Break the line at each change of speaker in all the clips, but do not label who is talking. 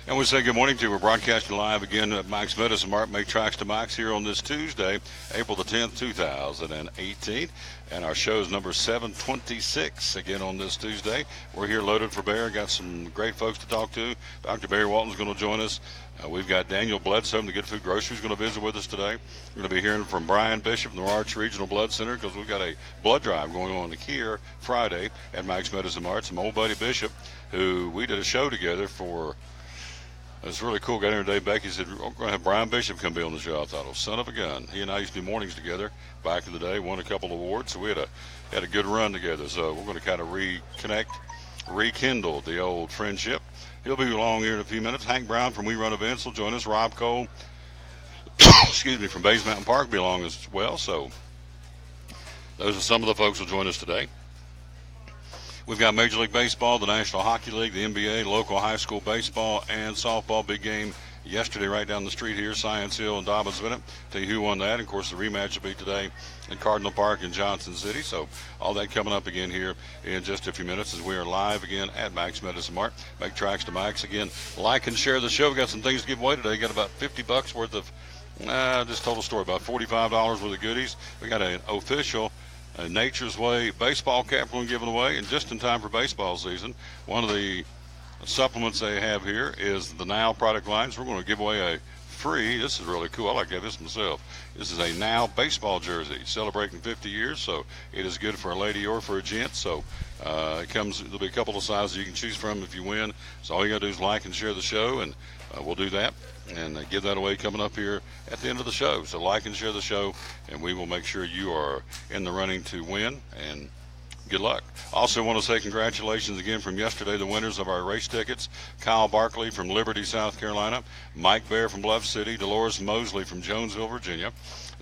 And we say good morning to you. We're broadcasting live again at Mike's Medicine Mart. Make tracks to Mike's here on this Tuesday, April the 10th, 2018. And our show is number 726 again on this Tuesday. We're here loaded for bear. Got some great folks to talk to. Dr. Barry Walton's going to join us. We've got Daniel Bledsoe from the Good Food Grocery going to visit with us today. We're going to be hearing from Brian Bishop from the Mart Regional Blood Center because we've got a blood drive going on here Friday at Mike's Medicine Mart. Some old buddy Bishop, who we did a show together for. It's really cool. Got here today. Becky said, we're going to have Brian Bishop come be on the show. I thought, oh, son of a gun. He and I used to do mornings together back in the day, won a couple of awards. So we had a good run together. So we're going to kind of reconnect, rekindle the old friendship. He'll be along here in a few minutes. Hank Brown from We Run Events will join us. Rob Cole, excuse me, from Bays Mountain Park will be along as well. So those are some of the folks who will join us today. We've got Major League Baseball, the National Hockey League, the NBA, local high school baseball, and softball. Big game yesterday right down the street here, Science Hill and Dobbins-Bennett. Tell you who won that. And, of course, the rematch will be today in Cardinal Park in Johnson City. So all that coming up again here in just a few minutes as we are live again at Mike's Medicine Mart. Make tracks to Mike's. Again, like and share the show. We've got some things to give away today. Got about $50 worth of, just told a story, about $45 worth of goodies. We got an official Nature's Way baseball cap we're giving away, and just in time for baseball season. One of the supplements they have here is the Now product lines. We're going to give away a free, this is really cool, I like to have this myself. This is a Now baseball jersey celebrating 50 years, so it is good for a lady or for a gent. So there'll be a couple of sizes you can choose from if you win. So all you got to do is like and share the show, and we'll do that and give that away coming up here at the end of the show. So like and share the show, and we will make sure you are in the running to win, and good luck. Also want to say congratulations again from yesterday, the winners of our race tickets. Kyle Barkley from Liberty, South Carolina. Mike Bear from Bluff City. Dolores Mosley from Jonesville, Virginia.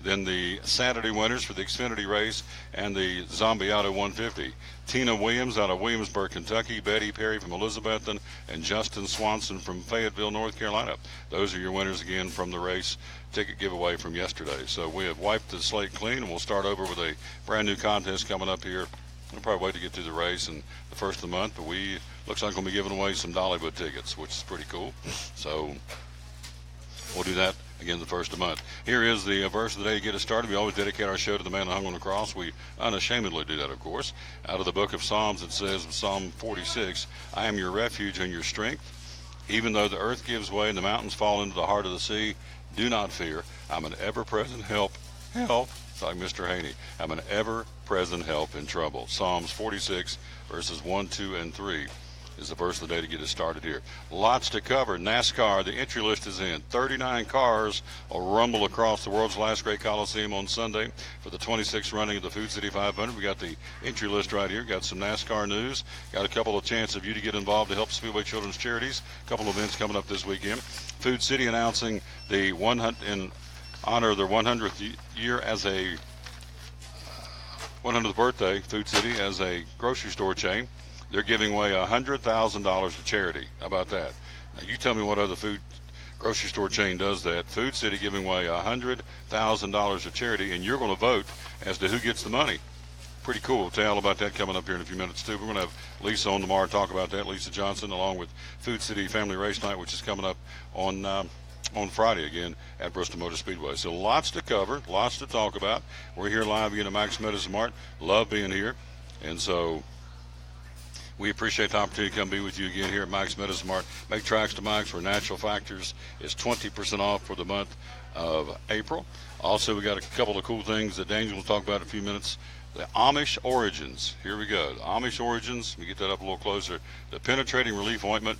Then the Saturday winners for the Xfinity race and the Zombie Auto 150. Tina Williams out of Williamsburg, Kentucky. Betty Perry from Elizabethton. And Justin Swanson from Fayetteville, North Carolina. Those are your winners again from the race ticket giveaway from yesterday. So we have wiped the slate clean, and we'll start over with a brand new contest coming up here. We'll probably wait to get through the race and the first of the month, but looks like we'll be giving away some Dollywood tickets, which is pretty cool. So we'll do that again the first of the month. Here is the verse of the day to get us started. We always dedicate our show to the man that hung on the cross. We unashamedly do that, of course. Out of the book of Psalms, it says in Psalm 46, I am your refuge and your strength. Even though the earth gives way and the mountains fall into the heart of the sea, do not fear. I'm an ever-present help. It's like Mr. Haney. I'm an ever-present help in trouble. Psalms 46, verses 1, 2, and 3 is the verse of the day to get us started here. Lots to cover. NASCAR, the entry list is in. 39 cars will rumble across the world's last great Coliseum on Sunday for the 26th running of the Food City 500. We got the entry list right here. Got some NASCAR news. Got a couple of chances of you to get involved to help Speedway Children's Charities. A couple of events coming up this weekend. Food City announcing the 100 in honor of their 100th year as a 100th birthday, Food City as a grocery store chain. They're giving away $100,000 to charity. How about that? Now you tell me what other food grocery store chain does that. Food City giving away $100,000 to charity, and you're going to vote as to who gets the money. Pretty cool. We'll tell you all about that coming up here in a few minutes too. We're going to have Lisa on tomorrow to talk about that. Lisa Johnson, along with Food City Family Race Night, which is coming up on Friday again at Bristol Motor Speedway. So lots to cover, lots to talk about. We're here live again at Mike's Medicine Mart. Love being here. And so we appreciate the opportunity to come be with you again here at Mike's Medicine Mart. Make tracks to Mike's, where Natural Factors is 20% off for the month of April. Also, we got a couple of cool things that Daniel will talk about in a few minutes. The Amish Origins. Here we go. The Amish Origins. Let me get that up a little closer. The Penetrating Relief Ointment.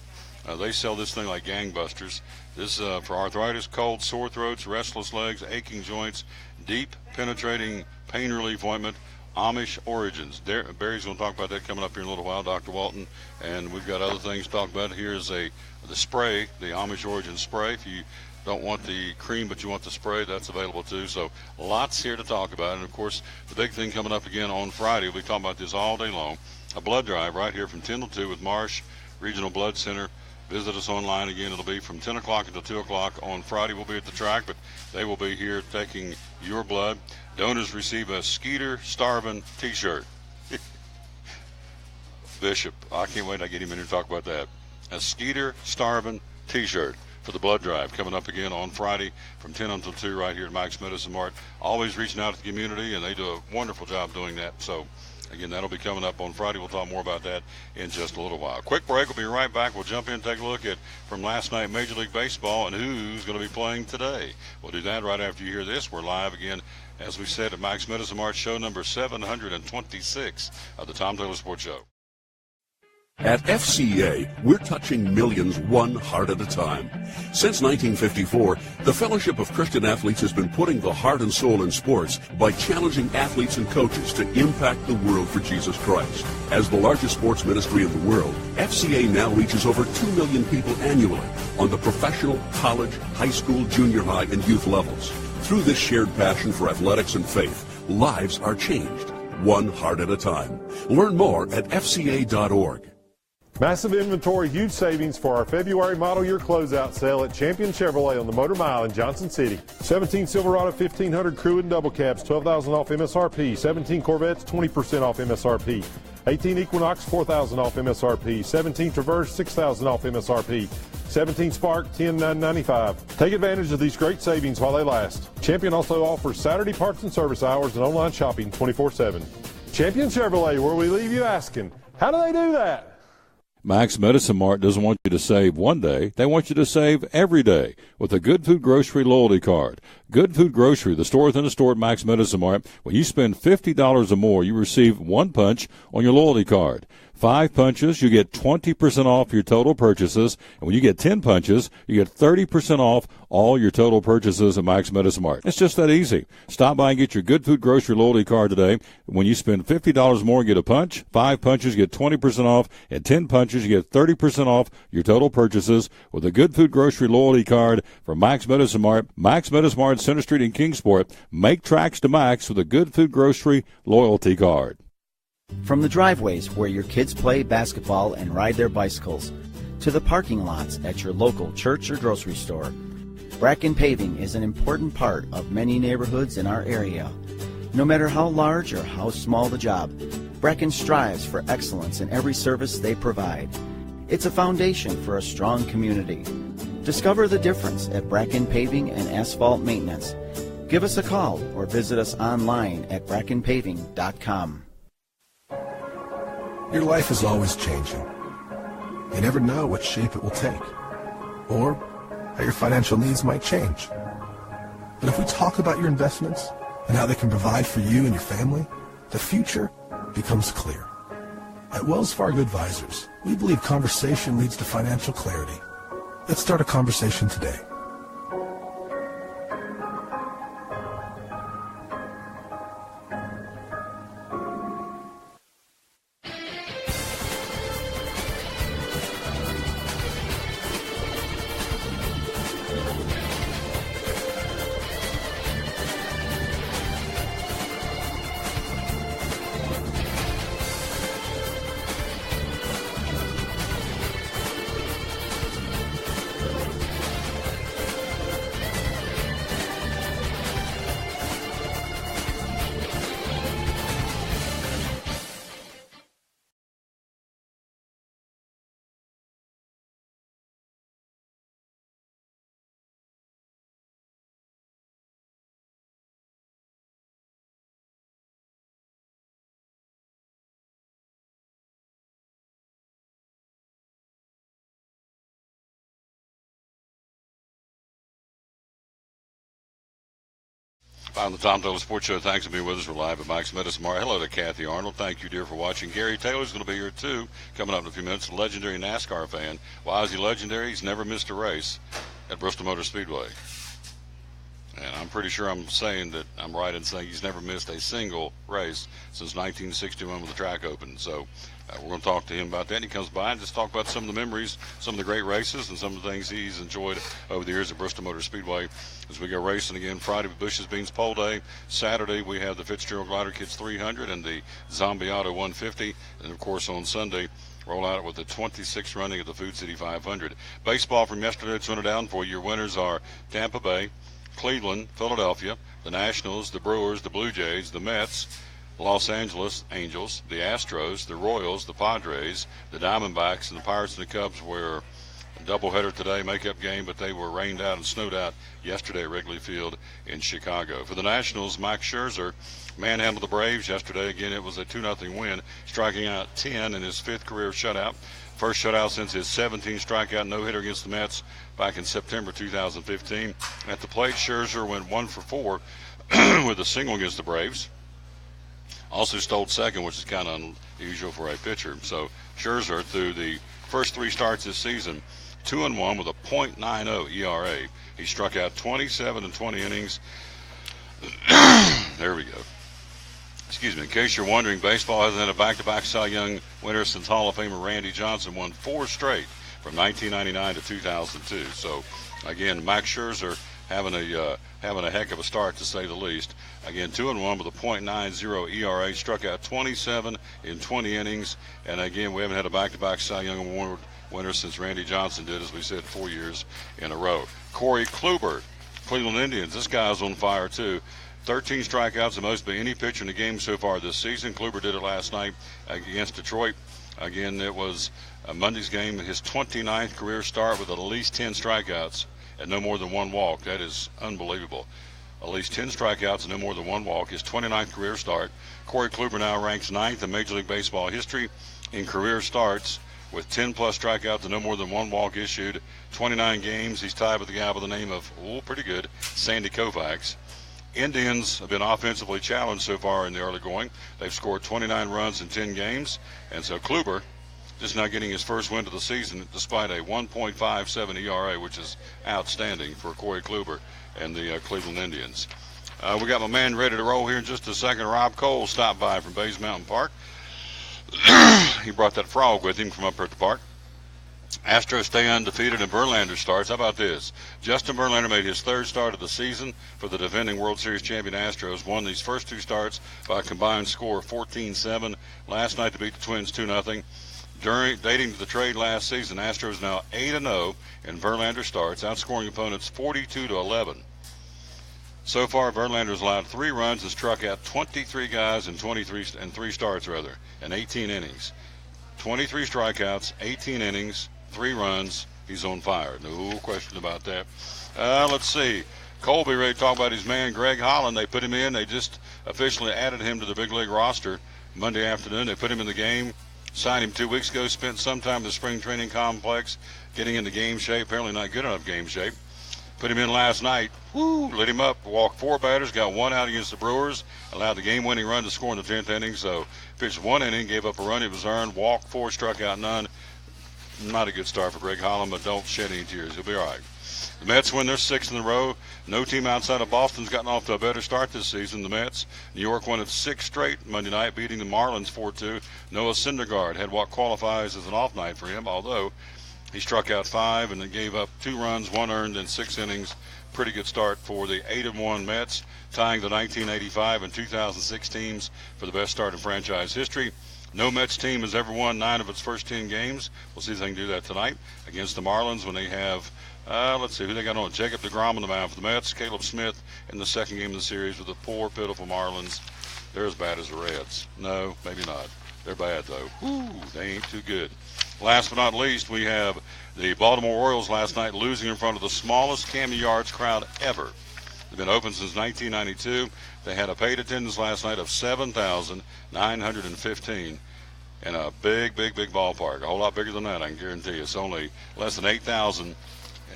They sell this thing like gangbusters. This for arthritis, cold, sore throats, restless legs, aching joints, deep penetrating pain relief ointment, Amish Origins. Barry's going to talk about that coming up here in a little while, Dr. Walton. And we've got other things to talk about. Here's the spray, the Amish Origins spray. If you don't want the cream but you want the spray, that's available too. So lots here to talk about. And, of course, the big thing coming up again on Friday, we'll be talking about this all day long, a blood drive right here from 10 to 2 with Marsh Regional Blood Center. Visit us online again. It'll be from 10 o'clock until 2 o'clock on Friday. We'll be at the track, but they will be here taking your blood. Donors receive a Skeeter Starvin T-shirt. Bishop, I can't wait to get him in here to talk about that. A Skeeter Starvin T-shirt for the blood drive coming up again on Friday from 10 until 2 right here at Mike's Medicine Mart. Always reaching out to the community, and they do a wonderful job doing that. So, again, that'll be coming up on Friday. We'll talk more about that in just a little while. Quick break. We'll be right back. We'll jump in and take a look at from last night Major League Baseball and who's going to be playing today. We'll do that right after you hear this. We're live again, as we said, at Mike's Medicine Mart, show number 726 of the Tom Taylor Sports Show.
At FCA, we're touching millions one heart at a time. Since 1954, the Fellowship of Christian Athletes has been putting the heart and soul in sports by challenging athletes and coaches to impact the world for Jesus Christ. As the largest sports ministry in the world, FCA now reaches over 2 million people annually on the professional, college, high school, junior high, and youth levels. Through this shared passion for athletics and faith, lives are changed, one heart at a time. Learn more at fca.org.
Massive inventory, huge savings for our February model year closeout sale at Champion Chevrolet on the Motor Mile in Johnson City. 17 Silverado 1500 Crew and Double Cabs, $12,000 off MSRP. 17 Corvettes, 20% off MSRP. 18 Equinox, $4,000 off MSRP. 17 Traverse, $6,000 off MSRP. 17 Spark, $10,995. Take advantage of these great savings while they last. Champion also offers Saturday parts and service hours and online shopping 24/7. Champion Chevrolet, where we leave you asking, how do they do that?
Mike's Medicine Mart doesn't want you to save one day. They want you to save every day with a Good Food Grocery loyalty card. Good Food Grocery, the store within a store at Mike's Medicine Mart. When you spend $50 or more, you receive 1 punch on your loyalty card. 5 punches, you get 20% off your total purchases. And when you get 10 punches, you get 30% off all your total purchases at Mike's Medicine Mart. It's just that easy. Stop by and get your Good Food Grocery loyalty card today. When you spend $50 more, get a punch. 5 punches, you get 20% off. And 10 punches, you get 30% off your total purchases with a Good Food Grocery loyalty card from Mike's Medicine Mart. Mike's Medicine Mart, Center Street in Kingsport. Make tracks to Mike's with a Good Food Grocery loyalty card.
From the driveways where your kids play basketball and ride their bicycles, to the parking lots at your local church or grocery store, Bracken Paving is an important part of many neighborhoods in our area. No matter how large or how small the job, Bracken strives for excellence in every service they provide. It's a foundation for a strong community. Discover the difference at Bracken Paving and Asphalt Maintenance. Give us a call or visit us online at brackenpaving.com.
Your life is always changing. You never know what shape it will take, or how your financial needs might change. But if we talk about your investments and how they can provide for you and your family, the future becomes clear. At Wells Fargo Advisors, we believe conversation leads to financial clarity. Let's start a conversation today.
On the Tom Taylor Sports Show, thanks for being with us. We're live at Mike's Medicine Mart. Hello to Kathy Arnold. Thank you, dear, for watching. Gary Taylor's going to be here, too, coming up in a few minutes. A legendary NASCAR fan. Why is he legendary? He's never missed a race at Bristol Motor Speedway. And I'm pretty sure I'm saying that I'm right in saying he's never missed a single race since 1961 when the track opened. So we're going to talk to him about that. And he comes by and just talk about some of the memories, some of the great races, and some of the things he's enjoyed over the years at Bristol Motor Speedway as we go racing again. Friday, Bush's Beans Pole Day. Saturday, we have the Fitzgerald Glider Kids 300 and the Zombie Auto 150. And, of course, on Sunday, roll out with the 26th running of the Food City 500. Baseball from yesterday, let's run it down for you. Your winners are Tampa Bay, Cleveland, Philadelphia, the Nationals, the Brewers, the Blue Jays, the Mets, Los Angeles Angels, the Astros, the Royals, the Padres, the Diamondbacks, and the Pirates and the Cubs, where Doubleheader today, makeup game, but they were rained out and snowed out yesterday at Wrigley Field in Chicago. For the Nationals, Max Scherzer manhandled the Braves yesterday. Again, it was a 2-0 win, striking out 10 in his 5th career shutout. First shutout since his 17 strikeout no-hitter against the Mets back in September 2015. At the plate, Scherzer went 1 for 4 with a single against the Braves. Also stole second, which is kind of unusual for a pitcher. So Scherzer, through the first 3 starts this season, 2-1 with a .90 ERA. He struck out 27 in 20 innings. There we go. Excuse me. In case you're wondering, baseball hasn't had a back-to-back Cy Young winner since Hall of Famer Randy Johnson won 4 straight from 1999 to 2002. So, again, Max Scherzer having a heck of a start, to say the least. Again, 2-1 with a .90 ERA, struck out 27 in 20 innings. And, again, we haven't had a back-to-back Cy Young Award winner since Randy Johnson did, as we said, 4 years in a row. Corey Kluber, Cleveland Indians. This guy's on fire, too. 13 strikeouts, the most by any pitcher in the game so far this season. Kluber did it last night against Detroit. Again, it was Monday's game, his 29th career start with at least 10 strikeouts and no more than 1 walk. That is unbelievable. At least 10 strikeouts and no more than 1 walk. His 29th career start. Corey Kluber now ranks 9th in Major League Baseball history in career starts with 10-plus strikeouts and no more than 1 walk issued. 29 games. He's tied with the guy by the name of, pretty good, Sandy Koufax. Indians have been offensively challenged so far in the early going. They've scored 29 runs in 10 games. And so Kluber just now getting his first win of the season despite a 1.57 ERA, which is outstanding for Corey Kluber and the Cleveland Indians. We got my man ready to roll here in just a second. Rob Cole stopped by from Bays Mountain Park. He brought that frog with him from up here at the park. Astros stay undefeated and Verlander starts. How about this? Justin Verlander made his 3rd start of the season for the defending World Series champion Astros. Won these first 2 starts by a combined score of 14-7. Last night to beat the Twins 2-0. Dating to the trade last season, Astros now 8-0 in Verlander starts, outscoring opponents 42-11. So far, Verlander has allowed 3 runs and struck out 23 guys in 3 starts in 18 innings. 23 strikeouts, 18 innings, 3 runs. He's on fire. No question about that. Let's see. Colby ready to talk about his man, Greg Holland. They put him in. They just officially added him to the big league roster Monday afternoon. They put him in the game. Signed him 2 weeks ago. Spent some time in the spring training complex getting into game shape. Apparently not good enough game shape. Put him in last night. Lit him up. Walked 4 batters. Got 1 out against the Brewers. Allowed the game-winning run to score in the 10th inning. So pitched 1 inning, gave up a run. It was earned. Walked 4, struck out none. Not a good start for Greg Holland, but don't shed any tears. He'll be all right. The Mets win their 6th in a row. No team outside of Boston's gotten off to a better start this season. The Mets. New York won its 6th straight Monday night, beating the Marlins 4-2. Noah Syndergaard had what qualifies as an off night for him, although he struck out 5 and then gave up 2 runs, 1 earned in 6 innings. Pretty good start for the 8-1 Mets, tying the 1985 and 2006 teams for the best start in franchise history. No Mets team has ever won 9 of its first 10 games. We'll see if they can do that tonight against the Marlins when they have, let's see who they got on. Jacob deGrom on the mound for the Mets. Caleb Smith in the second game of the series with the poor, pitiful Marlins. They're as bad as the Reds. No, maybe not. They're bad, though. They ain't too good. Last but not least, we have the Baltimore Orioles last night losing in front of the smallest Camden Yards crowd ever. They've been open since 1992. They had a paid attendance last night of 7,915 in a big, big, big ballpark. A whole lot bigger than that, I can guarantee you. It's only less than 8,000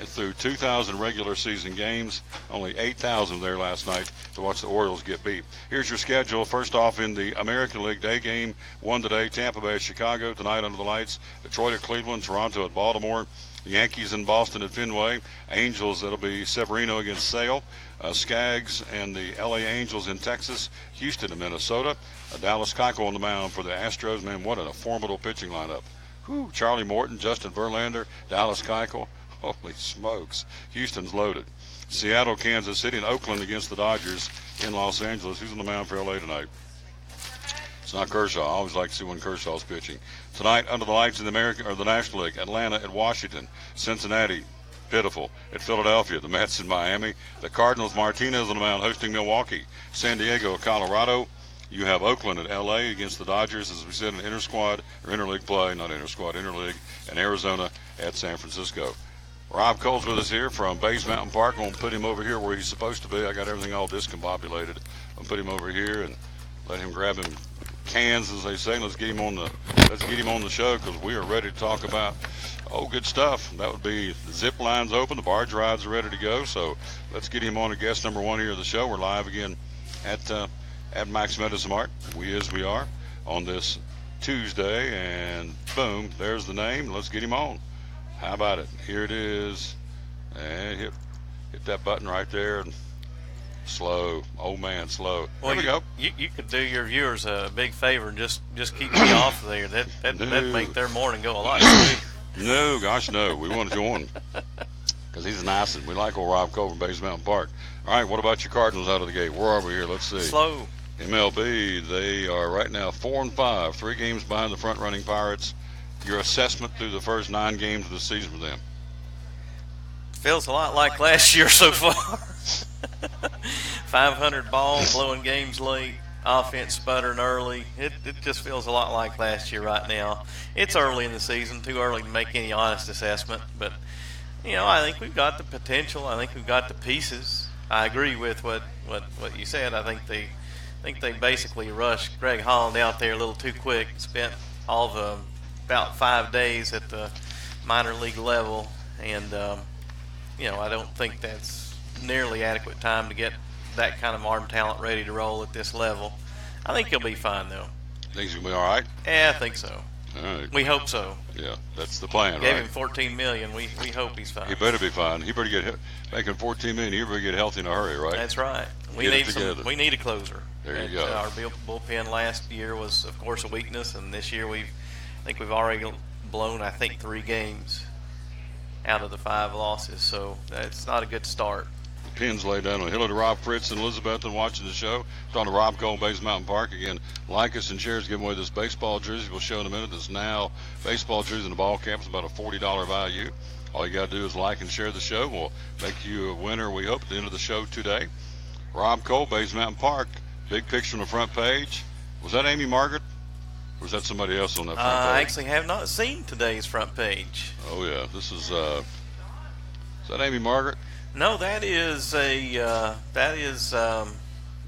through 2,000 regular season games. Only 8,000 there last night to watch the Orioles get beat. Here's your schedule. First off in the American League day game, 1 today, Tampa Bay, Chicago. Tonight under the lights, Detroit at Cleveland, Toronto at Baltimore. Yankees in Boston at Fenway. Angels, that'll be Severino against Sale. Skaggs and the LA Angels in Texas. Houston and Minnesota. Dallas Keuchel on the mound for the Astros. Man, what a formidable pitching lineup. Charlie Morton, Justin Verlander, Dallas Keuchel. Holy smokes. Houston's loaded. Seattle, Kansas City, and Oakland against the Dodgers in Los Angeles. Who's on the mound for LA tonight? It's not Kershaw. I always like to see when Kershaw's pitching. Tonight, under the lights in the National League, Atlanta at Washington, Cincinnati, pitiful, at Philadelphia, the Mets in Miami, the Cardinals, Martinez on the mound hosting Milwaukee, San Diego, Colorado, You have Oakland at L.A. against the Dodgers, as we said, in inter-squad, or interleague play, not inter-squad, interleague, and Arizona at San Francisco. Rob Cole's with us here from Bays Mountain Park. I'm going to put him over here where he's supposed to be. I got everything all discombobulated. I'll put him over here and let him grab him cans, as they say. Let's get him on the show, because we are ready to talk about good stuff. That would be the zip lines open, the barge rides are ready to go. So let's get him on to guest number 1 here of the show. We're live again at Max Medicine Mart. We are on this Tuesday, and boom, there's the name. Let's get him on. How about it? Here it is, and hit that button right there. And slow, old man, slow.
Well,
there we go.
You could do your viewers a big favor and just keep me off there. That'd make their morning go a lot smoother.
No, gosh, no. We want to join him because he's a nice one. We like old Rob Cole from Bays Mountain Park. All right, what about your Cardinals out of the gate? Where are we here? Let's see.
Slow.
MLB, they are right now 4-5, 3 games behind the front-running Pirates. Your assessment through the first 9 games of the season for them?
Feels a lot like last year so far. 500 ball, blowing games late, offense sputtering early. It just feels a lot like last year right now. It's early in the season, too early to make any honest assessment. But, I think we've got the potential. I think we've got the pieces. I agree with what you said. I think they basically rushed Greg Holland out there a little too quick. Spent all of about 5 days at the minor league level, and I don't think that's nearly adequate time to get that kind of arm talent ready to roll at this level. I think he'll be fine, though.
Think he's going to be all right?
Yeah, I think so.
All right.
We hope so.
Yeah, that's the plan,
Gave
right?
him $14 million. We hope he's fine.
He better be fine. He better get making $14 million. He better get healthy in a hurry, right?
That's right. We need a closer.
There you go.
Our bullpen last year was, of course, a weakness, and this year I think we've already blown 3 games out of the 5 losses. So that's not a good start.
Pins laid down on. Hello to Rob Fritz and Elizabeth and watching the show. Talking to Rob Cole, Bays Mountain Park. Again, like us and share us, giving away this baseball jersey. We'll show in a minute. This now baseball jersey in the ball cap is about a $40 value. All you got to do is like and share the show. We'll make you a winner, we hope, at the end of the show today. Rob Cole, Bays Mountain Park. Big picture on the front page. Was that Amy Margaret? Or was that somebody else on that front page?
I actually have not seen today's front page.
Oh, yeah. This is that Amy Margaret?
No, that is I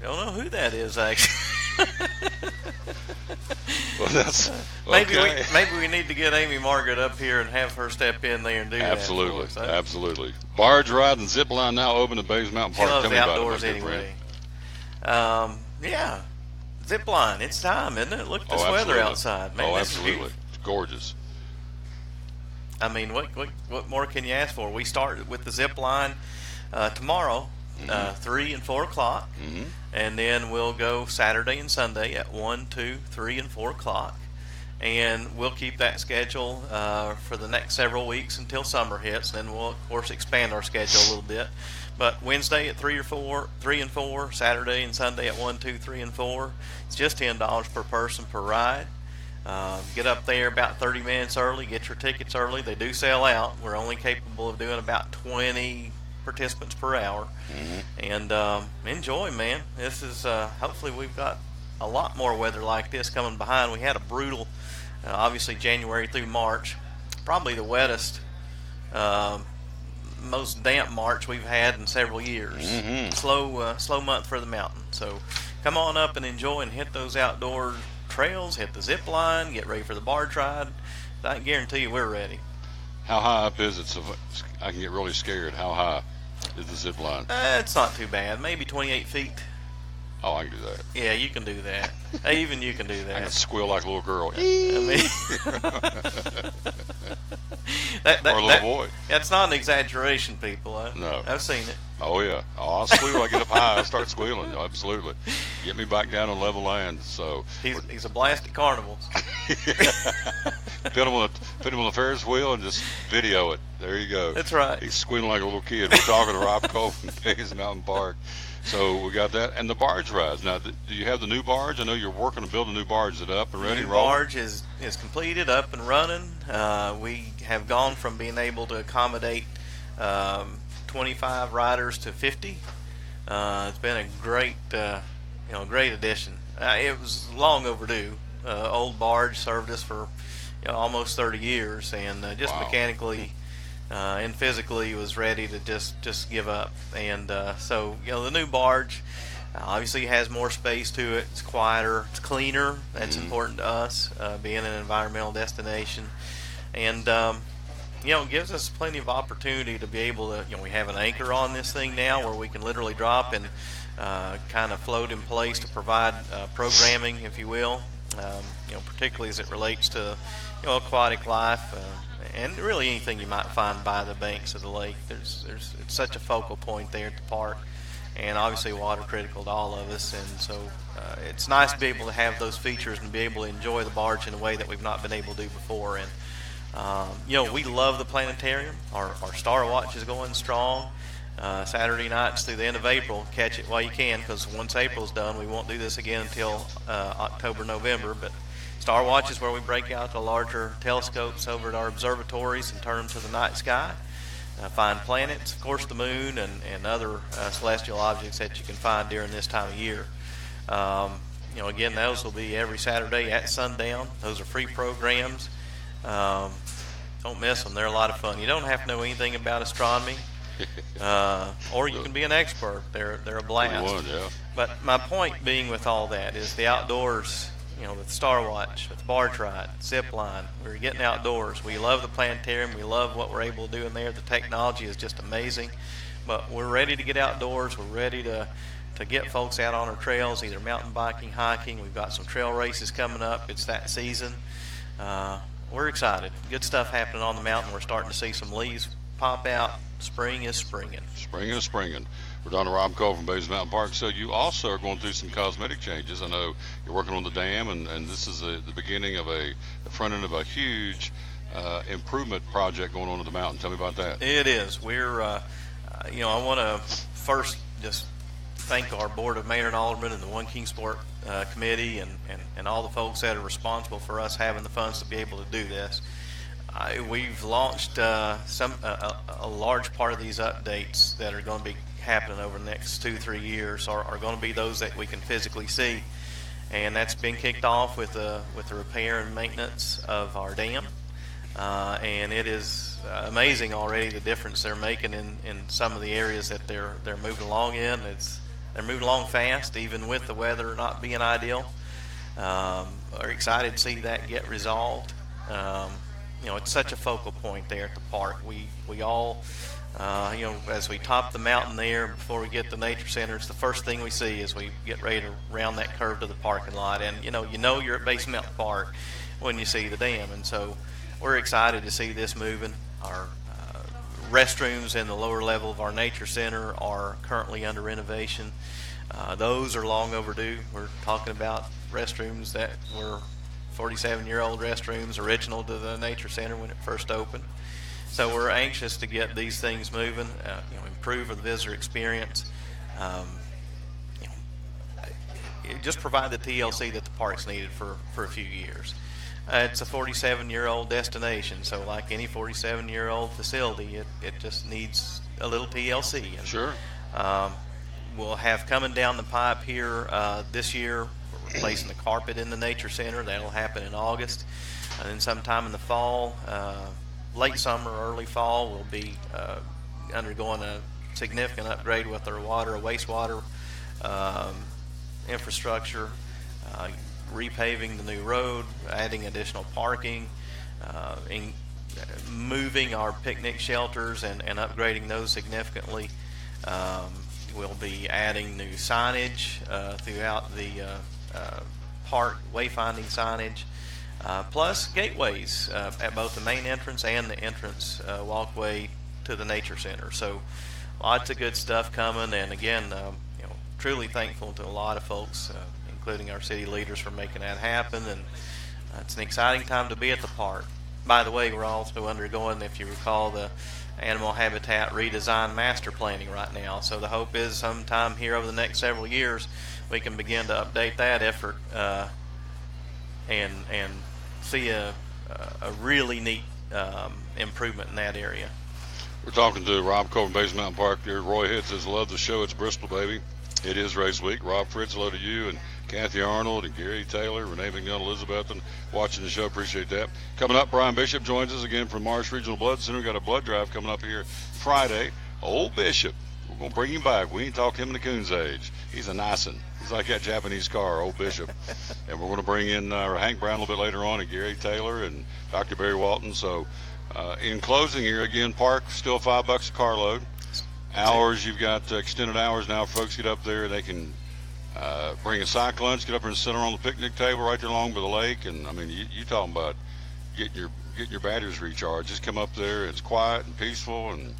don't know who that is, actually.
Well, that's
okay. Maybe we need to get Amy Margaret up here and have her step in there and do
absolutely,
that.
Absolutely. Barge ride and zip line now open at Bays Mountain Park.
She loves
Tell me
the
about
outdoors
it,
anyway. Yeah, zip line. It's time, isn't it? Look at this weather outside, man.
Absolutely, it's gorgeous.
I mean, what more can you ask for? We start with the zip line tomorrow, 3 and 4 o'clock, and then we'll go Saturday and Sunday at 1, 2, 3, and 4 o'clock, and we'll keep that schedule for the next several weeks until summer hits. Then we'll of course expand our schedule a little bit. But Wednesday at 3 and 4, Saturday and Sunday at 1, 2, 3, and 4. It's just $10 per person per ride. Get up there about 30 minutes early. Get your tickets early. They do sell out. We're only capable of doing about 20 participants per hour. And enjoy, man. This is hopefully we've got a lot more weather like this coming behind. We had a brutal, obviously January through March, probably the wettest, most damp March we've had in several years. Slow month for the mountain. So come on up and enjoy and hit those outdoor trails, hit the zip line, get ready for the barge ride. I can guarantee you we're ready.
How high up is it so I can get really scared? How high is the zip line?
It's not too bad, maybe 28 feet.
Oh, I can do that.
Yeah, you can do that. Even you can do that.
I can squeal like a little girl.
I mean,
or a little boy.
That's not an exaggeration, people.
No.
I've seen it.
Oh, yeah. Oh, I'll squeal. I get up high. I start squealing. Absolutely. Get me back down on level land. So
He's a blast at carnivals.
Put him on the Ferris wheel and just video it. There you go.
That's right.
He's squealing like a little kid. We're talking to Rob Cole from Bays Mountain Park. So we got that. And the barge rides. Now, do you have the new barge? I know you're working to build a new barge. Is it up and ready?
The barge is completed, up and running. We have gone from being able to accommodate 25 riders to 50. It's been a great addition. It was long overdue. Old barge served us for almost 30 years, and just
Wow.
mechanically and physically was ready to just give up. And so the new barge obviously has more space to it. It's quieter, it's cleaner. That's important to us, being an environmental destination, and it gives us plenty of opportunity to be able to. We have an anchor on this thing now where we can literally drop and kind of float in place to provide programming, if you will. Particularly as it relates to aquatic life and really anything you might find by the banks of the lake. It's such a focal point there at the park, and obviously water critical to all of us. And so it's nice to be able to have those features and be able to enjoy the barge in a way that we've not been able to do before. And we love the planetarium. Our Star Watch is going strong. Saturday nights through the end of April, catch it while you can, because once April's done, we won't do this again until October, November. But Star Watch is where we break out the larger telescopes over at our observatories and turn them to the night sky, find planets, of course the moon, and other celestial objects that you can find during this time of year. Again, those will be every Saturday at sundown. Those are free programs. Don't miss them. They're a lot of fun. You don't have to know anything about astronomy. Or you can be an expert. They're a blast.
Yeah.
But my point being with all that is the outdoors, with the Star Watch, with the barge ride, zip line, we're getting outdoors. We love the planetarium. We love what we're able to do in there. The technology is just amazing. But we're ready to get outdoors. We're ready to get folks out on our trails, either mountain biking, hiking. We've got some trail races coming up. It's that season. We're excited. Good stuff happening on the mountain. We're starting to see some leaves pop out. Spring is springing.
Spring is springing. We're talking to Rob Cole from Bays Mountain Park. So you also are going through some cosmetic changes. I know you're working on the dam, and this is the beginning of the front end of a huge improvement project going on at the mountain. Tell me about that.
It is. We're, I want to first just thank our Board of Mayor and Aldermen and the One Kingsport Committee and all the folks that are responsible for us having the funds to be able to do this. We've launched a large part of these updates that are going to be happening over the next 2-3 years are going to be those that we can physically see, and that's been kicked off with the repair and maintenance of our dam, and it is amazing already the difference they're making in some of the areas that they're moving along in. They're moving along fast, even with the weather not being ideal. We're excited to see that get resolved. It's such a focal point there at the park. We all, as we top the mountain there before we get to the nature center, it's the first thing we see as we get ready to round that curve to the parking lot. And you're at Bays Mountain Park when you see the dam. And so we're excited to see this moving. Our restrooms in the lower level of our nature center are currently under renovation. Those are long overdue. We're talking about restrooms that were 47-year-old restrooms, original to the nature center when it first opened. So we're anxious to get these things moving, improve the visitor experience, just provide the TLC that the park's needed for a few years. It's a 47-year-old destination, so like any 47-year-old facility, it just needs a little TLC. And,
Sure.
We'll have coming down the pipe here this year, we're replacing the carpet in the nature center. That'll happen in August. And then sometime in the fall, late summer, early fall, we'll be undergoing a significant upgrade with our water, wastewater infrastructure, repaving the new road, adding additional parking, moving our picnic shelters and upgrading those significantly. We'll be adding new signage throughout the park, wayfinding signage, plus gateways at both the main entrance and the entrance walkway to the nature center. So lots of good stuff coming, and again, truly thankful to a lot of folks, including our city leaders, for making that happen. And it's an exciting time to be at the park. By the way, we're also undergoing, if you recall, the animal habitat redesign master planning right now. So the hope is sometime here over the next several years we can begin to update that effort and see a really neat improvement in that area.
We're talking to Rob Cole from Bays Mountain Park here. Roy Hitt says, love the show. It's Bristol, baby. It is race week. Rob Fritz, hello to you, and Kathy Arnold, and Gary Taylor, Renee McNeil, Elizabeth, and watching the show. Appreciate that. Coming up, Brian Bishop joins us again from Marsh Regional Blood Center. We've got a blood drive coming up here Friday. Old Bishop, we're going to bring him back. We ain't talked him in the Coons age. He's a nice one. He's like that Japanese car, Old Bishop. And we're going to bring in Hank Brown a little bit later on, and Gary Taylor, and Dr. Barry Walton. So in closing here, again, park still $5 a carload. Hours, you've got extended hours now. Folks get up there, they can bring a sack lunch, get up there and sit on the picnic table right there along by the lake. And I mean, you talking about getting your batteries recharged. Just come up there. It's quiet and peaceful, and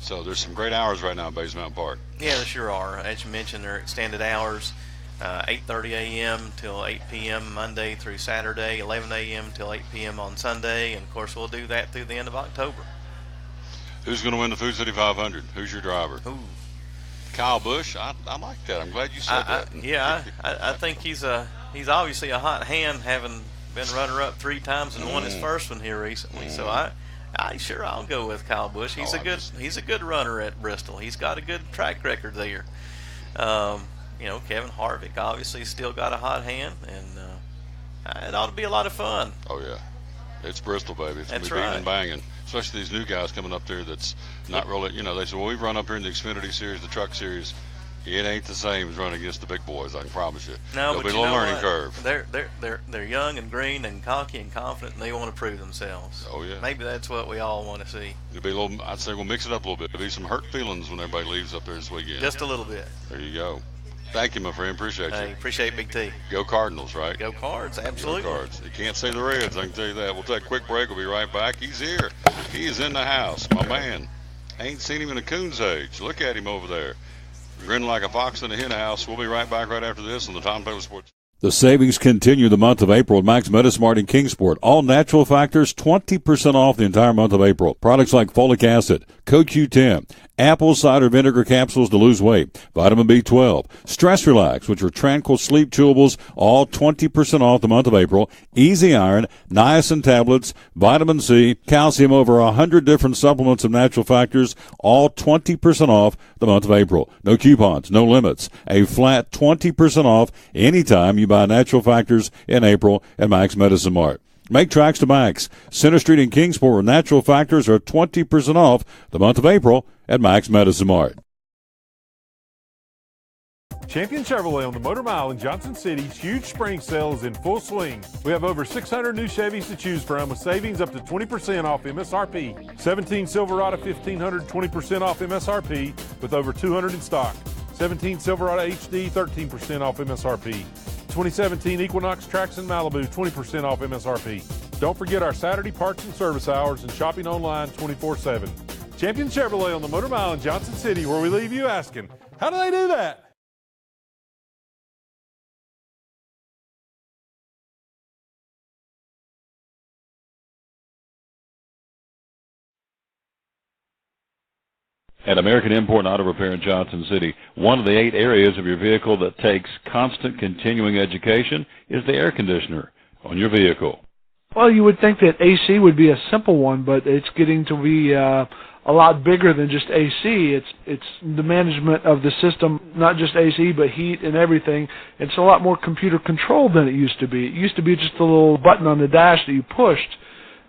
so there's some great hours right now at Bays Mountain Park.
Yeah, there sure are. As you mentioned, they're extended hours, 8:30 a.m. till 8 p.m. Monday through Saturday, 11 a.m. till 8 p.m. on Sunday, and of course we'll do that through the end of October.
Who's going to win the Food City 500? Who's your driver?
Ooh.
Kyle Busch. I like that. I'm glad you said that.
Yeah, I think he's obviously a hot hand, having been runner-up 3 times and won his first one here recently. So I'll go with Kyle Busch. He's a good runner at Bristol. He's got a good track record there. Kevin Harvick obviously still got a hot hand, and it ought to be a lot of fun.
Oh yeah, it's Bristol, baby. It's
That's
gonna be
right.
banging and banging. Especially these new guys coming up there that's not really, they say, well, we've run up here in the Xfinity Series, the Truck Series. It ain't the same as running against the big boys, I can promise you.
No,
There'll
but
be a little learning curve.
They're young and green and cocky and confident, and they want to prove themselves.
Oh, yeah.
Maybe that's what we all want to see.
It'll be a little, I'd say we'll mix it up a little bit. There'll be some hurt feelings when everybody leaves up there this weekend.
Just a little bit.
There you go. Thank you, my friend. Appreciate you.
Hey, appreciate Big T.
Go Cardinals, right?
Go Cards, absolutely.
Go Cards. You can't say the Reds, I can tell you that. We'll take a quick break. We'll be right back. He's here. He is in the house, my man. Ain't seen him in a Coons age. Look at him over there. Grinning like a fox in a hen house. We'll be right back right after this on the Tom Taylor Sports.
The savings continue the month of April at Max Medicine Mart in Kingsport. All natural factors, 20% off the entire month of April. Products like folic acid, CoQ10, apple cider vinegar capsules to lose weight, vitamin B12, Stress Relax, which are tranquil sleep chewables, all 20% off the month of April. Easy Iron, niacin tablets, vitamin C, calcium, over 100 different supplements of natural factors, all 20% off the month of April. No coupons, no limits. A flat 20% off anytime you buy natural factors in April at Max Medicine Mart. Make tracks to Max. Center Street in Kingsport, where natural factors are 20% off the month of April at Max Medicine Mart.
Champion Chevrolet on the Motor Mile in Johnson City's huge spring sale is in full swing. We have over 600 new Chevys to choose from with savings up to 20% off MSRP. 17 Silverado 1500, 20% off MSRP with over 200 in stock. 17 Silverado HD, 13% off MSRP. 2017 Equinox Trax in Malibu, 20% off MSRP. Don't forget our Saturday parts and service hours and shopping online 24/7. Champion Chevrolet on the Motor Mile in Johnson City, where we leave you asking, how do they do that?
At American Import Auto Repair in Johnson City, one of the 8 areas of your vehicle that takes constant continuing education is the air conditioner on your vehicle.
Well, you would think that AC would be a simple one, but it's getting to be a lot bigger than just AC. It's the management of the system, not just AC, but heat and everything. It's a lot more computer controlled than it used to be. It used to be just a little button on the dash that you pushed.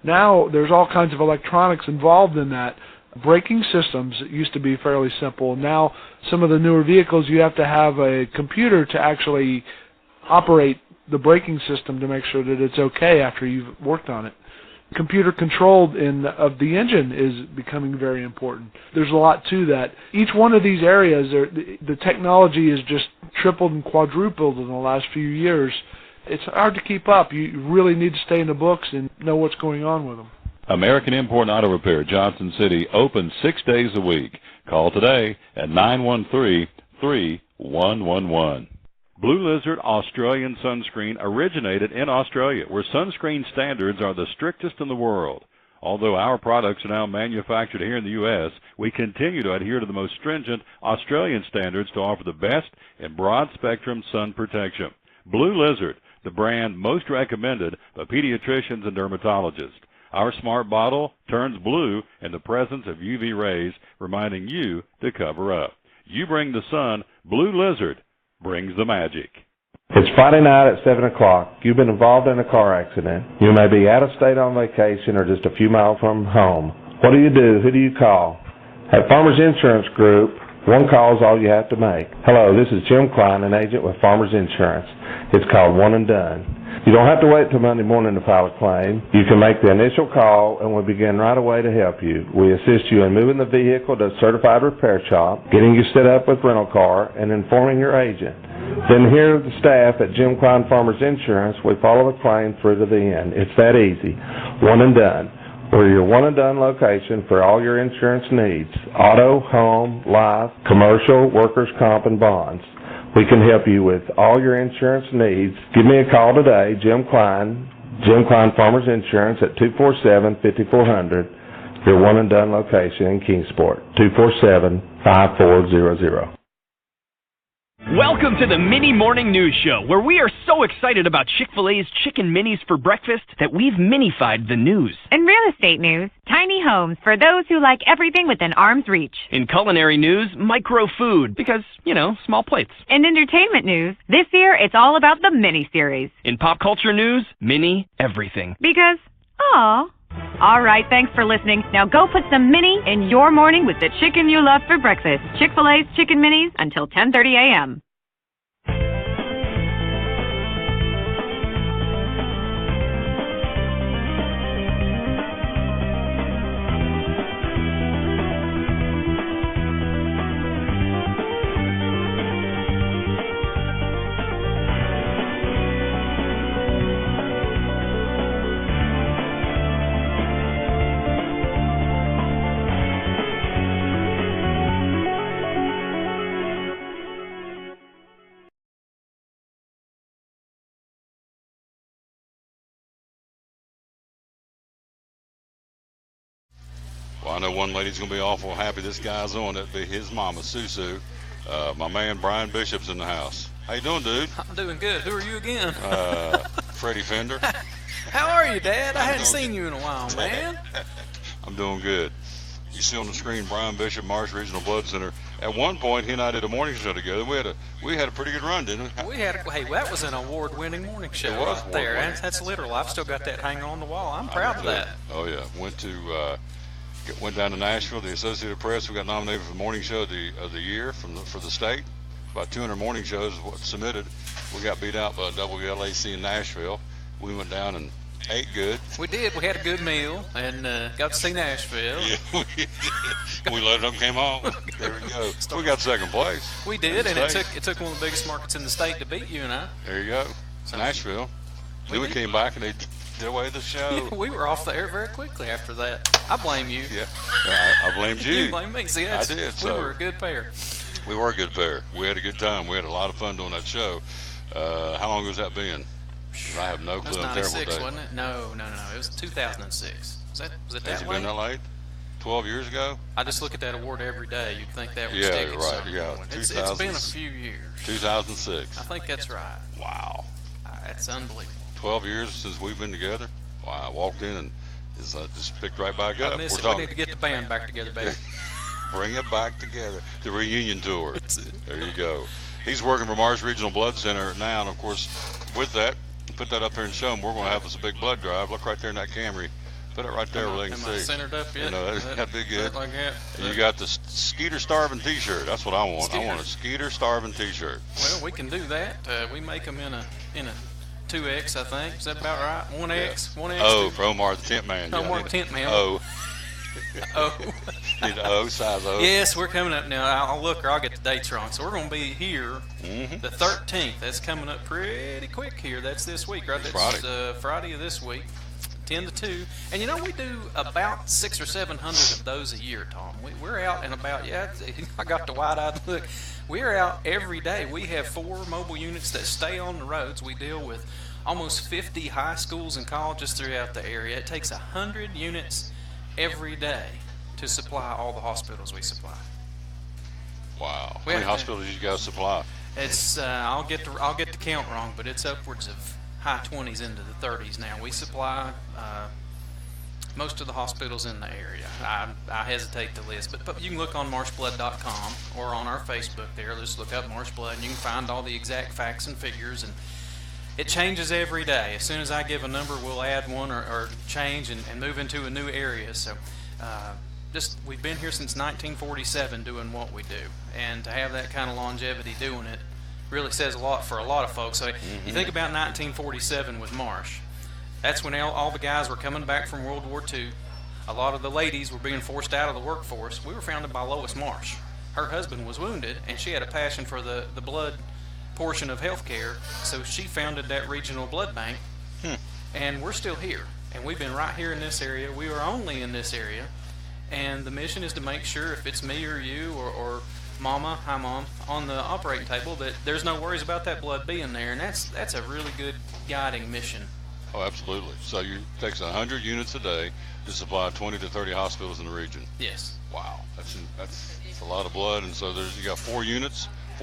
Now there's all kinds of electronics involved in that. Braking systems used to be fairly simple. Now some of the newer vehicles, you have to have a computer to actually operate the braking system to make sure that it's okay after you've worked on it. Computer controlled of the engine is becoming very important. There's a lot to that. Each one of these areas, the technology is just tripled and quadrupled in the last few years. It's hard to keep up. You really need to stay in the books and know what's going on with them.
American Import Auto Repair, Johnson City, open 6 days a week. Call today at 913-3111. Blue Lizard Australian Sunscreen originated in Australia, where sunscreen standards are the strictest in the world. Although our products are now manufactured here in the U.S., we continue to adhere to the most stringent Australian standards to offer the best in broad-spectrum sun protection. Blue Lizard, the brand most recommended by pediatricians and dermatologists. Our smart bottle turns blue in the presence of UV rays, reminding you to cover up. You bring the sun, Blue Lizard brings the magic.
It's Friday night at 7 o'clock. You've been involved in a car accident. You may be out of state on vacation or just a few miles from home. What do? Who do you call? At Farmers Insurance Group, one call is all you have to make. Hello, this is Jim Klein, an agent with Farmers Insurance. It's called One and Done. You don't have to wait till Monday morning to file a claim. You can make the initial call and we'll begin right away to help you. We assist you in moving the vehicle to a certified repair shop, getting you set up with rental car, and informing your agent. Then here the staff at Jim Klein Farmers Insurance, we follow the claim through to the end. It's that easy. One and Done. We're your one and done location for all your insurance needs. Auto, home, life, commercial, workers' comp, and bonds. We can help you with all your insurance needs. Give me a call today, Jim Klein Farmers Insurance at 247-5400, your one and done location in Kingsport, 247-5400.
Welcome to the Mini Morning News Show, where we are so excited about Chick-fil-A's Chicken Minis for breakfast that we've minified the news.
In real estate news, tiny homes for those who like everything within arm's reach.
In culinary news, micro food, because, small plates.
In entertainment news, this year it's all about the mini-series.
In pop culture news, mini everything.
Because, aw. All right, thanks for listening. Now go put some mini in your morning with the chicken you love for breakfast. Chick-fil-A's Chicken Minis until 10:30 a.m.
Well, I know one lady's going to be awful happy this guy's on. That'd be his mama, Susu. My man, Brian Bishop's in the house. How you doing, dude?
I'm doing good. Who are you again?
Freddie Fender.
How are you, Dad? I hadn't seen you in a while, man.
I'm doing good. You see on the screen, Brian Bishop, Mars Regional Blood Center. At one point, he and I did a morning show together. We had a pretty good run, didn't we?
That was an award-winning morning show right there. That's literal. I've still got that hanging on the wall. I'm proud of that.
Oh yeah, went down to Nashville. The Associated Press. We got nominated for the morning show of the year for the state. About 200 morning shows submitted. We got beat out by WLAC in Nashville. We went down and ate good.
We did. We had a good meal and got to see Nashville.
Yeah, we did. We loaded up, came home. There we go. We got second place.
We did, and it took one of the biggest markets in the state to beat you and I.
There you go. So, Nashville. Then we came back and they did away with the show.
We were off the air very quickly after that. I blame you.
Yeah, I blamed you.
You blame me. See,
I did.
We were a good pair.
We were a good pair. We had a good time. We had a lot of fun doing that show. How long has that been? I have no clue.
That was 96, wasn't it? No. It was 2006. Was it that
Has it been that late? 12 years ago?
I just look at that award every day. You'd think that would
stick.
Right.
Yeah,
it's been a few years.
2006.
I think that's right.
Wow.
That's unbelievable.
12 years since we've been together. Wow, I walked in and just picked right back up.
We need to get the band back together, baby.
Bring it back together. The reunion tour. There you go. He's working for Mars Regional Blood Center now, and of course, with that, put that up there and show them. We're going to have us a big blood drive. Look right there in that Camry. Put it right there where they can see.
Am I centered up yet?
That'd be good.
Like that.
And you got the Skeeter Starving T-shirt. That's what I want. I want a Skeeter Starving T-shirt.
Well, we can do that. We make them in a 2X, I think. Is that about right? 1X?
Yeah.
1X?
Oh, for Omar the Tent Man.
Omar the Tent Man.
Oh.
Oh.
Need O, size O.
Yes, we're coming up now. I'll look or I'll get the dates wrong. So we're going to be here the 13th. That's coming up pretty quick here. That's this week, right? That's Friday of this week, 10 to 2. And we do about 600 or 700 of those a year, Tom. We're out and about. Yeah, I got the wide-eyed look. We're out every day. We have 4 mobile units that stay on the roads. We deal with almost 50 high schools and colleges throughout the area. It takes 100 units every day to supply all the hospitals we supply.
Wow. How many hospitals you guys supply?
It's I'll get the count wrong, but it's upwards of high 20s into the 30s now. We supply most of the hospitals in the area. I hesitate to list, but you can look on marshblood.com or on our Facebook there. Just look up Marsh Blood, and you can find all the exact facts and figures. And it changes every day. As soon as I give a number, we'll add one or change and move into a new area. So we've been here since 1947 doing what we do, and to have that kind of longevity doing it really says a lot for a lot of folks. So you think about 1947 with Marsh. That's when all the guys were coming back from World War II. A lot of the ladies were being forced out of the workforce. We were founded by Lois Marsh. Her husband was wounded, and she had a passion for the blood portion of healthcare, so she founded that regional blood bank. And we're still here. And we've been right here in this area. We are only in this area. And the mission is to make sure if it's me or you or Mama, hi Mom, on the operating table, that there's no worries about that blood being there. And that's a really good guiding mission.
Oh, absolutely. So it takes 100 units a day to supply 20 to 30 hospitals in the region.
Yes.
Wow, that's a lot of blood. And so you got 4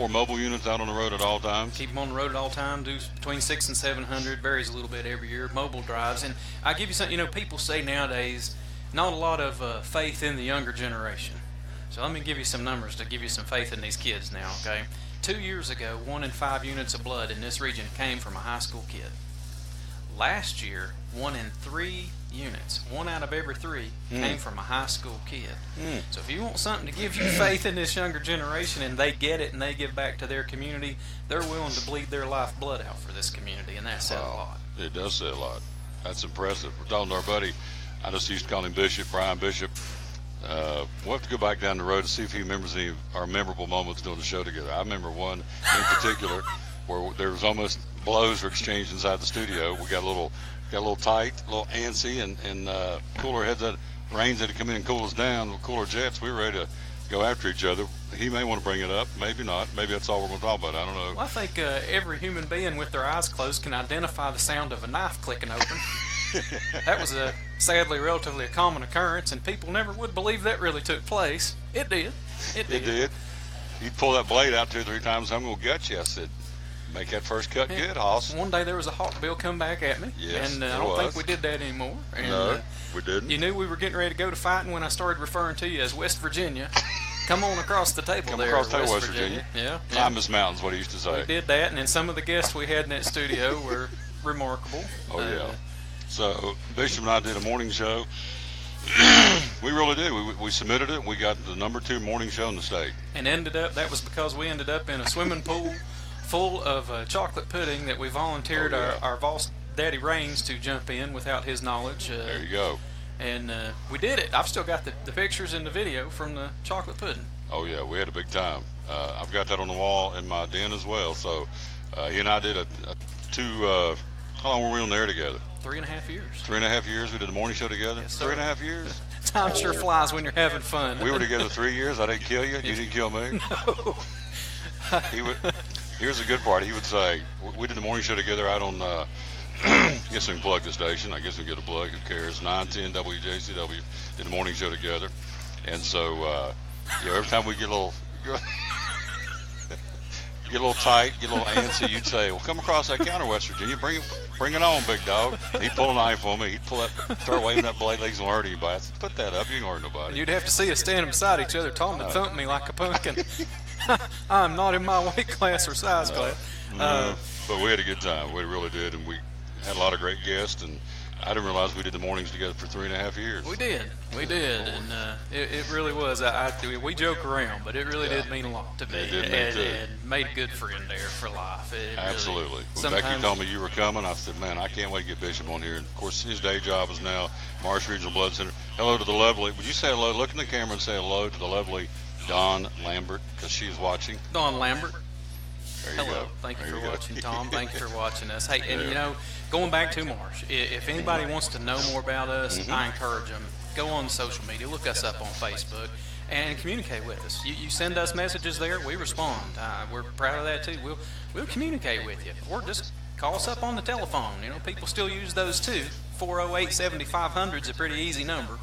mobile units out on the road at all times.
Keep them on the road at all times. Do between 600 and 700. Varies a little bit every year. Mobile drives. And I give you something. People say nowadays not a lot of faith in the younger generation. So let me give you some numbers to give you some faith in these kids now. Okay. 2 years ago, 1 in 5 units of blood in this region came from a high school kid. Last year, 1 in 3 units, 1 out of every 3, came from a high school kid. So if you want something to give you faith in this younger generation and they get it and they give back to their community, they're willing to bleed their lifeblood out for this community, and that says a lot.
It does say a lot. That's impressive. We're talking to our buddy, I just used to call him Bishop, Brian Bishop. We'll have to go back down the road to see if he remembers any of our memorable moments doing the show together. I remember one in particular where there was almost blows were exchanged inside the studio. We got a little tight, a little antsy, and cooler heads that rains had to come in and cool us down. With cooler jets, we were ready to go after each other. He may want to bring it up, maybe not. Maybe that's all we're going to talk about. I don't know.
Well, I think every human being with their eyes closed can identify the sound of a knife clicking open. That was sadly relatively a common occurrence, and people never would believe that really took place. It did. It did.
He'd pull that blade out 2 or 3 times. I'm going to gut you. I said, make that first cut good, Hoss.
One day there was a hawk bill come back at me,
yes,
and I don't think we did that anymore. And,
no, we didn't.
You knew we were getting ready to go to fighting when I started referring to you as West Virginia. Come on across the table there,
West Virginia.
Yeah.
Climb this mountain's what he used to say.
We did that, and then some of the guests we had in that studio were remarkable.
Oh, yeah. So Bishop and I did a morning show. We really did. We submitted it. We got the #2 morning show in the state.
And that was because we ended up in a swimming pool full of chocolate pudding that we volunteered our boss, Daddy Raines, to jump in without his knowledge.
There you go.
And we did it. I've still got the pictures and the video from the chocolate pudding.
Oh, yeah. We had a big time. I've got that on the wall in my den as well. So he and I did how long were we on the air together?
3.5 years.
3.5 years. We did the morning show together.
Yes,
3.5 years.
Time sure flies when you're having fun.
We were together 3 years. I didn't kill you. You didn't kill me.
No.
Here's the good part. He would say, we did the morning show together out on, I guess we can plug the station. I guess we can get a plug. Who cares? 910 WJCW did the morning show together. And so, every time we get a little tight, get a little antsy, you'd say, well, come across that counter, West Virginia. Bring it on, big dog. He'd pull a knife on me. He'd start waving that blade like he's going to hurt anybody. I said, put that up. You ain't hurt nobody.
You'd have to see us standing beside each other, Tom, to thump me like a pumpkin. I'm not in my weight class or size class.
But we had a good time. We really did, and we had a lot of great guests, and I didn't realize we did the mornings together for 3.5 years.
We did, and it really was. We joke around, but it really did mean a lot to me.
It did me too.
And made a good friend there for life.
Absolutely. When Becky told me you were coming, I said, man, I can't wait to get Bishop on here. And of course, his day job is now Marsh Regional Blood Center. Hello to the lovely, would you say hello? Look in the camera and say hello to the lovely Dawn Lambert, because she is watching.
Dawn Lambert.
There you
Hello.
go.
Thank you for watching, Tom. Thank you for watching us. Hey, and going back to Marsh, if anybody wants to know more about us, I encourage them, go on social media, look us up on Facebook, and communicate with us. You send us messages there, we respond. We're proud of that too. We'll communicate with you, or just call us up on the telephone. People still use those too. 408-7500 is a pretty easy number.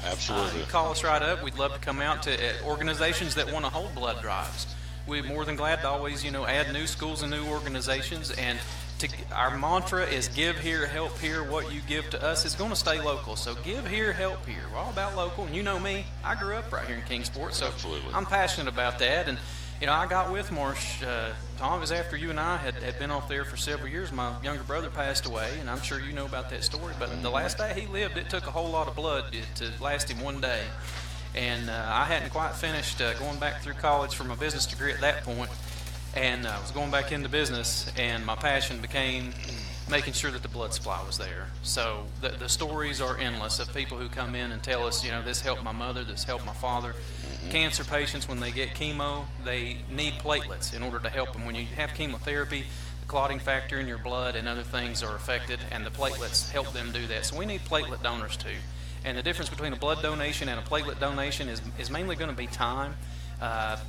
Absolutely.
You call us right up. We'd love to come out to organizations that want to hold blood drives. We're more than glad to always, add new schools and new organizations. And our mantra is give here, help here. What you give to us is going to stay local. So give here, help here. We're all about local. And you know me, I grew up right here in Kingsport, so
Absolutely.
I'm passionate about that. And I got with Marsh, Tom, it was after you and I had been off there for several years. My younger brother passed away, and I'm sure you know about that story. But the last day he lived, it took a whole lot of blood to last him one day. And I hadn't quite finished going back through college for my business degree at that point. And I was going back into business, and my passion became making sure that the blood supply was there. So the stories are endless of people who come in and tell us, this helped my mother, this helped my father. Cancer patients, when they get chemo, they need platelets in order to help them. When you have chemotherapy, the clotting factor in your blood and other things are affected, and the platelets help them do that. So we need platelet donors too. And the difference between a blood donation and a platelet donation is mainly going to be time.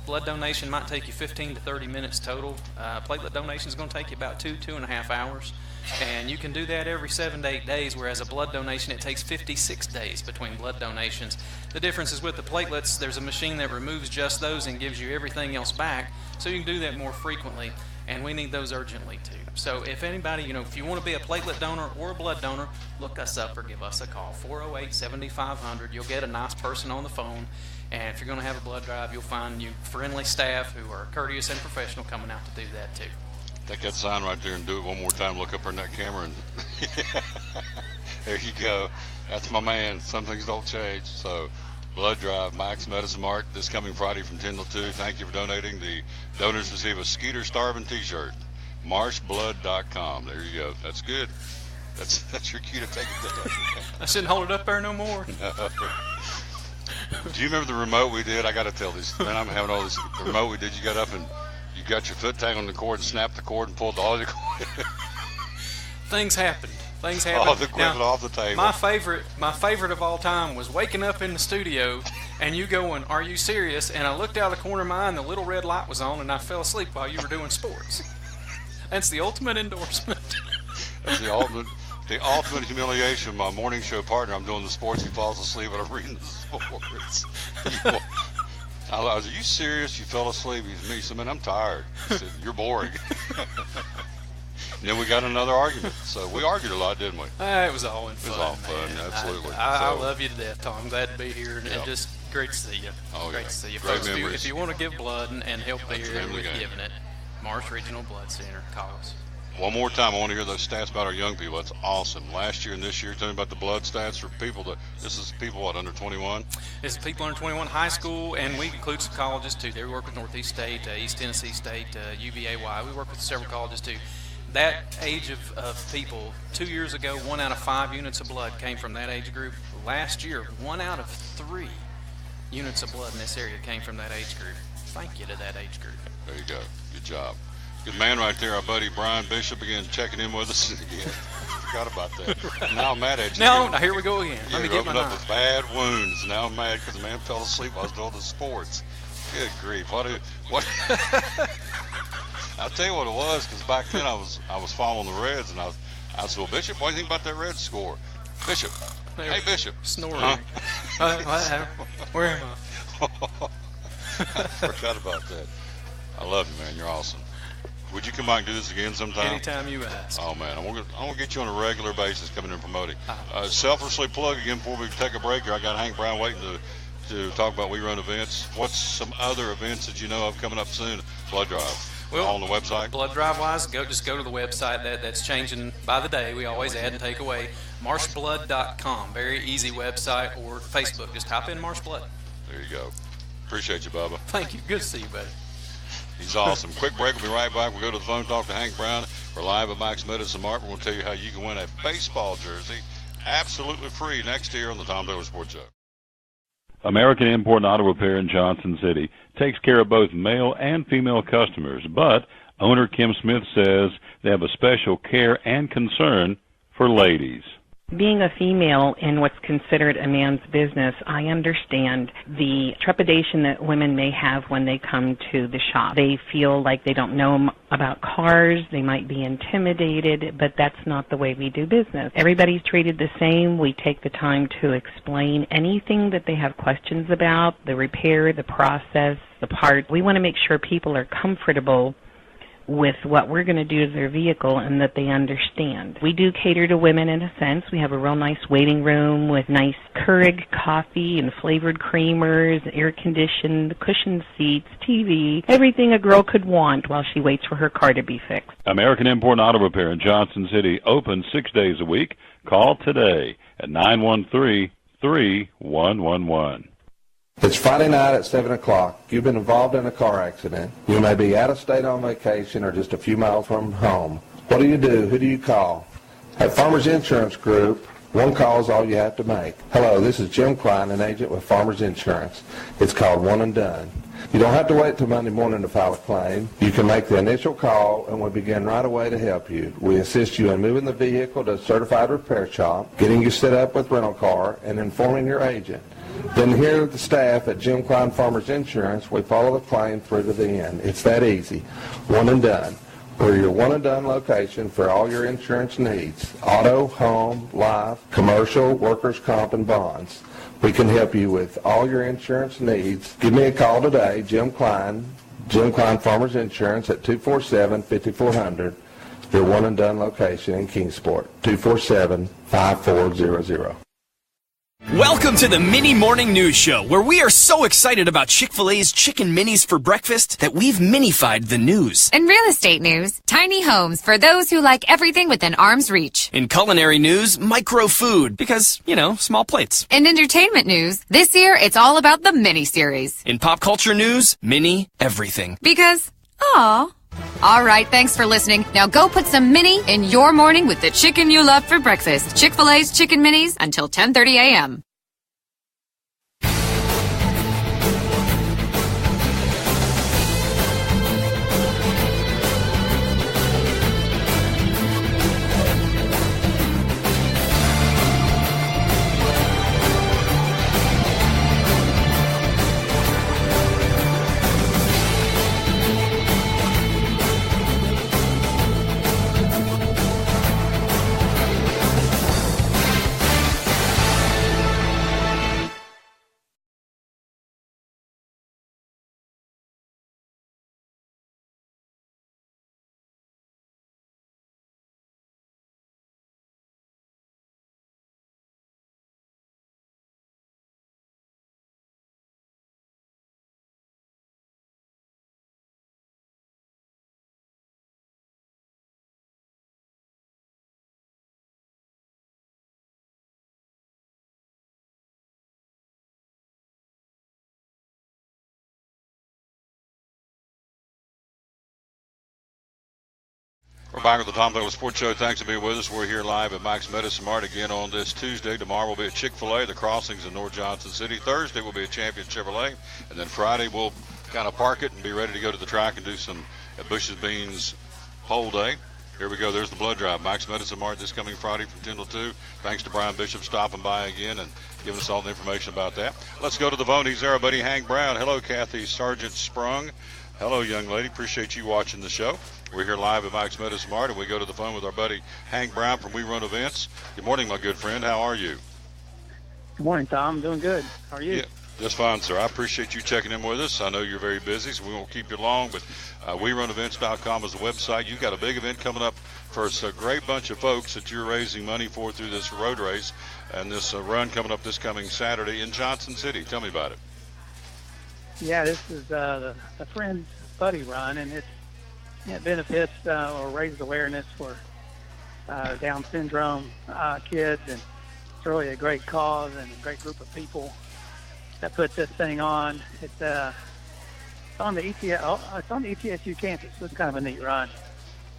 Blood donation might take you 15 to 30 minutes total. Platelet donation is going to take you about 2.5 hours. And you can do that every 7 to 8 days, whereas a blood donation, it takes 56 days between blood donations. The difference is with the platelets, there's a machine that removes just those and gives you everything else back, so you can do that more frequently, and we need those urgently too. So if anybody, if you want to be a platelet donor or a blood donor, look us up or give us a call, 408-7500. You'll get a nice person on the phone, and if you're going to have a blood drive, you'll find you friendly staff who are courteous and professional coming out to do that too.
Take that sign right there and do it one more time. Look up in that camera, and there you go. That's my man. Some things don't change. So, blood drive, Max Medicine Mart, this coming Friday from 10 till 2. Thank you for donating. The donors receive a Skeeter Starvin T-shirt. Marshblood.com. There you go. That's good. That's your cue to take it down.
I shouldn't hold it up there no more.
No. Do you remember the remote we did? I got to tell this. Man, I'm having all this remote we did. You got up and you got your foot tangled on the cord and snapped the cord and pulled all the cord.
Things happened.
All the equipment off the table.
My favorite of all time was waking up in the studio and you going, "Are you serious?" And I looked out of the corner of my eye and the little red light was on and I fell asleep while you were doing sports. That's the ultimate endorsement. That's
the ultimate humiliation of my morning show partner. I'm doing the sports. He falls asleep and I'm reading the sports. I was, "Are you serious? You fell asleep?" He's me. So, "Man, I'm tired." I said, "You're boring." And then we got another argument. So we argued a lot, didn't we?
It was all in fun.
It was all fun, absolutely.
I love you to death, Tom. I'm glad to be here, and just great to see you. Great to see you.
Great
folks,
memories.
If you want to give blood and help there with giving it, Marsh Regional Blood Center, call us.
One more time, I want to hear those stats about our young people. That's awesome. Last year and this year, tell me about the blood stats for people this is people, under 21?
This is people under 21, high school, and we include some colleges too. They work with Northeast State, East Tennessee State, UVA-Y. We work with several colleges too. That age of people, 2 years ago, 1 out of 5 units of blood came from that age group. Last year, 1 out of 3 units of blood in this area came from that age group. Thank you to that age group.
There you go. Good job. Good man right there, our buddy Brian Bishop, again, checking in with us again. Forgot about that. Now I'm mad at you.
Now here we go again.
Let me get my up with bad wounds. Now I'm mad because the man fell asleep while I was doing the sports. Good grief. What? I'll tell you what it was, because back then I was following the Reds, and I said, "Well, Bishop, what do you think about that Reds score?" Bishop. Hey, Bishop.
Snoring. Huh? Where am I?
I forgot about that. I love you, man. You're awesome. Would you come back and do this again sometime?
Anytime you ask.
Oh, man. I'm gonna get you on a regular basis coming in and promoting. Selflessly plug again before we take a break here. I got Hank Brown waiting to talk about We Run events. What's some other events that you know of coming up soon? Blood drive.
Well,
on the website?
Blood drive wise, just go to the website. That's changing by the day. We always add and take away. Marshblood.com. Very easy website, or Facebook. Just type in Marshblood.
There you go. Appreciate you, Bubba.
Thank you. Good to see you, buddy.
He's awesome. Quick break. We'll be right back. We'll go to the phone, talk to Hank Brown. We're live at Max Medicine Mart. We're going to tell you how you can win a baseball jersey absolutely free next year on the Tom Taylor Sports Show.
American Import and Auto Repair in Johnson City takes care of both male and female customers, but owner Kim Smith says they have a special care and concern for ladies.
Being a female in what's considered a man's business, I understand the trepidation that women may have when they come to the shop. They feel like they don't know about cars, they might be intimidated, but that's not the way we do business. Everybody's treated the same. We take the time to explain anything that they have questions about, the repair, the process, the part. We want to make sure people are comfortable with what we're going to do to their vehicle and that they understand. We do cater to women in a sense. We have a real nice waiting room with nice Keurig coffee and flavored creamers, air-conditioned, cushioned seats, TV, everything a girl could want while she waits for her car to be fixed.
American Import Auto Repair in Johnson City, open 6 days a week. Call today at 913-3111.
It's Friday night at 7 o'clock. You've been involved in a car accident. You may be out of state on vacation or just a few miles from home. What do you do? Who do you call? At Farmers Insurance Group, one call is all you have to make. Hello, this is Jim Klein, an agent with Farmers Insurance. It's called One and Done. You don't have to wait till Monday morning to file a claim. You can make the initial call and we'll begin right away to help you. We assist you in moving the vehicle to a certified repair shop, getting you set up with rental car, and informing your agent. Then here at the staff at Jim Klein Farmers Insurance, we follow the claim through to the end. It's that easy. One and Done. We're your one and done location for all your insurance needs. Auto, home, life, commercial, workers' comp, and bonds. We can help you with all your insurance needs. Give me a call today, Jim Klein Farmers Insurance at 247-5400. Your one and done location in Kingsport, 247-5400.
Welcome to the Mini Morning News Show, where we are so excited about Chick-fil-A's Chicken Minis for breakfast that we've minified the news.
In real estate news, tiny homes for those who like everything within arm's reach.
In culinary news, micro food, because, small plates.
In entertainment news, this year it's all about the mini-series.
In pop culture news, mini everything.
Because, aw. All right, thanks for listening. Now go put some mini in your morning with the chicken you love for breakfast. Chick-fil-A's Chicken Minis until 10:30 a.m.
We're back with the Tom Douglas Sports Show. Thanks for being with us. We're here live at Mike's Medicine Mart again on this Tuesday. Tomorrow will be at Chick-fil-A, the Crossings in North Johnson City. Thursday will be at Champion Chevrolet. And then Friday we'll kind of park it and be ready to go to the track and do some Bush's Beans whole day. Here we go. There's the blood drive. Mike's Medicine Mart this coming Friday from 10 till 2. Thanks to Brian Bishop stopping by again and giving us all the information about that. Let's go to the phone. He's there, our buddy Hank Brown. Hello, Kathy Sargent Sprung. Hello, young lady. Appreciate you watching the show. We're here live at Mike's Medicine Mart, and we go to the phone with our buddy Hank Brown from We Run Events. Good morning, my good friend. How are you?
Good morning, Tom. Doing good. How are you?
Yeah, just fine, sir. I appreciate you checking in with us. I know you're very busy, so we won't keep you long, but WeRunEvents.com is the website. You got a big event coming up for a great bunch of folks that you're raising money for through this road race and this run coming up this coming Saturday in Johnson City. Tell me about it.
Yeah, this is a friend's buddy run, and it benefits or raises awareness for Down syndrome kids, and it's really a great cause and a great group of people that put this thing on. It's on the ETSU campus. So it's kind of a neat run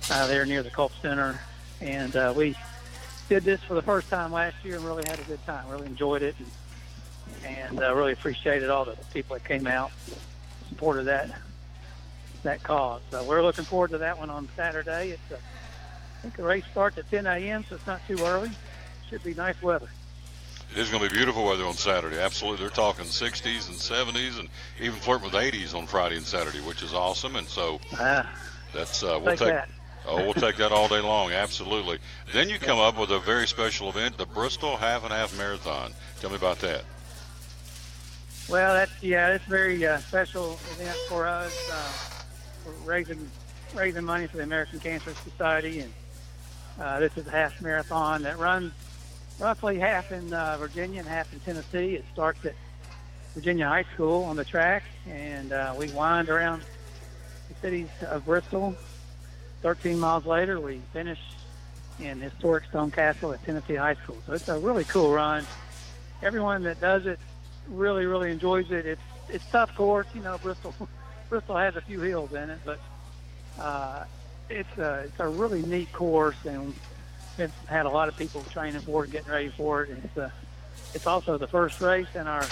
there near the Culp Center, and we did this for the first time last year and really had a good time. Really enjoyed it, and really appreciated all the people that came out, supported that cause. So we're looking forward to that one on Saturday. I think the race starts at 10 a.m., so it's not too early. Should be nice weather.
It is going to be beautiful weather on Saturday. Absolutely. They're talking 60s and 70s and even flirting with 80s on Friday and Saturday, which is awesome. And so that's we'll take that all day long. Absolutely. Then you come up with a very special event, the Bristol Half and Half Marathon. Tell me about that.
Well, it's a very special event for us. We're raising raising money for the American Cancer Society, and this is a half marathon that runs roughly half in Virginia and half in Tennessee. It starts at Virginia High School on the track, and we wind around the cities of Bristol. 13 miles later, we finish in historic Stone Castle at Tennessee High School. So it's a really cool run. Everyone that does it really, really enjoys it. It's tough course, Bristol has a few hills in it, but it's a really neat course, and we've had a lot of people training for it, getting ready for it. And it's also the first race in our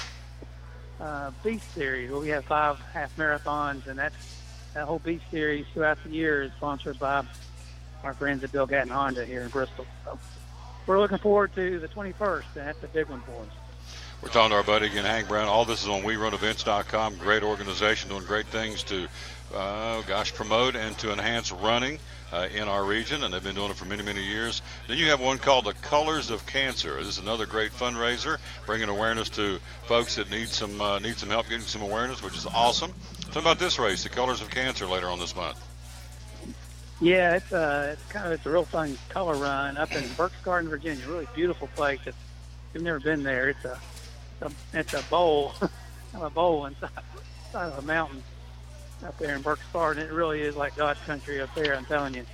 Beast Series, where we have 5 half marathons, and that whole Beast Series throughout the year is sponsored by our friends at Bill Gatton Honda here in Bristol. So we're looking forward to the 21st, and that's a big one for us.
We're talking to our buddy again, Hank Brown. All this is on WeRunEvents.com. Great organization doing great things to, promote and to enhance running in our region, and they've been doing it for many, many years. Then you have one called the Colors of Cancer. This is another great fundraiser, bringing awareness to folks that need some help getting some awareness, which is awesome. Tell me about this race, the Colors of Cancer, later on this month.
Yeah, it's a real fun color run up in Berks Garden, Virginia. Really beautiful place. If you've never been there, it's a bowl, a bowl inside of a mountain up there in Berks Garden. It really is like God's country up there, I'm telling you.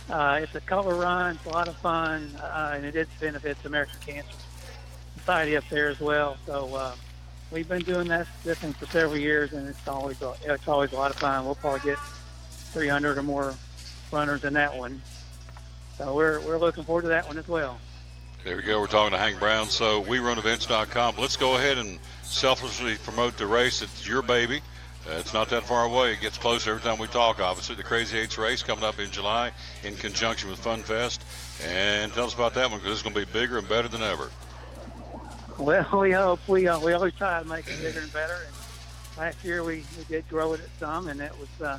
It's a color run. It's a lot of fun, and it benefits the American Cancer Society up there as well. So we've been doing this thing for several years, and it's always a lot of fun. We'll probably get 300 or more runners in that one. So we're looking forward to that one as well.
There we go. We're talking to Hank Brown. So WeRunEvents.com. Let's go ahead and selflessly promote the race. It's your baby. It's not that far away. It gets closer every time we talk, obviously. The Crazy Eights race coming up in July in conjunction with Fun Fest. And tell us about that one, because it's going to be bigger and better than ever.
Well, we hope. We always try to make it bigger and better. And last year we did grow it some, and it was, I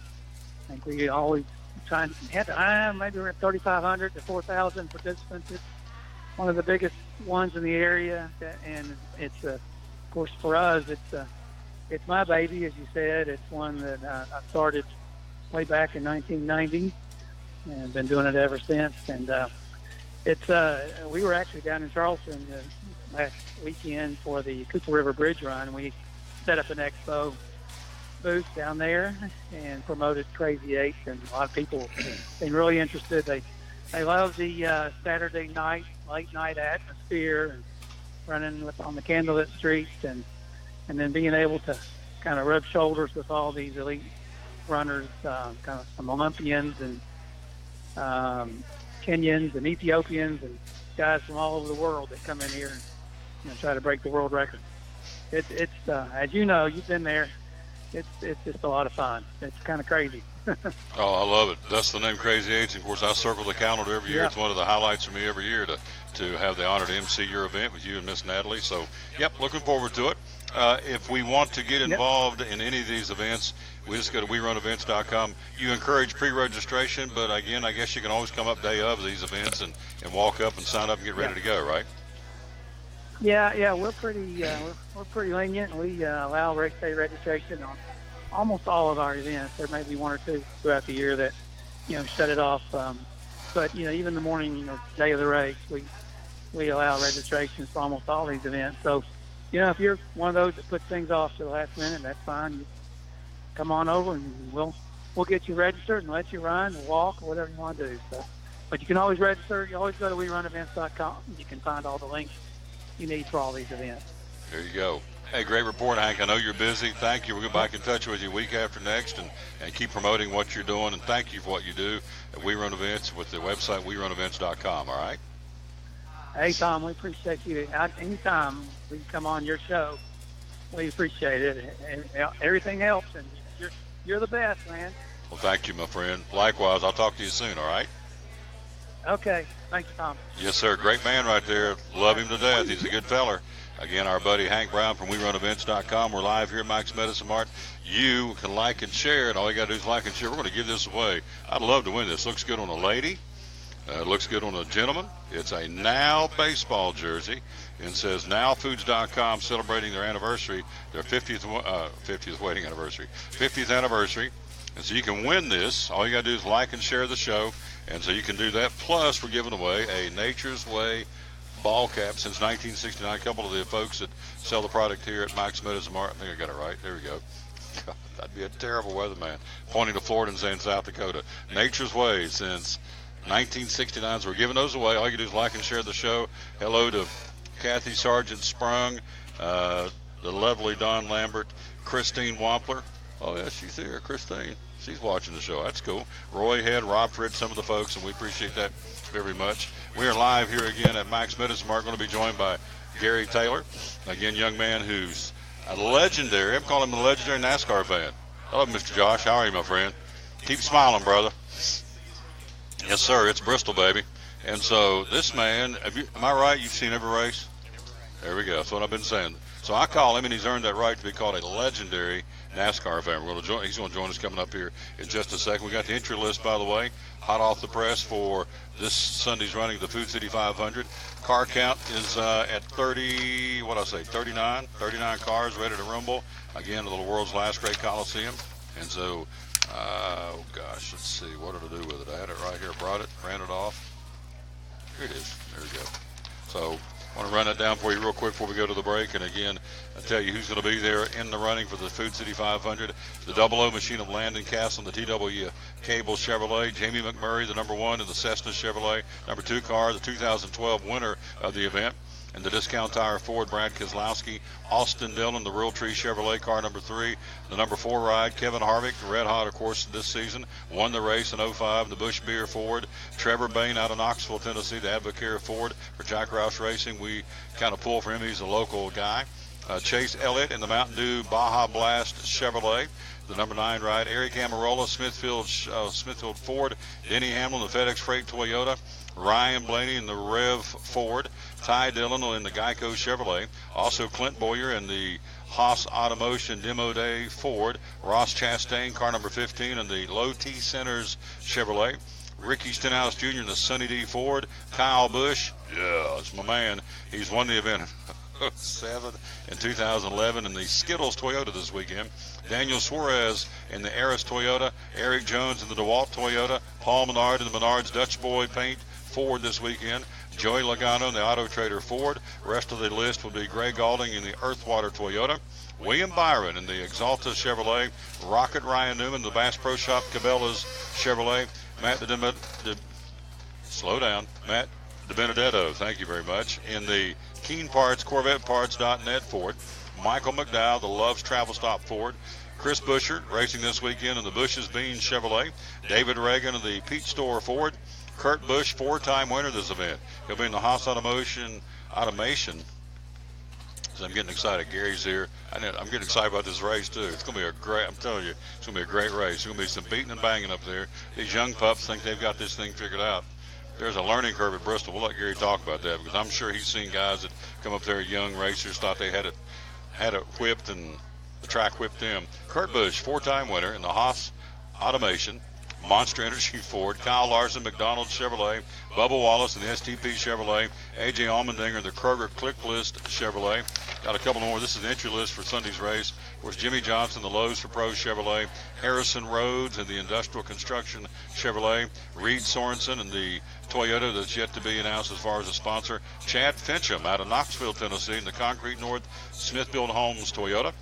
think we always try to have maybe we're at 3,500 to 4,000 participants. It's one of the biggest ones in the area, and it's, of course, for us, it's my baby, as you said. It's one that I started way back in 1990, and been doing it ever since. And we were actually down in Charleston last weekend for the Cooper River Bridge Run. We set up an expo booth down there and promoted Crazy Eights, and a lot of people have been really interested. They love the Saturday night, late night atmosphere, and running on the candlelit streets, and then being able to kind of rub shoulders with all these elite runners, kind of some Olympians and Kenyans and Ethiopians and guys from all over the world that come in here and try to break the world record. It's as you know, you've been there. It's just a lot of fun. It's kind of crazy.
Oh, I love it. That's the name, Crazy Eights. Of course, I circle the calendar every year.
Yeah.
It's one of the highlights for me every year to have the honor to MC your event with you and Miss Natalie. So, yep, looking forward to it. If we want to get involved in any of these events, we just go to WeRunEvents.com. You encourage pre-registration, but again, I guess you can always come up day of these events and walk up and sign up and get ready to go, right?
Yeah, we're pretty lenient. We allow race day registration on almost all of our events. There may be one or two throughout the year that shut it off, but even the morning day of the race, we allow registrations for almost all these events. So if you're one of those that puts things off to the last minute, that's fine. You come on over and we'll get you registered and let you run or walk or whatever you want to do. So, but you can always register. You always go to WeRunEvents.com. You can find all the links you need for all these events.
There you go. Hey, great report, Hank. I know you're busy. Thank you. We'll get back in touch with you week after next and keep promoting what you're doing. And thank you for what you do at We Run Events with the website WeRunEvents.com. All right?
Hey, Tom, we appreciate you. Anytime we come on your show, we appreciate it. And everything helps, and you're the best, man.
Well, thank you, my friend. Likewise, I'll talk to you soon, all right?
Okay. Thanks, Tom.
Yes, sir. Great man right there. Love him to death. He's a good feller. Again, our buddy Hank Brown from WeRunEvents.com. We're live here at Mike's Medicine Mart. You can like and share, and all you got to do is like and share. We're going to give this away. I'd love to win this. Looks good on a lady. It looks good on a gentleman. It's a Now baseball jersey, and says NowFoods.com celebrating their anniversary, their 50th wedding anniversary, 50th anniversary. And so you can win this. All you got to do is like and share the show. And so you can do that. Plus, we're giving away a Nature's Way ball cap since 1969. A couple of the folks that sell the product here at Mike's Meadows and Mart. I think I got it right. There we go. God, that'd be a terrible weatherman pointing to Florida and saying South Dakota. Nature's Way since 1969. So we're giving those away. All you can do is like and share the show. Hello to Kathy Sargent Sprung, the lovely Don Lambert, Christine Wampler. Oh, yeah, she's here, Christine. She's watching the show. That's cool. Roy Head, Rob Fritz, some of the folks, and we appreciate that very much. We are live here again at Mike's Meadows. Mark going to be joined by Gary Taylor, again, young man who's a legendary. I'm calling him a legendary NASCAR fan. Hello, Mr. Josh. How are you, my friend? Keep smiling, brother. Yes, sir. It's Bristol, baby. And so this man, am I right? You've seen every race? There we go. That's what I've been saying. So I call him, and he's earned that right to be called a legendary NASCAR fan. He's going to join us coming up here in just a second. We got the entry list, by the way, hot off the press for this Sunday's running of the Food City 500. Car count is at 39 cars ready to rumble. Again, the world's last great Coliseum. And so, oh gosh, let's see, what did I do with it? I had it right here, brought it, ran it off. Here it is. There we go. So I want to run that down for you real quick before we go to the break. And again, I'll tell you who's going to be there in the running for the Food City 500. The 00 machine of Landon Castle and the TW Cable Chevrolet. Jamie McMurray, the number 1 in the Cessna Chevrolet. Number 2 car, the 2012 winner of the event. And the Discount Tire Ford, Brad Keselowski. Austin Dillon, the Realtree Chevrolet car, number 3. The number 4 ride, Kevin Harvick, red hot, of course, this season. Won the race in 05, the Busch Beer Ford. Trevor Bain out of Knoxville, Tennessee, the Advocare Ford for Jack Roush Racing. We kind of pull for him. He's a local guy. Chase Elliott in the Mountain Dew Baja Blast Chevrolet. The number 9 ride, Eric Amarola, Smithfield Ford. Denny Hamlin, the FedEx Freight Toyota. Ryan Blaney in the Rev Ford. Ty Dillon in the Geico Chevrolet. Also Clint Boyer in the Haas Automotion Demo Day Ford. Ross Chastain, car number 15, in the Low T Centers Chevrolet. Ricky Stenhouse Jr. in the Sunny D Ford. Kyle Busch, yeah, that's my man. He's won the event 7 in 2011 in the Skittles Toyota this weekend. Daniel Suarez in the Aris Toyota. Eric Jones in the DeWalt Toyota. Paul Menard in the Menards Dutch Boy Paint Ford this weekend. Joey Logano in the Auto Trader Ford. Rest of the list will be Greg Galding in the Earthwater Toyota. William Byron in the Exalta Chevrolet. Rocket Ryan Newman, the Bass Pro Shop Cabela's Chevrolet. Matt DiBenedetto, thank you very much, in the Keen Parts, CorvetteParts.net Ford. Michael McDowell, the Love's Travel Stop Ford. Chris Buschert, racing this weekend in the Bush's Beans Chevrolet. David Reagan of the Peach Store Ford. Kurt Busch, 4-time winner of this event. He'll be in the Haas Automation. So I'm getting excited. Gary's here. I'm getting excited about this race, too. It's going to be a great, I'm telling you, it's going to be a great race. There's going to be some beating and banging up there. These young pups think they've got this thing figured out. There's a learning curve at Bristol. We'll let Gary talk about that because I'm sure he's seen guys that come up there, young racers, thought they had it whipped and the track whipped them. Kurt Busch, 4-time winner in the Haas Automation. Monster Energy Ford, Kyle Larson, McDonald's Chevrolet, Bubba Wallace in the STP Chevrolet, A.J. Allmendinger, the Kroger Click List Chevrolet. Got a couple more. This is the entry list for Sunday's race. Of course, Jimmy Johnson, the Lowe's for Pros Chevrolet, Harrison Rhodes in the Industrial Construction Chevrolet, Reed Sorensen in the Toyota that's yet to be announced as far as a sponsor, Chad Fincham out of Knoxville, Tennessee in the Concrete North Smithfield Homes Toyota,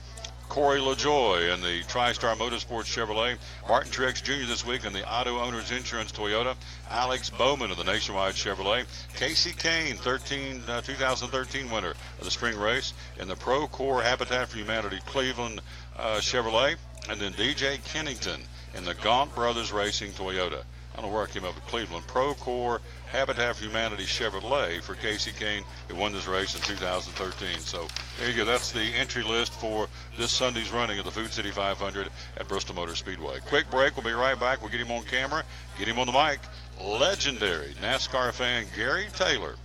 Corey LaJoy in the TriStar Motorsports Chevrolet. Martin Truex Jr. this week in the Auto Owners Insurance Toyota. Alex Bowman of the Nationwide Chevrolet. Casey Kane, 2013 winner of the spring race in the Procore Habitat for Humanity Cleveland Chevrolet. And then DJ Kennington in the Gaunt Brothers Racing Toyota. I don't know where I came up with Cleveland. Procore Habitat for Humanity Chevrolet for Casey Kane, who won this race in 2013. So there you go. That's the entry list for this Sunday's running of the Food City 500 at Bristol Motor Speedway. Quick break. We'll be right back. We'll get him on camera, get him on the mic. Legendary NASCAR fan Gary Taylor.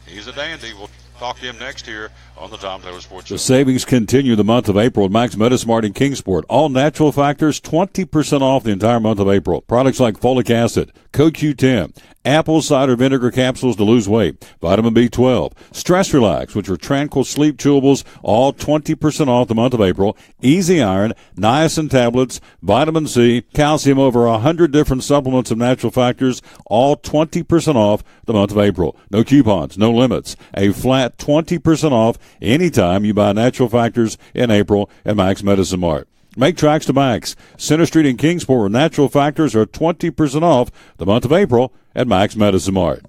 He's a dandy. We'll Talk to him next here on the Tom Taylor Sports Show.
The savings continue the month of April at Max Medicine Mart in Kingsport. All natural factors, 20% off the entire month of April. Products like folic acid, CoQ10, apple cider vinegar capsules to lose weight, vitamin B12, Stress Relax, which are tranquil sleep chewables, all 20% off the month of April. Easy Iron, niacin tablets, vitamin C, calcium, over 100 different supplements of natural factors, all 20% off the month of April. No coupons, no limits. A flat 20% off anytime you buy natural factors in April at Max Medicine Mart. Make tracks to Max. Center Street in Kingsport, where natural factors are 20% off the month of April at Max Medicine Mart.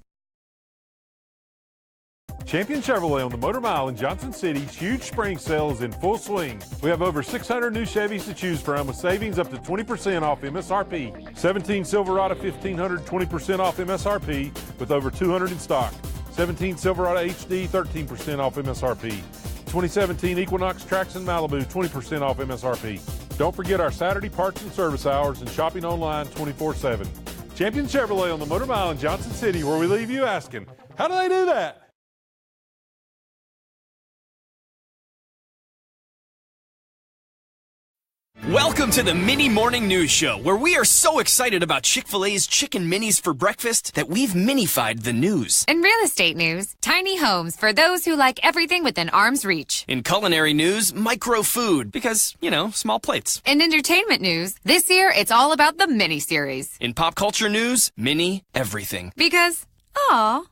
Champion Chevrolet on the Motor Mile in Johnson City's huge spring sale is in full swing. We have over 600 new Chevys to choose from with savings up to 20% off MSRP. 17 Silverado 1500, 20% off MSRP with over 200 in stock. 17 Silverado HD, 13% off MSRP. 2017 Equinox Traxxon Malibu, 20% off MSRP. Don't forget our Saturday parts and service hours and shopping online 24/7. Champion Chevrolet on the Motor Mile in Johnson City, where we leave you asking, how do they do that?
Welcome to the Mini Morning News Show, where we are so excited about Chick-fil-A's chicken minis for breakfast that we've minified the news.
In real estate news, tiny homes for those who like everything within arm's reach.
In culinary news, micro food, because, small plates.
In entertainment news, this year it's all about the mini series.
In pop culture news, mini everything.
Because, aw.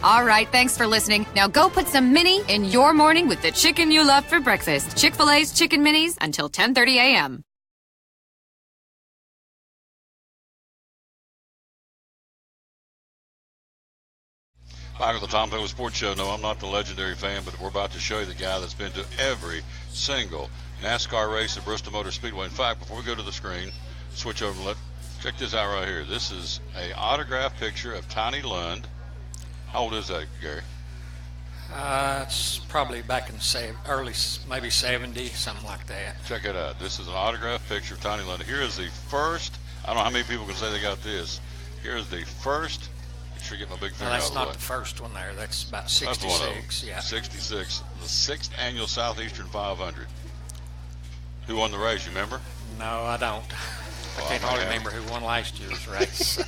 All right, thanks for listening. Now go put some mini in your morning with the chicken you love for breakfast. Chick-fil-A's Chicken Minis until 10:30 a.m.
Back at the Tom Taylor Sports Show. No, I'm not the legendary fan, but we're about to show you the guy that's been to every single NASCAR race at Bristol Motor Speedway. In fact, before we go to the screen, switch over and check this out right here. This is a autographed picture of Tiny Lund. How old is that, Gary?
It's probably back in early, maybe 70, something like that.
Check it out. This is an autographed picture of Tiny Lund. Here is the first. I don't know how many people can say they got this. Here is the first. Sure, get my big finger
that's
out of the
not
way.
the first one there. That's about 66. Yeah.
66. The 6th annual Southeastern 500. Who won the race? You remember?
No, I don't. I can't hardly remember who won last year's race. So.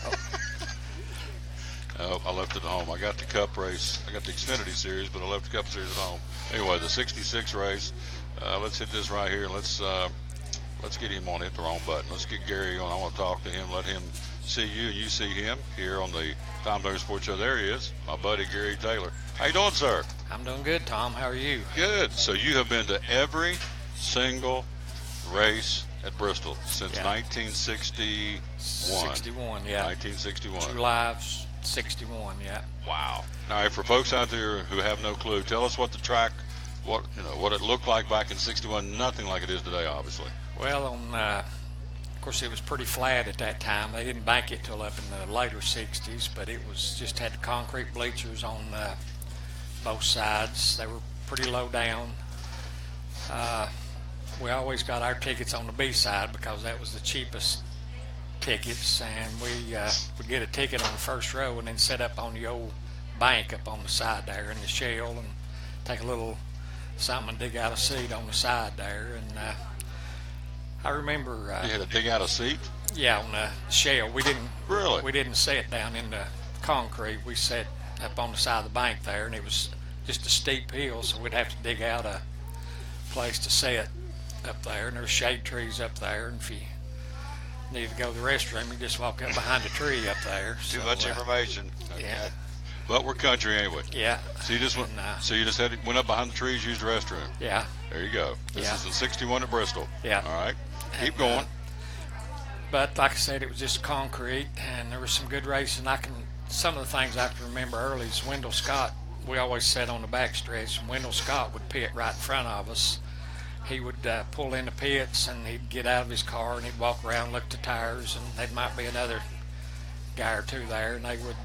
Oh, I left it at home. I got the Cup race. I got the Xfinity Series, but I left the Cup Series at home. Anyway, the 66 race. Let's hit this right here. Let's get him on. Hit the wrong button. Let's get Gary on. I want to talk to him. Let him see you and you see him here on the Tom Taylor Sports Show. There he is, my buddy Gary Taylor. How you doing, sir?
I'm doing good, Tom. How are you?
Good. So you have been to every single race at Bristol since 1961.
61, yeah.
1961.
July of 61, yeah.
Wow. Now, for folks out there who have no clue, tell us what the track, what it looked like back in 61. Nothing like it is today, obviously.
Well, of course, it was pretty flat at that time. They didn't bank it till up in the later 60s, but it was just had concrete bleachers on both sides. They were pretty low down. We always got our tickets on the B side because that was the cheapest tickets, and we would get a ticket on the first row and then set up on the old bank up on the side there in the shell and take a little something and dig out a seat on the side there. And I remember
you had to dig out a seat?
Yeah, on the shell. We didn't
really.
We didn't sit down in the concrete. We sat up on the side of the bank there, and it was just a steep hill, so we'd have to dig out a place to sit up there. And there's shade trees up there, and if you needed to go to the restroom, you just walk up behind a tree up there.
Too much information. Okay.
Yeah.
But we're country, ain't we?
Yeah.
So you just went. So you just went up behind the trees, used the restroom.
Yeah.
There you go. This is the 61 at Bristol.
Yeah.
All right. Keep going.
But like I said, it was just concrete, and there was some good racing. Some of the things I can remember early is Wendell Scott. We always sat on the back stretch, and Wendell Scott would pit right in front of us. He would pull in the pits, and he'd get out of his car, and he'd walk around, look at the tires, and there might be another guy or two there, and they would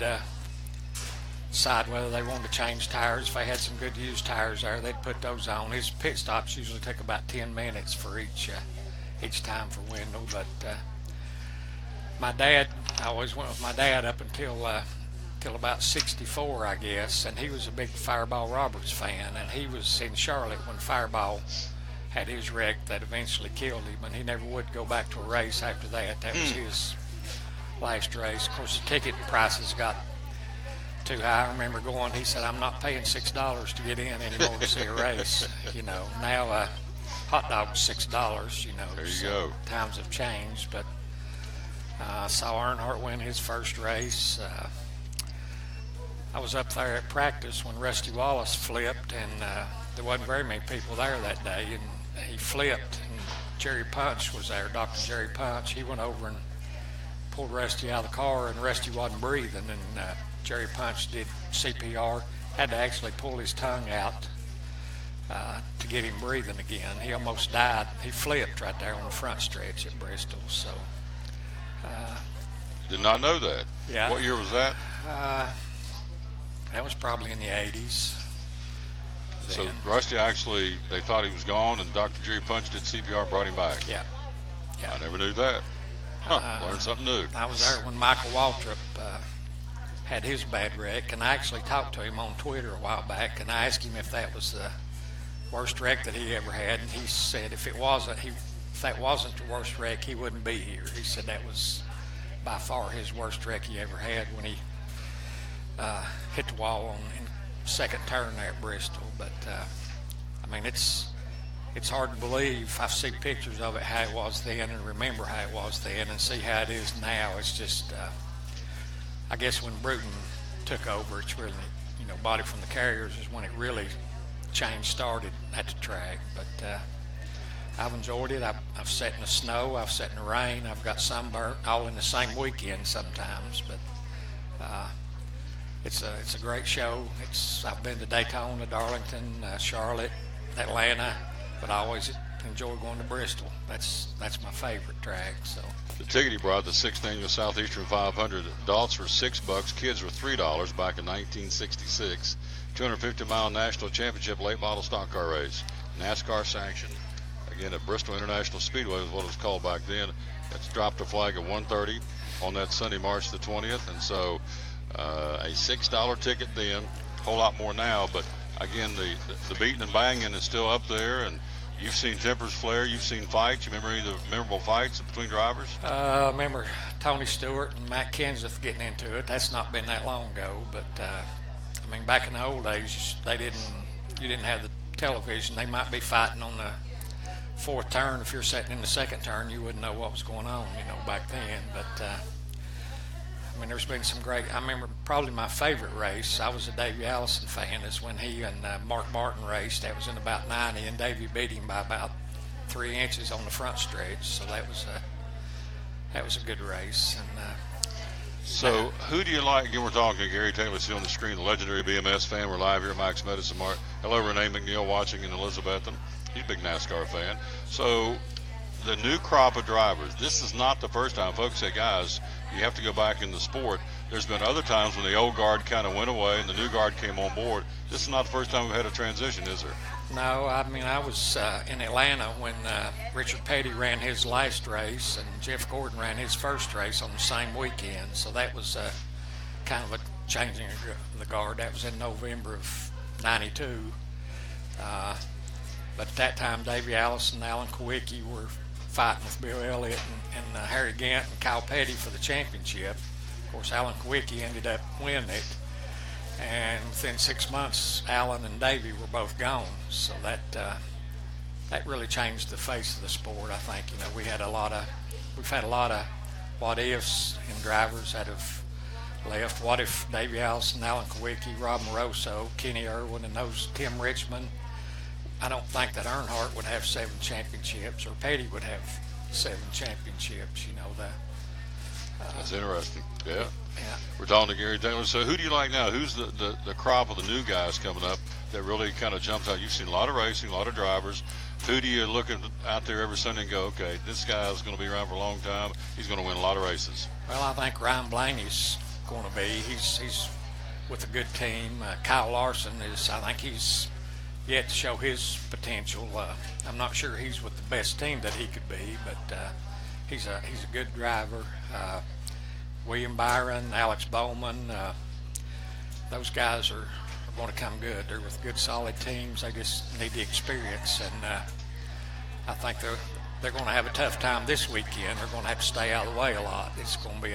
decide whether they wanted to change tires. If they had some good used tires there, they'd put those on. His pit stops usually took about 10 minutes for each time for Wendell. But my dad, I always went with my dad up until till about 64, I guess, and he was a big Fireball Roberts fan, and he was in Charlotte when Fireball had his wreck that eventually killed him, and he never would go back to a race after that. That was his last race. Of course, the ticket prices got too high. I remember going, he said, I'm not paying $6 to get in anymore to see a race. You know, now hot dog's $6, you know.
There you
so
go.
Times have changed, but I saw Earnhardt win his first race. I was up there at practice when Rusty Wallace flipped, and there wasn't very many people there that day, and he flipped, and Jerry Punch was there, Dr. Jerry Punch. He went over and pulled Rusty out of the car, and Rusty wasn't breathing, and Jerry Punch did CPR, had to actually pull his tongue out to get him breathing again. He almost died. He flipped right there on the front stretch at Bristol. So
did not know that.
Yeah.
What year was that?
That was probably in the 80s.
So Rusty actually, they thought he was gone, and Dr. Jerry Punch did CPR, brought him back.
Yeah.
I never knew that. Learned something new.
I was there when Michael Waltrip had his bad wreck, and I actually talked to him on Twitter a while back, and I asked him if that was the worst wreck that he ever had, and he said if that wasn't the worst wreck, he wouldn't be here. He said that was by far his worst wreck he ever had when he hit the wall in second turn there at Bristol. But I mean, it's hard to believe. I see pictures of it how it was then and remember how it was then and see how it is now. It's just I guess when Bruton took over, it's really, you know, Body from the Carriers is when it really change started at the track. But I've enjoyed it. I've sat in the snow, I've sat in the rain, I've got sunburnt all in the same weekend sometimes. But it's a great show. I've been to Daytona, Darlington, Charlotte, Atlanta, but I always enjoy going to Bristol. That's my favorite track. So
the ticket he brought, the 6th annual Southeastern 500, adults were $6, kids were $3 back in 1966. 250-mile national championship late model stock car race, NASCAR sanctioned. Again at Bristol International Speedway was what it was called back then. It's dropped a flag at 1:30 on that Sunday, March the 20th, and so a $6 ticket then, a whole lot more now. But again, the beating and banging is still up there, and you've seen tempers flare, you've seen fights. You remember any of the memorable fights between drivers?
I remember Tony Stewart and Matt Kenseth getting into it. That's not been that long ago, but I mean, back in the old days, you didn't have the television. They might be fighting on the 4th turn. If you're sitting in the 2nd turn, you wouldn't know what was going on, you know, back then. But I mean, there's been some great. I remember probably my favorite race. I was a Davey Allison fan. Is when he and Mark Martin raced. That was in about 90, and Davey beat him by about 3 inches on the front stretch. So that was a good race. And
so who do you like? Again, we're talking to Gary Taylor, see on the screen, the legendary BMS fan. We're live here at Max Medicine Mart. Hello, Renee McNeil watching in Elizabethton. He's a big NASCAR fan. So the new crop of drivers, this is not the first time. Folks say, guys, you have to go back in the sport. There's been other times when the old guard kind of went away and the new guard came on board. This is not the first time we've had a transition, is there?
No, I mean, I was in Atlanta when Richard Petty ran his last race and Jeff Gordon ran his first race on the same weekend. So that was kind of a changing of the guard. That was in November of '92. But at that time, Davey Allison and Alan Kowicki were fighting with Bill Elliott and Harry Gant and Kyle Petty for the championship. Of course, Alan Kowicki ended up winning it. And within 6 months, Alan and Davey were both gone. So that really changed the face of the sport. I think, you know, we've had a lot of what ifs in drivers that have left. What if Davey Allison, Alan Kowicki, Rob Moroso, Kenny Irwin, and those Tim Richmond? I don't think that Earnhardt would have 7 championships or Petty would have 7 championships. You know that.
That's interesting. Yeah. We're talking to Gary Taylor. So who do you like now? Who's the crop of the new guys coming up that really kind of jumps out? You've seen a lot of racing, a lot of drivers. Who do you look out there every Sunday and go, okay, this guy's going to be around for a long time. He's going to win a lot of races.
Well, I think Ryan Blaney's going to be. He's with a good team. Kyle Larson I think he's yet to show his potential. I'm not sure he's with the best team that he could be, but he's a good driver. William Byron, Alex Bowman, those guys are going to come good. They're with good, solid teams. They just need the experience, and I think they're going to have a tough time this weekend. They're going to have to stay out of the way a lot. It's going to be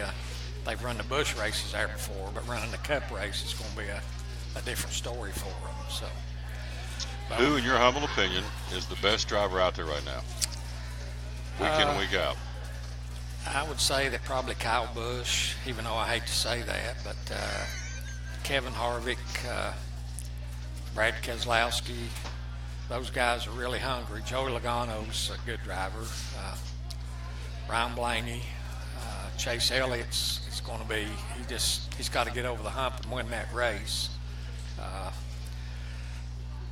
they've run the Bush races there before, but running the Cup race is going to be a different story for them. So,
who, in your humble opinion, is the best driver out there right now? Week in and week out.
I would say that probably Kyle Busch, even though I hate to say that, but Kevin Harvick, Brad Keselowski, those guys are really hungry. Joey Logano's a good driver. Ryan Blaney, Chase Elliott's is going to be, he's got to get over the hump and win that race.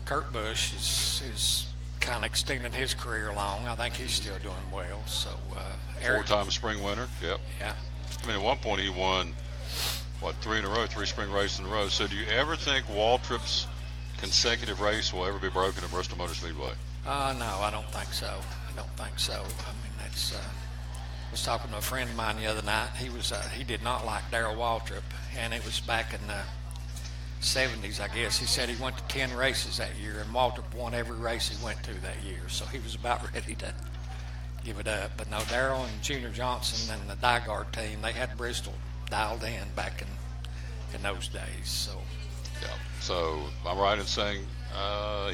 Kurt Busch is kind of extending his career along. I think he's still doing well. So
four-time spring winner. Yep.
Yeah.
I mean, at one point he won, 3 in a row, 3 spring races in a row. So do you ever think Waltrip's consecutive race will ever be broken at Bristol Motor Speedway?
No, I don't think so. I mean, that's. I was talking to a friend of mine the other night. He did not like Darrell Waltrip, and it was back in the 70s, I guess. He said he went to 10 races that year, and Waltrip won every race he went to that year. So he was about ready to give it up. But no, Darrell and Junior Johnson and the Dygard team, they had Bristol dialed in back in those days. So.
Yeah. So I'm right in saying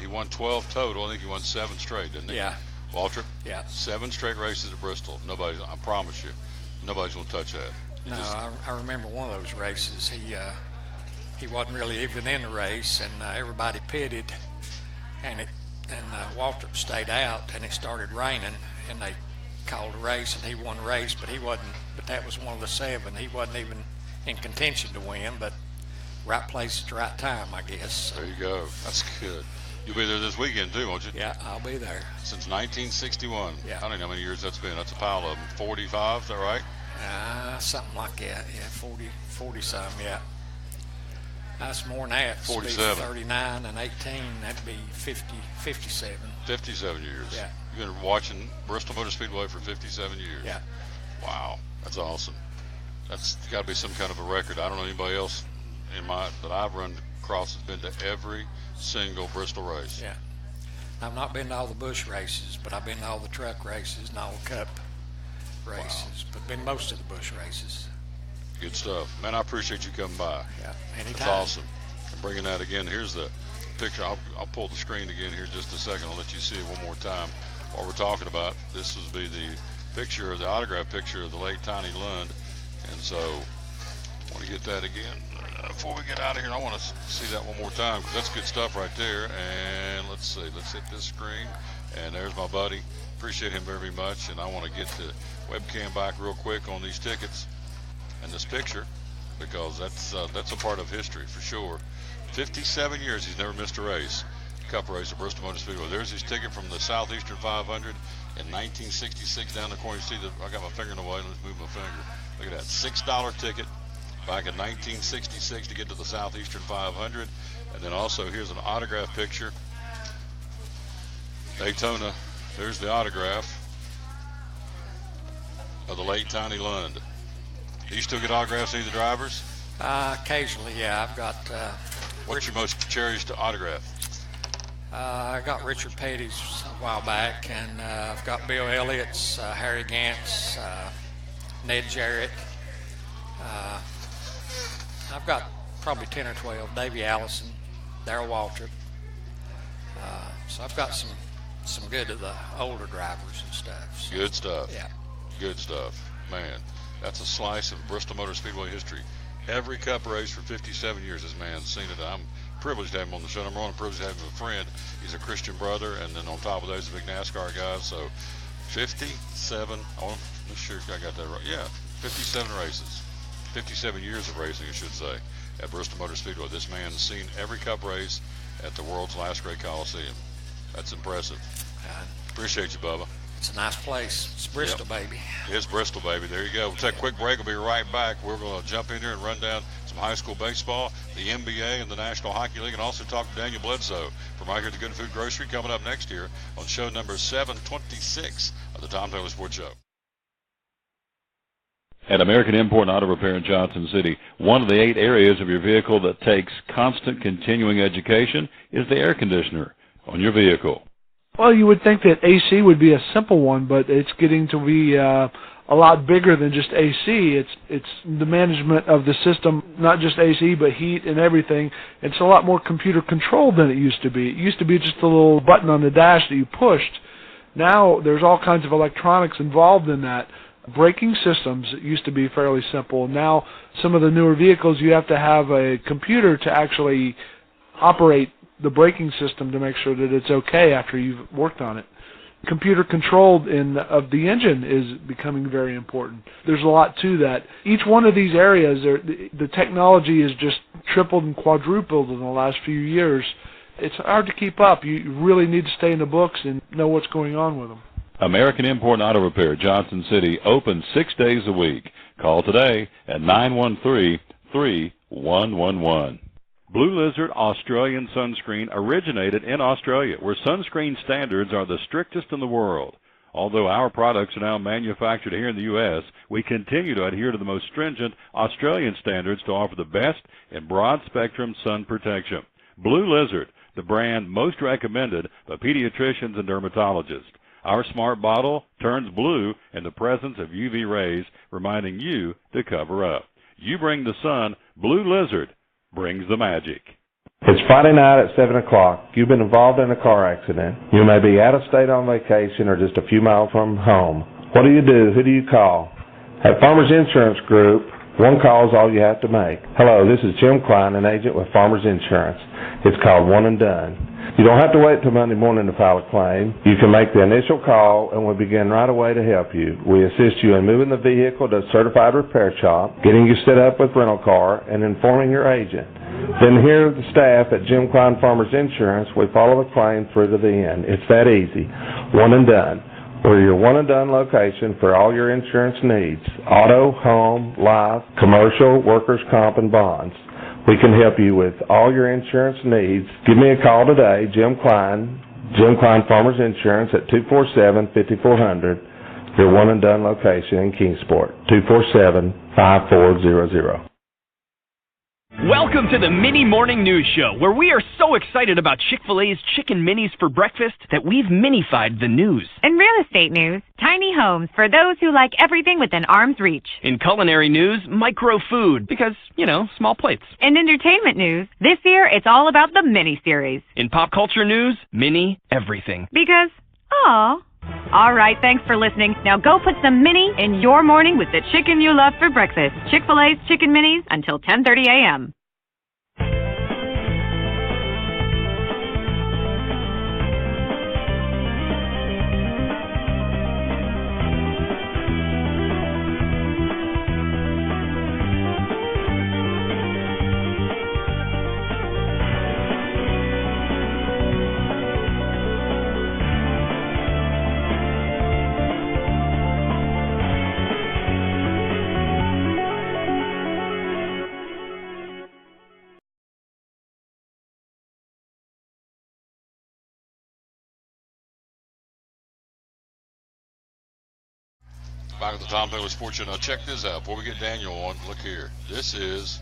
he won 12 total. I think he won 7 straight, didn't he?
Yeah.
Waltrip?
Yeah. 7
straight races at Bristol. I promise you, nobody's going to touch that.
No, I remember one of those races. He wasn't really even in the race, and everybody pitted, and Waltrip stayed out, and it started raining, and they called a race, and he won the race, but he wasn't. But that was one of the 7. He wasn't even in contention to win, but right place at the right time, I guess. So.
There you go. That's good. You'll be there this weekend too, won't you?
Yeah, I'll be there.
Since 1961.
Yeah.
I don't know how many years that's been. That's a pile of them. 45, is that right?
Something like that. Yeah, 40 some. Yeah. That's more than that.
47.
39 and 18. That'd be 57.
57 years.
Yeah.
You've been watching Bristol Motor Speedway for 57 years.
Yeah.
Wow, that's awesome. That's got to be some kind of a record. I don't know anybody else that I've run across has been to every single Bristol race.
Yeah. I've not been to all the Busch races, but I've been to all the truck races and all the Cup races, but been most of the Busch races.
Good stuff. Man, I appreciate you coming by.
Yeah, anytime.
That's awesome. And bringing that again, here's the picture. I'll pull the screen again here just a second. I'll let you see it one more time. What we're talking about, this would be the picture, the autograph picture of the late Tiny Lund. And so I want to get that again. Before we get out of here, I want to see that one more time because that's good stuff right there. And let's see, let's hit this screen. And there's my buddy. Appreciate him very much. And I want to get the webcam back real quick on these tickets and this picture because that's a part of history for sure. 57 years he's never missed a race. Cup race at Bristol Motor Speedway. There's his ticket from the Southeastern 500 in 1966 down the corner. You see I got my finger in the way. Let's move my finger. Look at that, $6 ticket back in 1966 to get to the Southeastern 500. And then also here's an autograph picture. Daytona, there's the autograph of the late Tiny Lund. Do you still get autographs of any of the drivers?
Occasionally, yeah. I've got...
What's your most cherished autograph?
I got Richard Petty's a while back, and I've got Bill Elliott's, Harry Gant's, Ned Jarrett. I've got probably 10 or 12. Davey Allison, Darrell Waltrip. So I've got some good of the older drivers and stuff. So.
Good stuff.
Yeah.
Good stuff. Man, that's a slice of Bristol Motor Speedway history. Every Cup race for 57 years, this man's seen it. I'm privileged to have him on the show. Number one, I'm privileged to have him a friend. He's a Christian brother, and then on top of that, he's a big NASCAR guy. So 57, I'm sure I got that right. Yeah, 57 races. 57 years of racing, I should say, at Bristol Motor Speedway. This man's seen every Cup race at the world's last great Coliseum. That's impressive. Appreciate you, Bubba.
It's a nice place. It's Bristol, baby.
It's Bristol, baby. There you go. We'll take a quick break. We'll be right back. We're going to jump in here and run down some high school baseball, the NBA, and the National Hockey League, and also talk to Daniel Bledsoe from right here at the Good Food Grocery coming up next year on show number 726 of the Tom Taylor Sports Show.
At American Import and Auto Repair in Johnson City, one of the 8 areas of your vehicle that takes constant continuing education is the air conditioner on your vehicle.
Well, you would think that AC would be a simple one, but it's getting to be a lot bigger than just AC. It's the management of the system, not just AC, but heat and everything. It's a lot more computer controlled than it used to be. It used to be just a little button on the dash that you pushed. Now there's all kinds of electronics involved in that. Braking systems used to be fairly simple. Now some of the newer vehicles, you have to have a computer to actually operate the braking system to make sure that it's okay after you've worked on it. Computer controlled of the engine is becoming very important. There's a lot to that. Each one of these areas, the technology is just tripled and quadrupled in the last few years. It's hard to keep up. You really need to stay in the books and know what's going on with them.
American Import and Auto Repair, Johnson City, open 6 days a week. Call today at 913-3111. Blue Lizard Australian sunscreen originated in Australia, where sunscreen standards are the strictest in the world. Although our products are now manufactured here in the U.S., we continue to adhere to the most stringent Australian standards to offer the best in broad-spectrum sun protection. Blue Lizard, the brand most recommended by pediatricians and dermatologists. Our smart bottle turns blue in the presence of UV rays, reminding you to cover up. You bring the sun, Blue Lizard brings the magic.
It's Friday night at 7 o'clock. You've been involved in a car accident. You may be out of state on vacation or just a few miles from home. What do? Who do you call? At Farmers Insurance Group, one call is all you have to make. Hello, this is Jim Klein, an agent with Farmers Insurance. It's called One and Done. You don't have to wait till Monday morning to file a claim. You can make the initial call and we'll begin right away to help you. We assist you in moving the vehicle to a certified repair shop, getting you set up with rental car, and informing your agent. Then here are the staff at Jim Klein Farmers Insurance. We follow the claim through to the end. It's that easy. One and Done. We're your one and done location for all your insurance needs. Auto, home, life, commercial, workers' comp, and bonds. We can help you with all your insurance needs. Give me a call today, Jim Klein Farmers Insurance at 247-5400, your one and done location in Kingsport, 247-5400.
Welcome to the Mini Morning News Show, where we are so excited about Chick-fil-A's Chicken Minis for breakfast that we've minified the news.
In real estate news, tiny homes for those who like everything within arm's reach.
In culinary news, micro food, because, small plates.
In entertainment news, this year it's all about the mini-series.
In pop culture news, mini everything.
Because, aw. All right, thanks for listening. Now go put some mini in your morning with the chicken you love for breakfast. Chick-fil-A's Chicken Minis until 10:30 a.m.
Back at the Tom Taylor Sports Show. Now check this out. Before we get Daniel on, look here. This is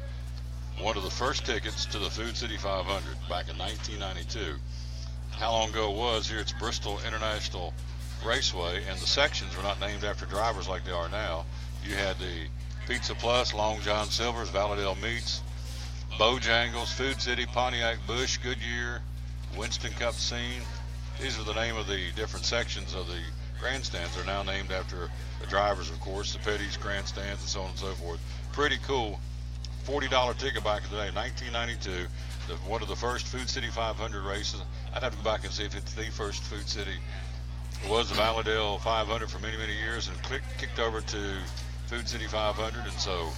one of the first tickets to the Food City 500 back in 1992. How long ago it was here? It's Bristol International Raceway, and the sections were not named after drivers like they are now. You had the Pizza Plus, Long John Silver's, Valladale Meats, Bojangles, Food City, Pontiac Busch, Goodyear, Winston Cup Scene. These are the name of the different sections of the grandstands. Are now named after the drivers, of course, the Petties, grandstands, and so on and so forth. Pretty cool. $40 ticket back in the day, 1992. One of the first Food City 500 races. I'd have to go back and see if it's the first Food City. It was the Valladale 500 for many, many years, and kicked over to Food City 500, and so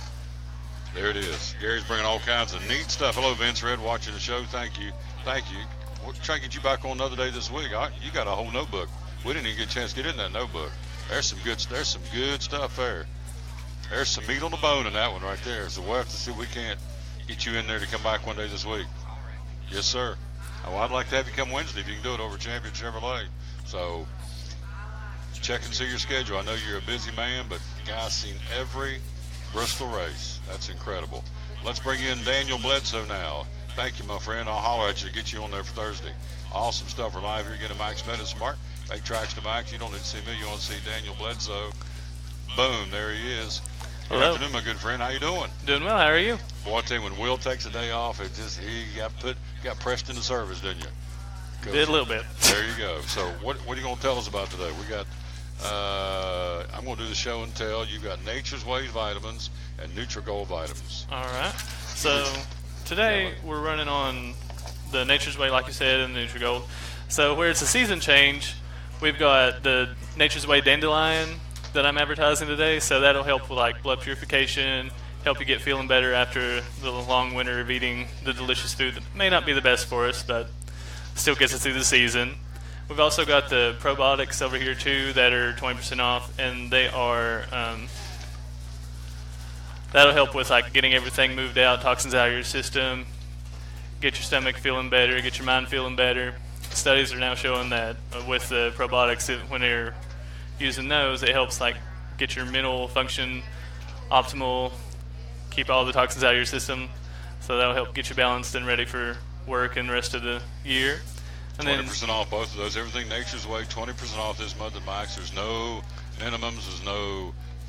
there it is. Gary's bringing all kinds of neat stuff. Hello, Vince Red, watching the show. Thank you. We'll try to get you back on another day this week. You got a whole notebook. We didn't even get a chance to get in that notebook. There's some good stuff there. There's some meat on the bone in that one right there. So we'll have to see if we can't get you in there to come back one day this week. Yes, sir. Oh, I'd like to have you come Wednesday if you can do it over Champion Chevrolet. So check and see your schedule. I know you're a busy man, but the guy's seen every Bristol race. That's incredible. Let's bring in Daniel Bledsoe now. Thank you, my friend. I'll holler at you to get you on there for Thursday. Awesome stuff. We're live here again at Max Medicine Mart. Make tracks to Max. You don't need to see me. You want to see Daniel Bledsoe. Boom, there he is. Good
Hello.
afternoon, my good friend. How you doing?
Doing well. How are you?
Boy, I tell you, when Will takes a day off, he got pressed into service, didn't you?
Did a little bit.
There you go. So what are you going to tell us about today? We got. I'm going to do the show and tell. You got Nature's Way vitamins and Nutrigold vitamins.
All right. So today we're running on the Nature's Way, like you said, and the Nutrigold. So where it's a season change, we've got the Nature's Way Dandelion that I'm advertising today. So that'll help with like blood purification, help you get feeling better after the long winter of eating the delicious food that may not be the best for us, but still gets us through the season. We've also got the probiotics over here too that are 20% off, and they are that'll help with like getting everything moved out, toxins out of your system, get your stomach feeling better, get your mind feeling better. Studies are now showing that with the probiotics, when they're using those, it helps like get your mental function optimal, keep all the toxins out of your system, so that'll help get you balanced and ready for work and the rest of the year. And
20% off both of those. Everything Nature's Way, 20% off this month at Max. There's no minimums.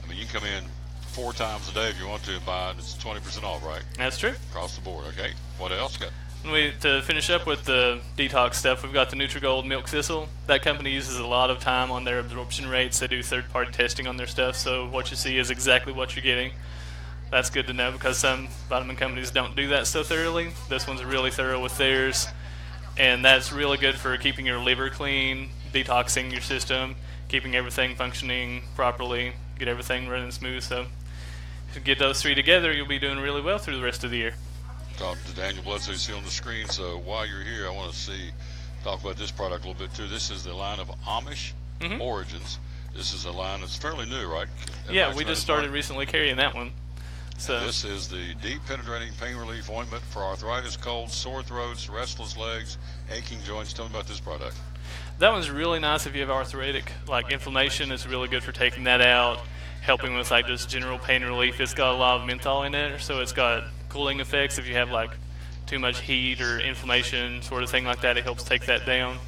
You can come in 4 times a day if you want to and buy it. It's 20% off, right?
That's true.
Across the board. Okay. What else got?
And to finish up with the detox stuff, we've got the Nutrigold Milk Thistle. That company uses a lot of time on their absorption rates. They do third-party testing on their stuff, so what you see is exactly what you're getting. That's good to know because some vitamin companies don't do that so thoroughly. This one's really thorough with theirs, and that's really good for keeping your liver clean, detoxing your system, keeping everything functioning properly, get everything running smooth. So if you get those 3 together, you'll be doing really well through the rest of the year.
Talking to Daniel Bledsoe, you see on the screen. So while you're here, I want to talk about this product a little bit too. This is the line of Amish Origins. This is a line that's fairly new, right?
Yeah, we just started recently carrying that one. So
this is the deep penetrating pain relief ointment for arthritis, colds, sore throats, restless legs, aching joints. Tell me about this product.
That one's really nice if you have arthritic inflammation. It's really good for taking that out, helping with just general pain relief. It's got a lot of menthol in it, so it's got cooling effects if you have too much heat or inflammation, sort of thing like that. It helps take that down,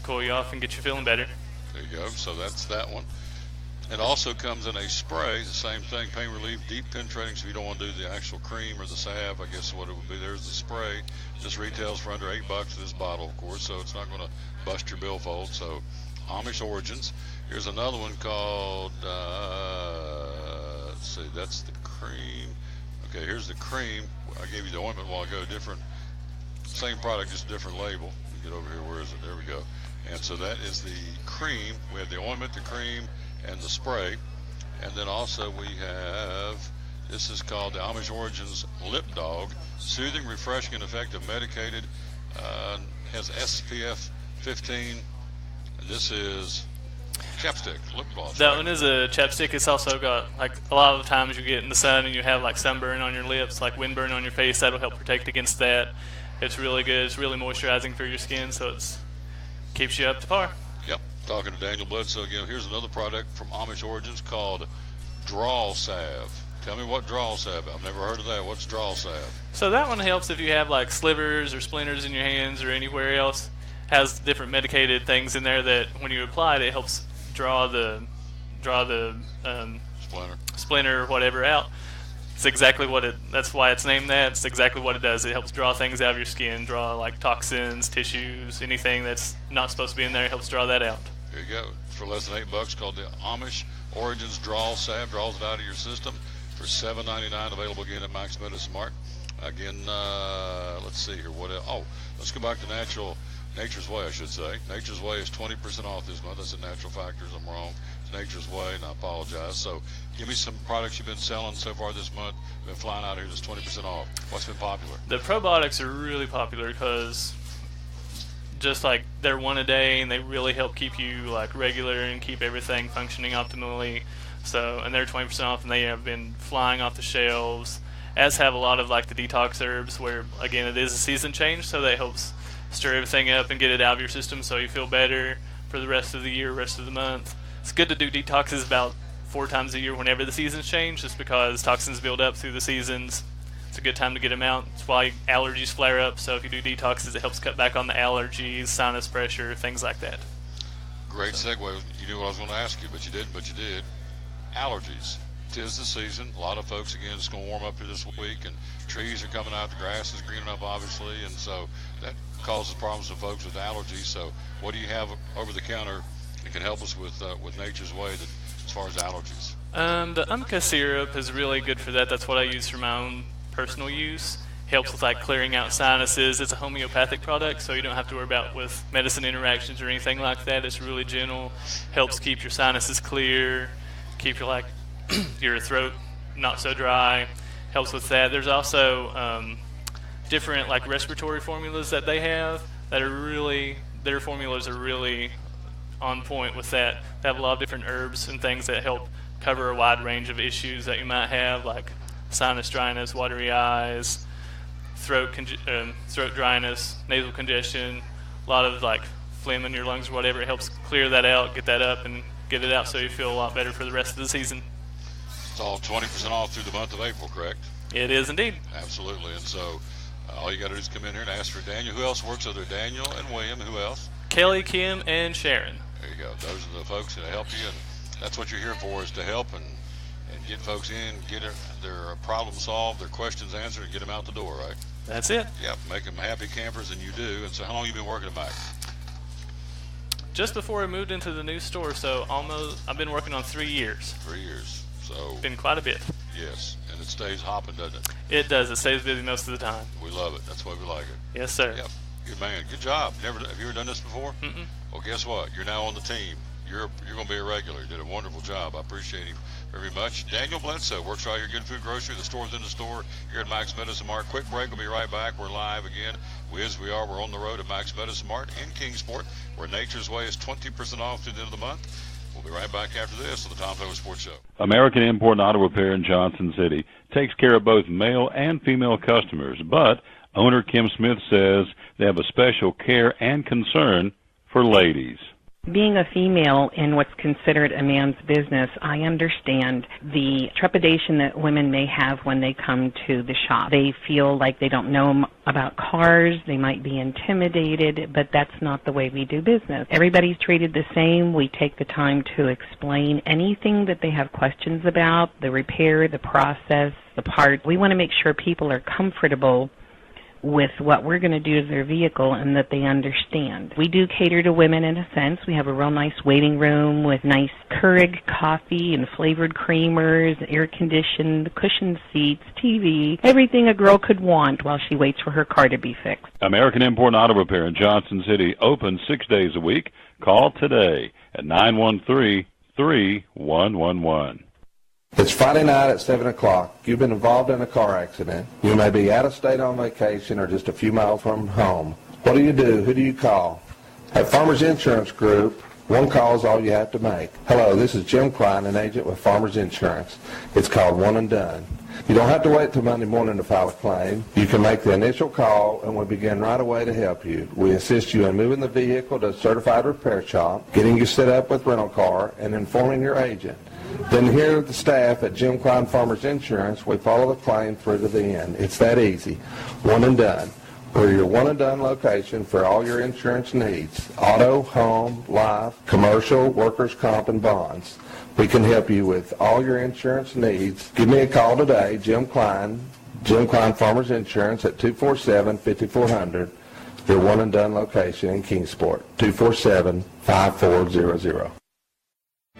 cool you off, and get you feeling better.
There you go. So that's that one. It also comes in a spray, the same thing, pain relief, deep penetrating, so you don't want to do the actual cream or the salve, I guess what it would be. There's the spray. This retails for under $8 for this bottle, of course, so it's not going to bust your billfold. So Amish Origins. Here's another one called, let's see, that's the cream. Okay, here's the cream. I gave you the ointment a while ago, same product, just different label. Let me get over here, where is it? There we go. And so that is the cream. We have the ointment, the cream, and the spray. And then also we have, this is called the Amish Origins Lip Dog, soothing, refreshing, and effective medicated, has SPF 15. This is chapstick, lip gloss.
That one is a chapstick. It's also got a lot of times you get in the sun and you have sunburn on your lips, windburn on your face. That'll help protect against that. It's really good. It's really moisturizing for your skin, so it keeps you up to par.
Yep. Talking to Daniel Bledsoe again. Here's another product from Amish Origins called Draw Salve. Tell me what Draw Salve. I've never heard of that. What's Draw Salve?
So that one helps if you have slivers or splinters in your hands or anywhere else. Has different medicated things in there that when you apply it helps draw the splinter or whatever out. It's exactly that's why it's named that. It's exactly what it does. It helps draw things out of your skin, draw toxins, tissues, anything that's not supposed to be in there. It helps draw that out.
There you go. For less than $8, called the Amish Origins Draw Salve. Draws it out of your system for $7.99. Available again at Max Medicine Mart. Again, let's see here. What else? Oh, let's go back to Nature's Way, I should say. Nature's Way is 20% off this month. That's at Natural Factors. I'm wrong. It's Nature's Way, and I apologize. So give me some products you've been selling so far this month. Been flying out here that's 20% off. What's been popular?
The probiotics are really popular because they're one a day, and they really help keep you regular and keep everything functioning optimally. So, and they're 20% off, and they have been flying off the shelves, as have a lot of the detox herbs, where again it is a season change, so that helps stir everything up and get it out of your system so you feel better for the rest of the year, rest of the month. It's good to do detoxes about 4 times a year whenever the seasons change, just because toxins build up through the seasons. It's a good time to get them out. It's why allergies flare up. So if you do detoxes, it helps cut back on the allergies, sinus pressure, things like that.
Great segue. You knew what I was going to ask you, but you didn't. But you did. Allergies. 'Tis the season. A lot of folks, again, it's going to warm up here this week, and trees are coming out. The grass is greening up, obviously, and so that causes problems to folks with allergies. So what do you have over the counter that can help us with Nature's Way as far as allergies?
The Umca syrup is really good for that. That's what I use for my own personal use. Helps with like clearing out sinuses. It's a homeopathic product, so you don't have to worry about with medicine interactions or anything like that. It's really gentle. Helps keep your sinuses clear, keep your your throat not so dry. Helps with that. There's also different like respiratory formulas that they have that are really, their formulas are really on point with that. They have a lot of different herbs and things that help cover a wide range of issues that you might have, like sinus dryness, watery eyes, throat dryness, nasal congestion, a lot of like phlegm in your lungs or whatever. It helps clear that out, get that up, and get it out so you feel a lot better for the rest of the season.
It's all 20% off through the month of April, correct?
It is indeed.
Absolutely. And so all you got to do is come in here and ask for Daniel. Who else works with her? Daniel and William. Who else?
Kelly, Kim, and Sharon.
There you go. Those are the folks that help you, and that's what you're here for, is to help and get folks in, get their problem solved, their questions answered, and get them out the door, right?
That's it.
Yep, make them happy campers, and you do. And so how long have you been working at Max?
Just before I moved into the new store, so I've been working on 3 years.
3 years. So
been quite a bit.
Yes, and it stays hopping, doesn't it?
It does. It stays busy most of the time.
We love it. That's why we like it.
Yes, sir.
Yep. Good man. Good job. Have you ever done this before?
Mm-mm.
Well, guess what? You're now on the team. You're going to be a regular. You did a wonderful job. I appreciate him very much. Daniel Bledsoe works right here, Good Food Grocery. The store's in the store here at Max Medicine Mart. Quick break. We'll be right back. We're live again. We're on the road at Max Medicine Mart in Kingsport, where Nature's Way is 20% off through the end of the month. We'll be right back after this on the Tom Taylor Sports Show.
American Import and Auto Repair in Johnson City takes care of both male and female customers, but owner Kim Smith says they have a special care and concern for ladies.
Being a female in what's considered a man's business, I understand the trepidation that women may have when they come to the shop. They feel like they don't know about cars, they might be intimidated, but that's not the way we do business. Everybody's treated the same. We take the time to explain anything that they have questions about, the repair, the process, the part. We want to make sure people are comfortable with what we're going to do to their vehicle and that they understand. We do cater to women in a sense. We have a real nice waiting room with nice Keurig coffee and flavored creamers, air-conditioned, cushioned seats, TV, everything a girl could want while she waits for her car to be fixed.
American Import and Auto Repair in Johnson City, open 6 days a week. Call today at 913-3111.
It's Friday night at 7 o'clock. You've been involved in a car accident. You may be out of state on vacation or just a few miles from home. What do you do? Who do you call? At Farmers Insurance Group, one call is all you have to make. Hello, this is Jim Klein, an agent with Farmers Insurance. It's called One and Done. You don't have to wait till Monday morning to file a claim. You can make the initial call and we'll begin right away to help you. We assist you in moving the vehicle to a certified repair shop, getting you set up with rental car, and informing your agent. Then here at the staff at Jim Klein Farmers Insurance, we follow the claim through to the end. It's that easy. One and Done. We're your one and done location for all your insurance needs. Auto, home, life, commercial, workers' comp, and bonds. We can help you with all your insurance needs. Give me a call today, Jim Klein Farmers Insurance at 247-5400. Your one and done location in Kingsport, 247-5400.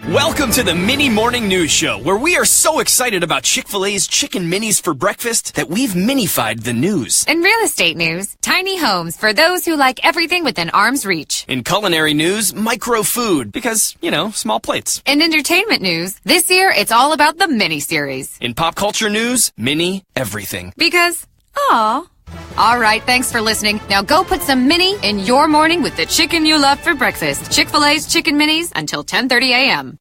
Welcome to the Mini Morning News Show, where we are so excited about Chick-fil-A's Chicken Minis for breakfast that we've minified the news.
In real estate news, tiny homes for those who like everything within arm's reach.
In culinary news, micro food, because, small plates.
In entertainment news, this year it's all about the mini-series.
In pop culture news, mini everything.
Because, aw. All right, thanks for listening. Now go put some mini in your morning with the chicken you love for breakfast. Chick-fil-A's Chicken Minis until 10:30 a.m.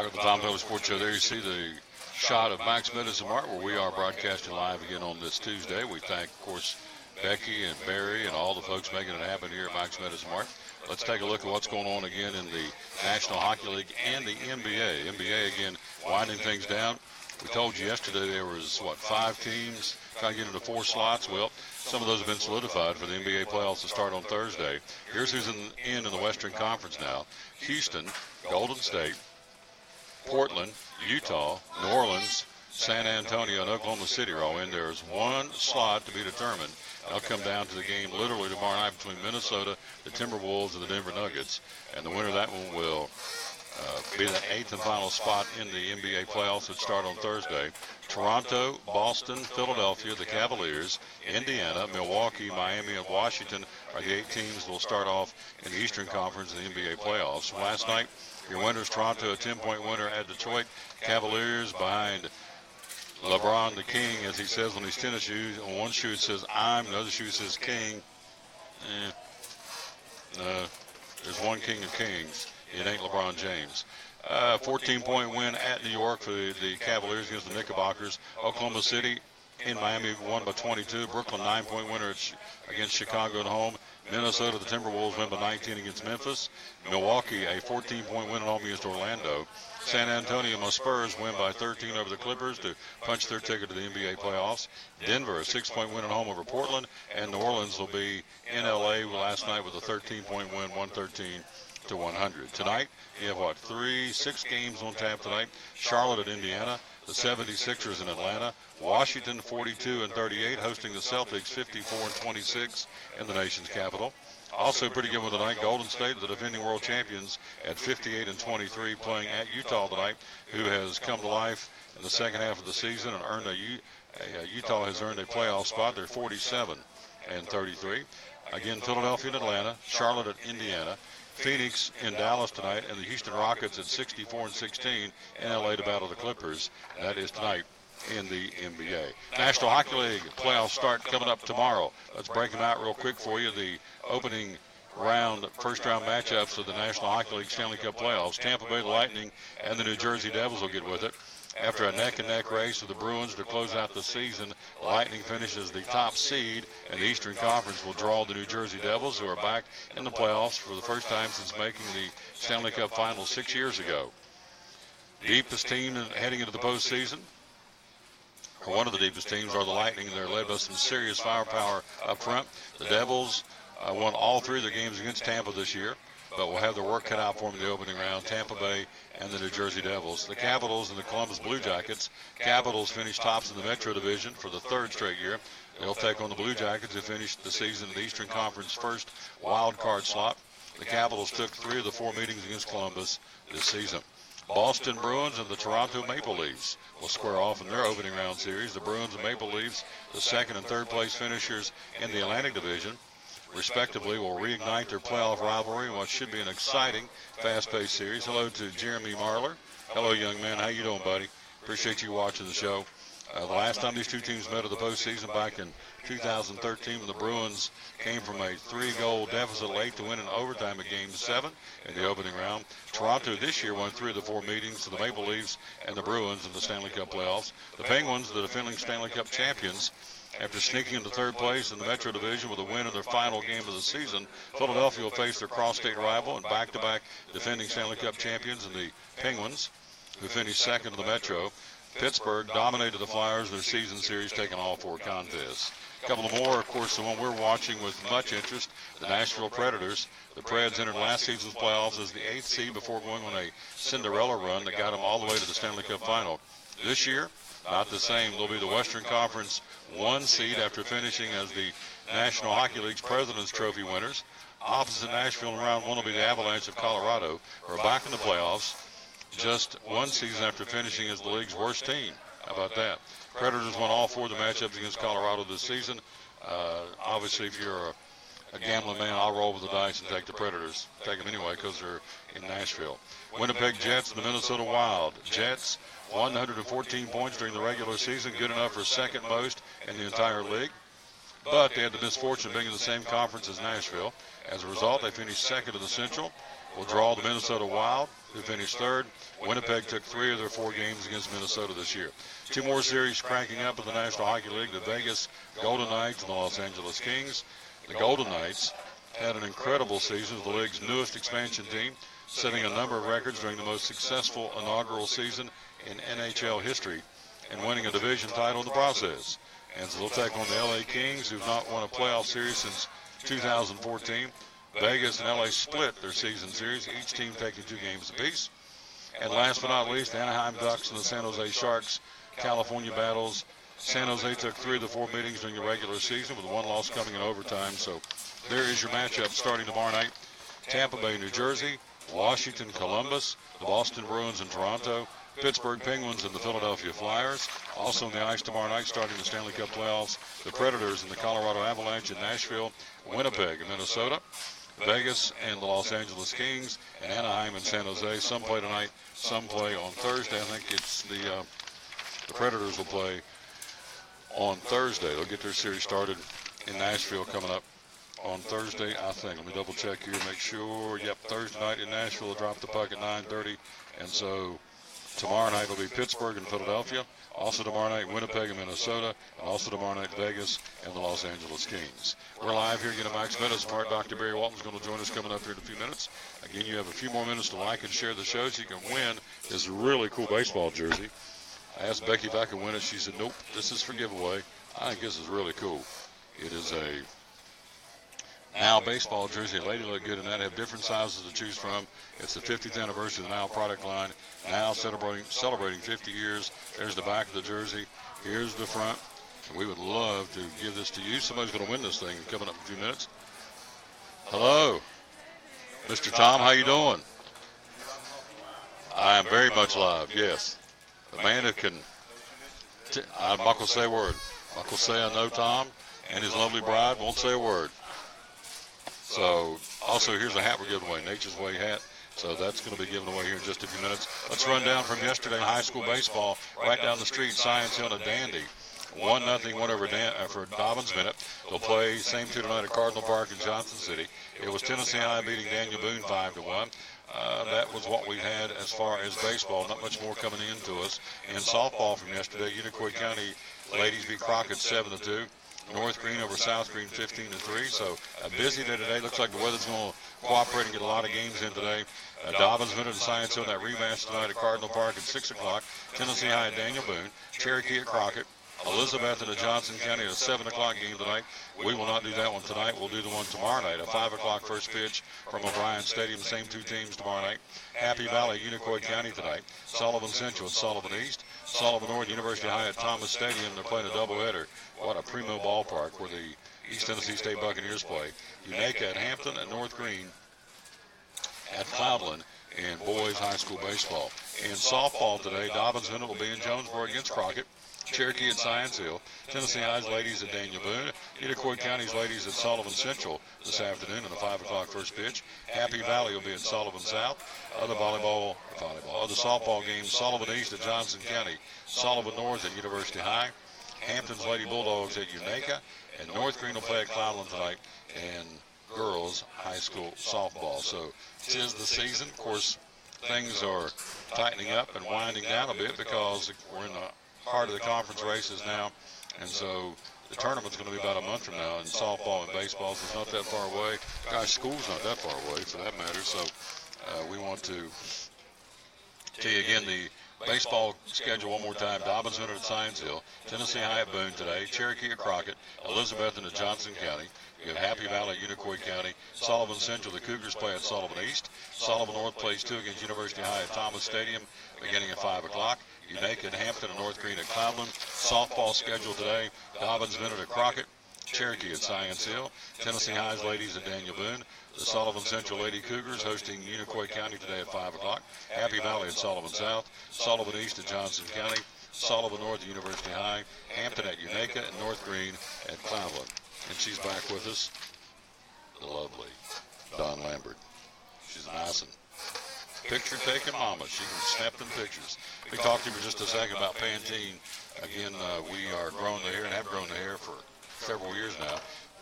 Back at the Tom Taylor Sports Show, there you see the shot of Max Meadows and Mart, where we are broadcasting live again on this Tuesday. We thank, of course, Becky and Barry and all the folks making it happen here at Max Meadows and Mart. Let's take a look at what's going on again in the National Hockey League and the NBA. NBA, again, winding things down. We told you yesterday there was, 5 teams trying to get into 4 slots. Well, some of those have been solidified for the NBA playoffs to start on Thursday. Here's who's in the Western Conference now. Houston, Golden State, Portland, Utah, New Orleans, San Antonio, and Oklahoma City are all in. There's one slot to be determined. It'll come down to the game literally tomorrow night between Minnesota, the Timberwolves, and the Denver Nuggets. And the winner of that one will be the 8th and final spot in the NBA playoffs that start on Thursday. Toronto, Boston, Philadelphia, the Cavaliers, Indiana, Milwaukee, Miami, and Washington are the 8 teams that will start off in the Eastern Conference in the NBA playoffs. Last night, your winners, Toronto, a 10-point winner at Detroit. Cavaliers behind LeBron the King, as he says on his tennis shoes. On one shoe it says I'm, the other shoe says King. There's one King of Kings. It ain't LeBron James. 14-point win at New York for the Cavaliers against the Knickerbockers. Oklahoma City in Miami won by 22. Brooklyn, 9-point winner against Chicago at home. Minnesota, the Timberwolves win by 19 against Memphis. Milwaukee, a 14-point win at home against Orlando. San Antonio, my Spurs win by 13 over the Clippers to punch their ticket to the NBA playoffs. Denver, a 6-point win at home over Portland. And New Orleans will be in L.A. last night with a 13-point win, 113-100. Tonight, you have 6 games on tap tonight. Charlotte at Indiana, the 76ers in Atlanta, Washington 42-38, hosting the Celtics 54-26 in the nation's capital. Also pretty good one tonight, Golden State, the defending world champions, at 58-23, playing at Utah tonight, who has come to life in the second half of the season and earned Utah has earned a playoff spot. They're 47-33. Again, Philadelphia and Atlanta, Charlotte at Indiana, Phoenix in Dallas tonight, and the Houston Rockets at 64-16 in LA to battle the Clippers. That is tonight in the NBA. National Hockey League playoffs start coming up tomorrow. Let's break them out real quick for you. The opening round, first round matchups of the National Hockey League Stanley Cup playoffs. Tampa Bay Lightning and the New Jersey Devils will get with it. After a neck-and-neck race with the Bruins to close out the season, Lightning finishes the top seed, and the Eastern Conference will draw the New Jersey Devils, who are back in the playoffs for the first time since making the Stanley Cup Finals 6 years ago. Deepest team heading into the postseason, or one of the deepest teams, are the Lightning. They're led by some serious firepower up front. The Devils won all 3 of their games against Tampa this year, but will have their work cut out for them in the opening round. Tampa Bay and the New Jersey Devils. The Capitals and the Columbus Blue Jackets. Capitals finished tops in the Metro Division for the 3rd straight year. They'll take on the Blue Jackets, who finished the season in the Eastern Conference first wild card slot. The Capitals took 3 of the 4 meetings against Columbus this season. Boston Bruins and the Toronto Maple Leafs will square off in their opening round series. The Bruins and Maple Leafs, the 2nd and 3rd place finishers in the Atlantic Division, respectively, will reignite their playoff rivalry in what should be an exciting, fast-paced series. Hello to Jeremy Marler. Hello, young man. How you doing, buddy? Appreciate you watching the show. The last time these 2 teams met at the postseason back in 2013, when the Bruins came from a 3-goal deficit late to win in overtime at Game 7 in the opening round. Toronto this year won 3 of the 4 meetings to the Maple Leafs and the Bruins in the Stanley Cup playoffs. The Penguins, the defending Stanley Cup champions, after sneaking into 3rd place in the Metro Division with a win in their final game of the season, Philadelphia will face their cross-state rival and back-to-back defending Stanley Cup champions in the Penguins, who finished 2nd in the Metro. Pittsburgh dominated the Flyers in their season series, taking all 4 contests. A couple of more, of course, the one we're watching with much interest, the Nashville Predators. The Preds entered last season's playoffs as the 8th seed before going on a Cinderella run that got them all the way to the Stanley Cup final. This year, not the same. They'll be the Western Conference 1 seed after finishing as the National Hockey League's President's Trophy winners. Opposite Nashville in round 1 will be the Avalanche of Colorado, who are back in the playoffs just 1 season after finishing as the league's worst team. How about that? Predators won all 4 of the matchups against Colorado this season. Obviously, if you're a gambling man, I'll roll with the dice and take the Predators. Take them anyway because they're in Nashville. Winnipeg Jets and the Minnesota Wild. Jets, 114 points during the regular season, good enough for 2nd most in the entire league. but they had the misfortune of being in the same conference as Nashville. As a result, they finished second of the Central. Will draw the Minnesota Wild, who finished third. Winnipeg took 3 of their 4 games against Minnesota this year. 2 more series cranking up in the National Hockey League, the Vegas Golden Knights and the Los Angeles Kings. The Golden Knights had an incredible season as the league's newest expansion team, setting a number of records during the most successful inaugural season in NHL history and winning a division title in the process. And so they'll take on the LA Kings, who've not won a playoff series since 2014. Vegas and LA split their season series, each team taking 2 games apiece. And last but not least, the Anaheim Ducks and the San Jose Sharks, California battles. San Jose took 3 of the 4 meetings during the regular season, with 1 loss coming in overtime. So there is your matchup starting tomorrow night. Tampa Bay, New Jersey, Washington, Columbus, the Boston Bruins and Toronto, Pittsburgh Penguins and the Philadelphia Flyers. Also on the ice tomorrow night, starting the Stanley Cup playoffs, the Predators and the Colorado Avalanche in Nashville, Winnipeg and Minnesota, Vegas and the Los Angeles Kings, and Anaheim and San Jose. Some play tonight, some play on Thursday. I think it's the Predators will play on Thursday. They'll get their series started in Nashville coming up on Thursday, I think. Let me double check here, make sure. Yep, Thursday night in Nashville. They'll drop the puck at 9:30. And so tomorrow night will be Pittsburgh and Philadelphia. Also tomorrow night, Winnipeg and Minnesota. And also tomorrow night, Vegas and the Los Angeles Kings. We're live here again at Max Meadows. Mart. Dr. Barry Walton's going to join us coming up here in a few minutes. Again, you have a few more minutes to like and share the show so you can win this really cool baseball jersey. I asked Becky if I could win it. She said, nope, this is for giveaway. I think this is really cool. It is a Now baseball jersey. Lady look good in that. They have different sizes to choose from. It's the 50th anniversary of the Now product line. Now celebrating 50 years. There's the back of the jersey. Here's the front. And we would love to give this to you. Somebody's going to win this thing coming up in a few minutes. Hello. Mr. Tom, how you doing? I am very much live, yes. The man who can, I'm not going to say a word. I'm not going to say I know Tom and his lovely bride won't say a word. So, also, here's a hat we're giving away, Nature's Way hat. So that's going to be given away here in just a few minutes. Let's run down from yesterday in high school baseball. Right down the street, Science Hill and Dandy. 1-0 win over for Dobbins Minute. They'll play same 2 tonight at Cardinal Park in Johnson City. It was Tennessee High beating Daniel Boone 5-1. That was what we had as far as baseball. Not much more coming into us. And softball from yesterday, Unicoi County ladies beat Crockett 7-2. North Green over South Green 15-3. So a busy day today. Looks like the weather's going to cooperate and get a lot of games in today. Dobbins Minute and Science Hill, that rematch tonight at Cardinal Park at 6 o'clock. Tennessee High at Daniel Boone. Cherokee at Crockett. Elizabeth and Johnson County at a 7 o'clock game tonight. We will not do that one tonight. We'll do the one tomorrow night. A 5 o'clock first pitch from O'Brien Stadium. Same 2 teams tomorrow night. Happy Valley, Unicoi County tonight. Sullivan Central at Sullivan East. Sullivan North, University High at Thomas Stadium. They're playing a doubleheader. What a primo ballpark where the East Tennessee State Buccaneers play. Unaka at Hampton and North Green at Cloudland in boys high school baseball. In softball today, Dobbins Minute will be in Jonesboro against Crockett. Cherokee at Science Hill, Tennessee High's ladies at Daniel Boone, Unicoi County's ladies at Sullivan Central this afternoon in a 5 o'clock first pitch. Happy Valley will be at Sullivan South. Other softball games, Sullivan East at Johnson County, Sullivan North at University High, Hampton's Lady Bulldogs at Unaka, and North Green will play at Cloudland tonight, and girls high school softball. So 'tis the season. Of course, things are tightening up and winding down a bit because we're in the heart of the conference races now, and so the tournament's going to be about a month from now, and softball and baseball, so it's not that far away. Gosh, school's not that far away for that matter, so we want to tell you again the baseball schedule one more time. Dobbins Minute at Science Hill, Tennessee High at Boone today, Cherokee at Crockett, Elizabeth and Johnson County. You have Happy Valley, Unicoi County, Sullivan Central. The Cougars play at Sullivan East. Sullivan North plays 2 against University High at Thomas Stadium, beginning at 5 o'clock. Unaka at Hampton and North Green at Cloudland. Softball schedule today, Dobbins Minute at Crockett, Cherokee at Science Hill, Tennessee High's ladies at Daniel Boone, the Sullivan Central Lady Cougars hosting Unicoi County today at 5 o'clock, Happy Valley at Sullivan South, Sullivan East at Johnson County, Sullivan North at University High, Hampton at Unaka, and North Green at Cloudland. And she's back with us, the lovely Dawn Lambert. She's an nice and picture-taking mama. She can snap them pictures. We talked to you for just a second about Pantene. Again, we are growing the hair and have grown the hair for several years now.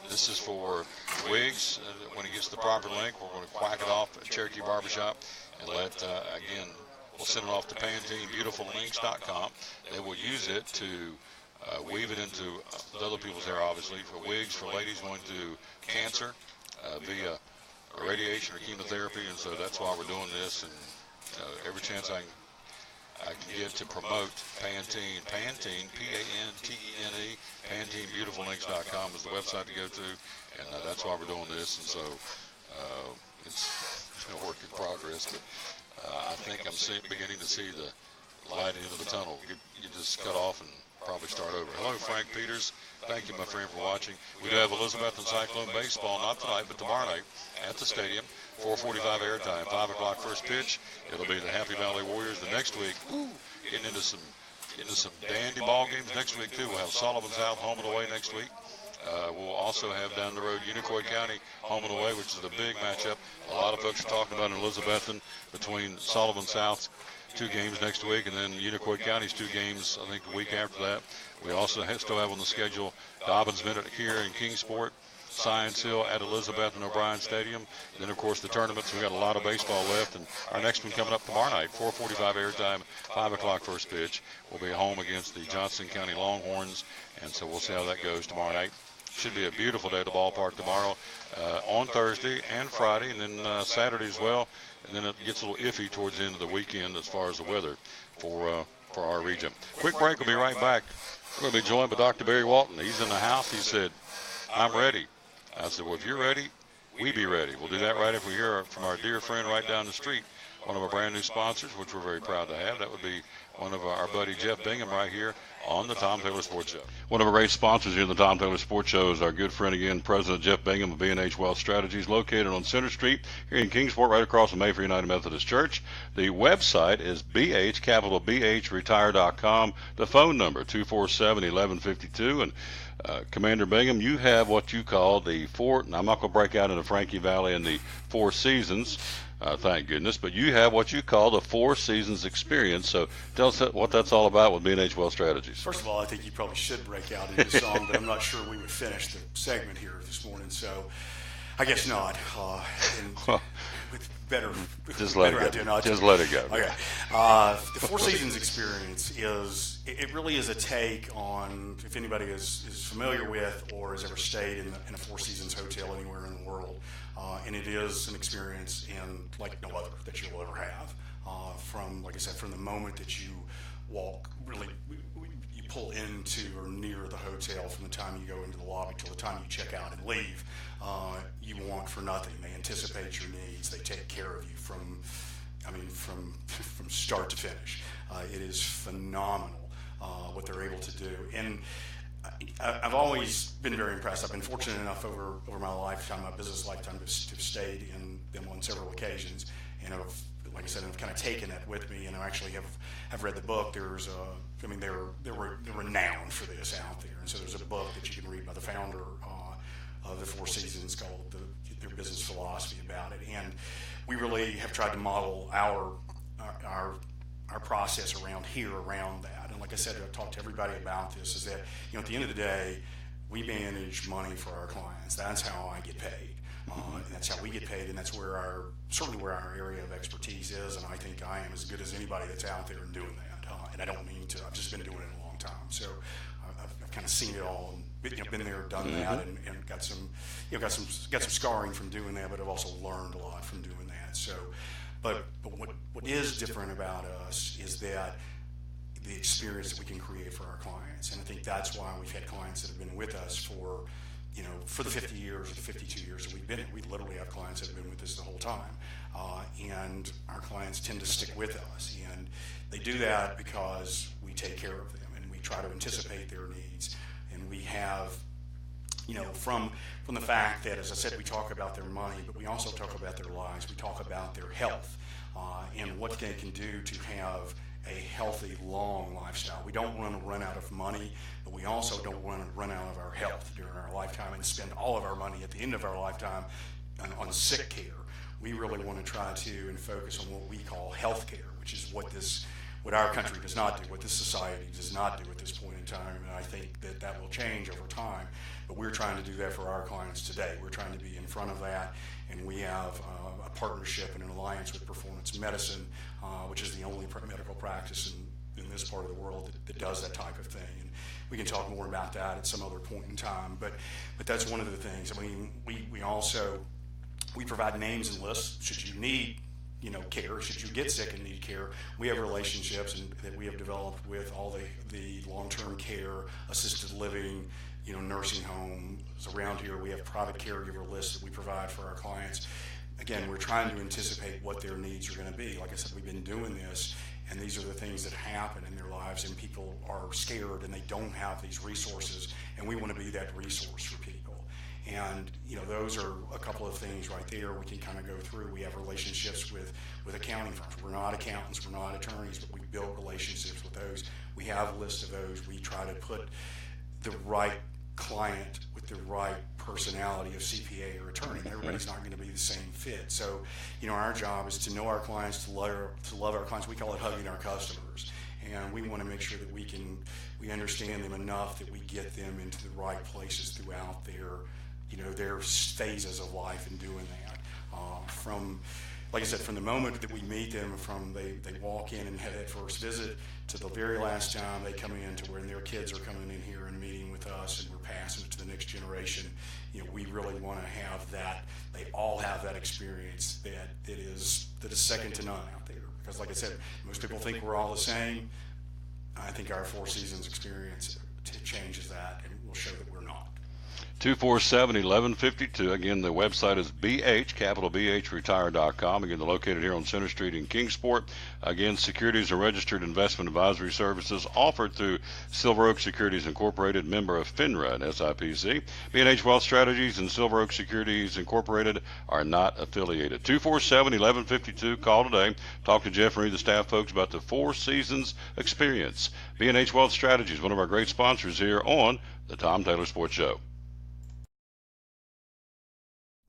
This is for wigs. When it gets the proper length, we're going to quack it off at Cherokee Barbershop and let, again, we'll send it off to PanteneBeautifulLinks.com. They will use it to weave it into other people's hair, obviously, for wigs for ladies going through cancer via radiation or chemotherapy, and so that's why we're doing this. And every chance I can get to promote Pantene, P-A-N-T-E-N-E, PanteneBeautifulLinks.com is the website to go to, and that's why we're doing this. And so it's a work in progress, but I think I'm beginning to see the light into the tunnel. You just cut off and probably start over. Hello, Frank Peters. Thank you, my friend, for watching. We do have Elizabeth and Cyclone baseball, not tonight, but tomorrow night at the stadium. 4:45 airtime, 5 o'clock first pitch. It'll be the Happy Valley Warriors. The next week, getting into some dandy ball games next week too. We'll have Sullivan South home and away next week. We'll also have down the road Unicoi County home and away, which is a big matchup. A lot of folks are talking about in Elizabethton between Sullivan South 2 games next week, and then Unicoi County's 2 games, I think, the week after that. We also still have on the schedule Dobbins Minute here in Kingsport, Science Hill at Elizabeth and O'Brien Stadium. And then, of course, the tournaments. We've got a lot of baseball left, and our next one coming up tomorrow night, 4:45 airtime, 5 o'clock first pitch. We'll be home against the Johnson County Longhorns, and so we'll see how that goes tomorrow night. Should be a beautiful day at the ballpark tomorrow, on Thursday and Friday, and then Saturday as well. And then it gets a little iffy towards the end of the weekend as far as the weather for our region. Quick break. We'll be right back. We're going to be joined by Dr. Barry Walton. He's in the house. He said, "I'm ready." I said, "Well, if you're ready, we be ready." We'll do that right if we hear from our dear friend right down the street, one of our brand new sponsors, which we're very proud to have. That would be one of our buddy Jeff Bingham right here on the Tom Taylor Sports Show. One of our great sponsors here on the Tom Taylor Sports Show is our good friend again, President Jeff Bingham of B&H Wealth Strategies, located on Center Street here in Kingsport, right across from Mayfair United Methodist Church. The website is BHretire.com. The phone number 247-1152. And Commander Bingham, you have what you call the and I'm not going to break out into Frankie Valley and the 4 seasons, thank goodness, but you have what you call the 4 seasons experience. So tell us what that's all about with B&H Wealth Strategies.
First of all, I think you probably should break out into song, but I'm not sure we would finish the segment here this morning, so I guess not. With better,
just let it go. Just let it go.
Okay. The 4 seasons experience it really is a take on, if anybody is familiar with or has ever stayed in a 4 Seasons hotel anywhere in the world, and it is an experience like no other that you will ever have. From, like I said, from the moment that you walk, really, you pull into or near the hotel, from the time you go into the lobby till the time you check out and leave, you want for nothing. They anticipate your needs. They take care of you from start to finish. It is phenomenal what they're able to do. And I've always been very impressed. I've been fortunate enough over my lifetime, my business lifetime, to have stayed in them on several occasions. And like I said, I've kind of taken that with me, and I actually have read the book. They're renowned for this out there. And so there's a book that you can read by the founder of the 4 Seasons called their business philosophy about it. And we really have tried to model our process around that. And like I said, I've talked to everybody about this, is that, at the end of the day, we manage money for our clients. That's how I get paid. And that's how we get paid, and that's certainly where our area of expertise is, and I think I am as good as anybody that's out there in doing that. And I don't mean to. I've just been doing it a long time, so I've kind of seen it all, and been there, done that, and got some scarring from doing that, but I've also learned a lot from doing that. So, but what is different about us is that the experience that we can create for our clients, and I think that's why we've had clients that have been with us for the 50 years or the 52 years that we've been. We literally have clients that have been with us the whole time, and our clients tend to stick with us, and they do that because we take care of them and we try to anticipate their needs, and we have, from the fact that, as I said, we talk about their money, but we also talk about their lives. We talk about their health and what they can do to have a healthy, long lifestyle. We don't want to run out of money, but we also don't want to run out of our health during our lifetime and spend all of our money at the end of our lifetime on sick care. We really want to try to and focus on what we call health care, which is what this what our country does not do, what this society does not do at this point in time, and I think that that will change over time. But we're trying to do that for our clients today. We're trying to be in front of that, and we have a partnership and an alliance with Performance Medicine, which is the only medical practice in this part of the world that does that type of thing. And we can talk more about that at some other point in time. But that's one of the things. I mean, we also provide names and lists should you need care, should you get sick and need care. We have relationships that we have developed with all the long-term care, assisted living, nursing homes around here. We have private caregiver lists that we provide for our clients. Again, we're trying to anticipate what their needs are going to be. Like I said, we've been doing this, and these are the things that happen in their lives, and people are scared and they don't have these resources, and we want to be that resource for people. And those are a couple of things right there we can kind of go through. We have relationships with accounting firms. We're not accountants, we're not attorneys, but we build relationships with those. We have a list of those. We try to put the right client with the right personality of CPA or attorney. Everybody's not going to be the same fit. So, our job is to know our clients, to love our clients. We call it hugging our customers. And we want to make sure that we understand them enough that we get them into the right places throughout their phases of life in doing that. Like I said, from the moment that we meet them, from they walk in and have that first visit to the very last time they come in, to when their kids are coming in here and meeting with us, and we're passing it to the next generation. We really want to have that. They all have that experience that is second to none out there. Because, like I said, most people think we're all the same. I think our Four Seasons experience changes that, and will show that we're not.
247-1152. Again, the website is BHretire.com. Again, they're located here on Center Street in Kingsport. Again, securities and registered investment advisory services offered through Silver Oak Securities Incorporated, member of FINRA and SIPC. B&H Wealth Strategies and Silver Oak Securities Incorporated are not affiliated. 247-1152. Call today. Talk to Jeff and read the staff folks about the Four Seasons experience. B&H Wealth Strategies, one of our great sponsors here on the Tom Taylor Sports Show.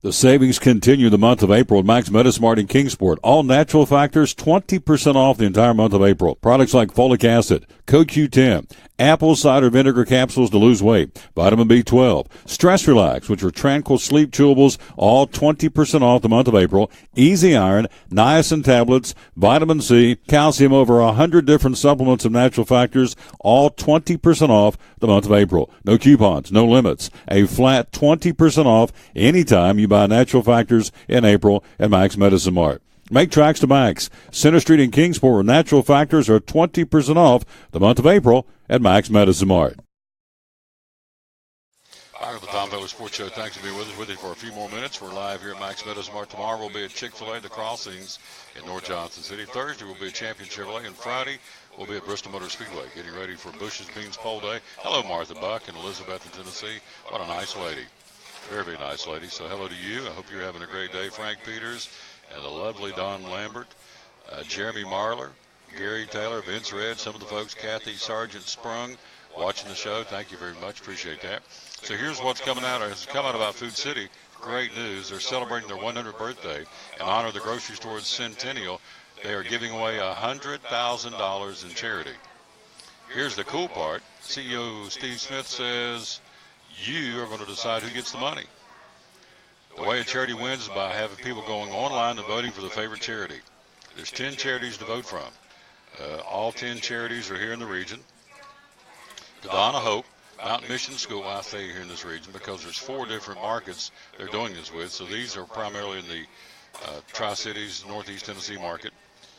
The savings continue the month of April at Max Medicine in Kingsport. All natural factors, 20% off the entire month of April. Products like folic acid, CoQ10, apple cider vinegar capsules to lose weight, vitamin B12, Stress Relax, which are tranquil sleep chewables, all 20% off the month of April. Easy Iron, niacin tablets, vitamin C, calcium, over 100 different supplements of natural factors, all 20% off the month of April. No coupons, no limits. A flat 20% off anytime you buy natural factors in April at Max Medicine Mart. Make tracks to Max. Center Street in Kingsport, where natural factors are 20% off the month of April at Max Medicine Mart.
Back with the Tom Taylor Sports Show. Thanks for being with you for a few more minutes. We're live here at Max Medicine Mart. Tomorrow we'll be at Chick-fil-A, The Crossings in North Johnson City. Thursday we'll be at Champion Chevrolet, and Friday we'll be at Bristol Motor Speedway, getting ready for Bush's Beans Pole Day. Hello, Martha Buck in Elizabeth, Tennessee. What a nice lady. Very, very nice lady. So hello to you. I hope you're having a great day. Frank Peters and the lovely Don Lambert, Jeremy Marler, Gary Taylor, Vince Red, some of the folks, Kathy Sargent Sprung, watching the show. Thank you very much. Appreciate that. So here's what's coming out. It's come out about Food City. Great news. They're celebrating their 100th birthday. In honor of the grocery store's centennial, they are giving away $100,000 in charity. Here's the cool part. CEO Steve Smith says you are going to decide who gets the money. The way a charity wins is by having people going online and voting for the favorite charity. There's 10 charities to vote from. All 10 charities are here in the region. The Donna Hope, Mountain Mission School, I say here in this region because there's 4 different markets they're doing this with. So these are primarily in the Tri-Cities, Northeast Tennessee market,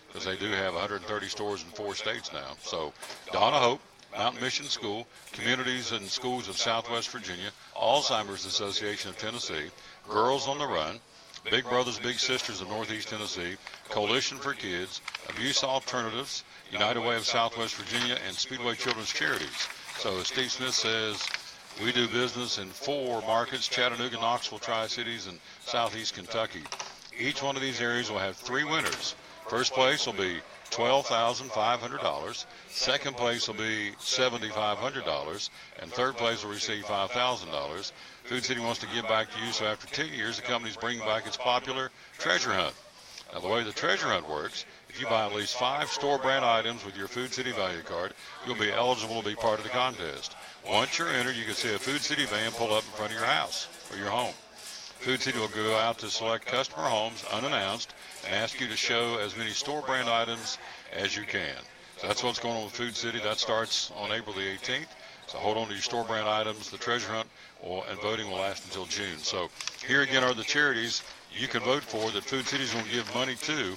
because they do have 130 stores in 4 states now. So Donna Hope, Mountain Mission School, Communities and Schools of Southwest Virginia, Alzheimer's Association of Tennessee, Girls on the Run, Big Brothers Big Sisters of Northeast Tennessee, Coalition for Kids, Abuse Alternatives, United Way of Southwest Virginia, and Speedway Children's Charities. So as Steve Smith says, we do business in 4 markets, Chattanooga, Knoxville, Tri-Cities, and Southeast Kentucky. Each one of these areas will have 3 winners. First place will be $12,500. Second place will be $7,500, and third place will receive $5,000. Food City wants to give back to you, so after 10 years, the company's bringing back its popular treasure hunt. Now, the way the treasure hunt works, if you buy at least 5 store brand items with your Food City value card, you'll be eligible to be part of the contest. Once you're entered, you can see a Food City van pull up in front of your house or your home. Food City will go out to select customer homes unannounced and ask you to show as many store brand items as you can. So that's what's going on with Food City. That starts on April the 18th. So hold on to your store brand items. The treasure hunt and voting will last until June. So here again are the charities you can vote for that Food City is going to give money to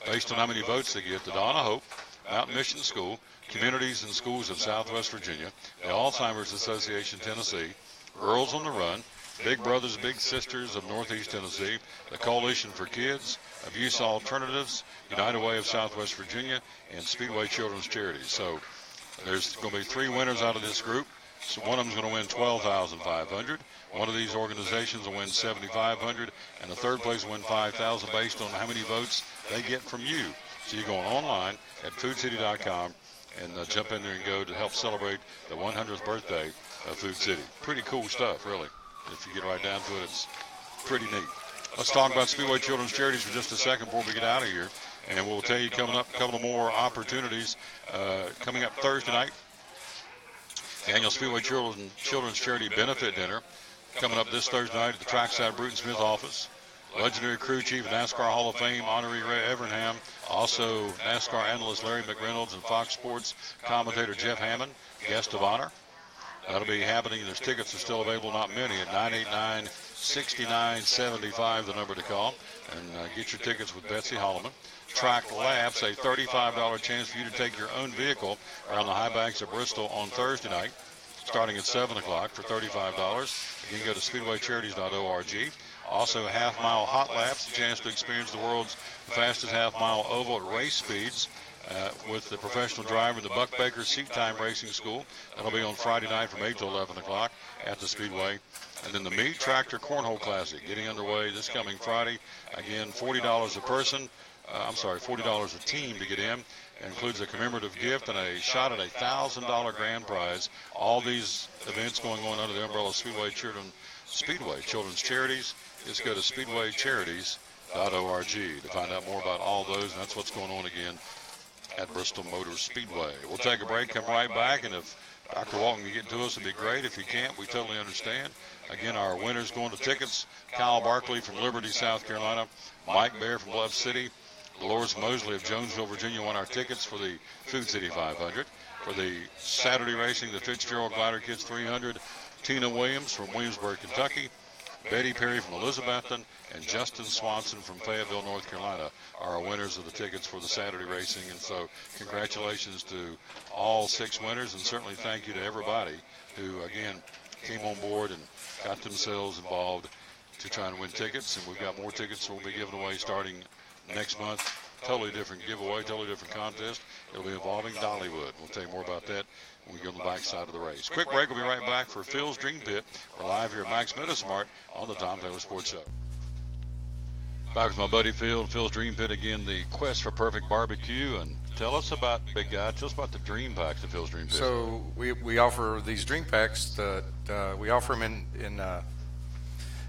based on how many votes they get. The Donna Hope, Mountain Mission School, Communities and Schools of Southwest Virginia, the Alzheimer's Association Tennessee, Girls on the Run, Big Brothers Big Sisters of Northeast Tennessee, the Coalition for Kids, Abuse Alternatives, United Way of Southwest Virginia, and Speedway Children's Charities. So there's going to be 3 winners out of this group. So one of them is going to win $12,500. One of these organizations will win $7,500, and the third place will win $5,000 based on how many votes they get from you. So you're going online at foodcity.com and jump in there and go to help celebrate the 100th birthday of Food City. Pretty cool stuff, really. If you get right down to it, it's pretty neat. Let's talk about Speedway Children's Charities for just a second before we get out of here. And we'll tell you coming up a couple of more opportunities coming up Thursday night. The annual Speedway Children's Charity Benefit Dinner coming up this Thursday night at the Trackside Bruton Smith office. Legendary crew chief of NASCAR Hall of Fame, Honoree Ray Evernham. Also, NASCAR analyst Larry McReynolds and Fox Sports commentator Jeff Hammond, guest of honor. That'll be happening. There's tickets are still available, not many, at 989-6975, the number to call. And get your tickets with Betsy Holloman. Track Laps, a $35 chance for you to take your own vehicle around the high banks of Bristol on Thursday night, starting at 7 o'clock for $35. You can go to speedwaycharities.org. Also, half-mile hot laps, a chance to experience the world's fastest half-mile oval at race speeds with the professional driver, the Buck Baker Seat Time Racing School. That'll be on Friday night from 8 to 11 o'clock at the Speedway. And then the Meade Tractor Cornhole Classic getting underway this coming Friday. Again, $40 a person. $40 a team to get in. It includes a commemorative gift and a shot at a $1,000 grand prize. All these events going on under the umbrella of Speedway Children's Charities. Just go to speedwaycharities.org to find out more about all those. And that's what's going on again at Bristol Motor Speedway. We'll take a break, come right back, and if Dr. Walton can get to us, it'd be great. If you can't, we totally understand. Again, our winners going to tickets, Kyle Barkley from Liberty, South Carolina, Mike Bear from Bluff City, Dolores Mosley of Jonesville, Virginia won our tickets for the Food City 500. For the Saturday racing, the Fitzgerald Glider Kids 300, Tina Williams from Williamsburg, Kentucky, Betty Perry from Elizabethton, and Justin Swanson from Fayetteville, North Carolina are our winners of the tickets for the Saturday racing. And so congratulations to all 6 winners, and certainly thank you to everybody who, again, came on board and got themselves involved to try and win tickets. And we've got more tickets we'll be giving away starting next month. Totally different giveaway, totally different contest. It'll be involving Dollywood. We'll tell you more about that when we get on the backside of the race. Quick break. We'll be right back for Phil's Dream Pit. We're live here at Max Medicine Mart on the Tom Taylor Sports Show. Back with my buddy Phil, Phil's Dream Pit again, the quest for perfect barbecue. And tell us about, big guy, tell us about the Dream Packs at Phil's Dream Pit.
So we offer these Dream Packs that we offer them in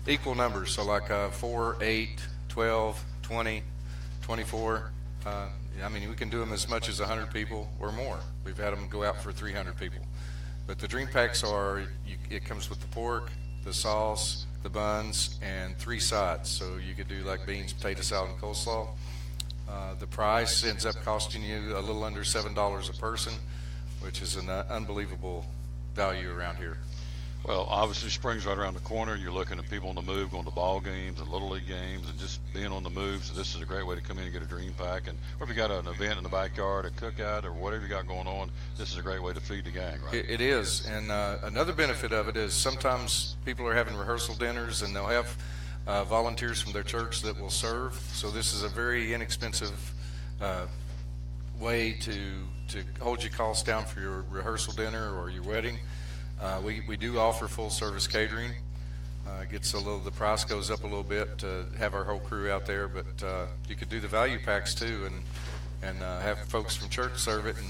equal numbers. So like 4, 8, 12, 20, 24. We can do them as much as 100 people or more. We've had them go out for 300 people. But the Dream Packs it comes with the pork, the sauce, the buns, and 3 sides. So you could do like beans, potato salad, and coleslaw. The price ends up costing you a little under $7 a person, which is an unbelievable value around here.
Well, obviously spring's right around the corner. You're looking at people on the move, going to ball games and Little League games and just being on the move. So this is a great way to come in and get a Dream Pack. And or if you got an event in the backyard, a cookout, or whatever you got going on, this is a great way to feed the gang, right?
It is. And another benefit of it is sometimes people are having rehearsal dinners and they'll have volunteers from their church that will serve. So this is a very inexpensive way to hold your costs down for your rehearsal dinner or your wedding. We do offer full service catering. The price goes up a little bit to have our whole crew out there, but you could do the value packs too and have folks from church serve it and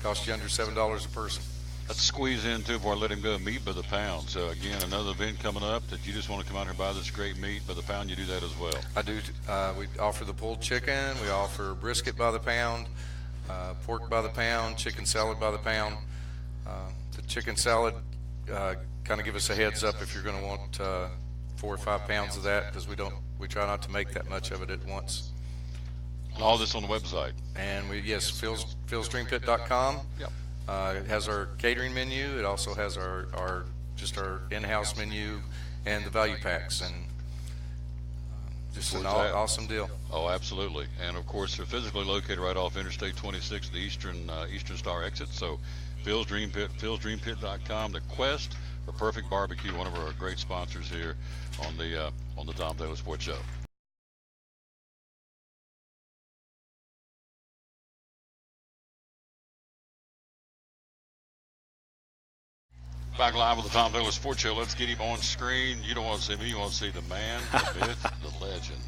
cost you under $7 a person.
Let's squeeze in, too, before I let him go, meat by the pound. So, again, another event coming up that you just want to come out here and buy this great meat by the pound. You do that as well.
I do. We offer the pulled chicken. We offer brisket by the pound, pork by the pound, chicken salad by the pound. The chicken salad, kind of give us a heads up if you're going to want 4 or 5 pounds of that, because we try not to make that much of it at once.
And all this on the website.
And philsdreampit.com.
Yep.
It has our catering menu. It also has our in-house menu and the value packs, and just an awesome deal.
Oh, absolutely. And of course, they're physically located right off Interstate 26, the Eastern Star exit. So, Phil's Dream Pit, philsdreampit.com. The quest for perfect barbecue, one of our great sponsors here on the Tom Taylor Sports Show. Back live with the Tom Taylor Sports Show. Let's get him on screen. You don't want to see me. You want to see the man, the myth, the legend.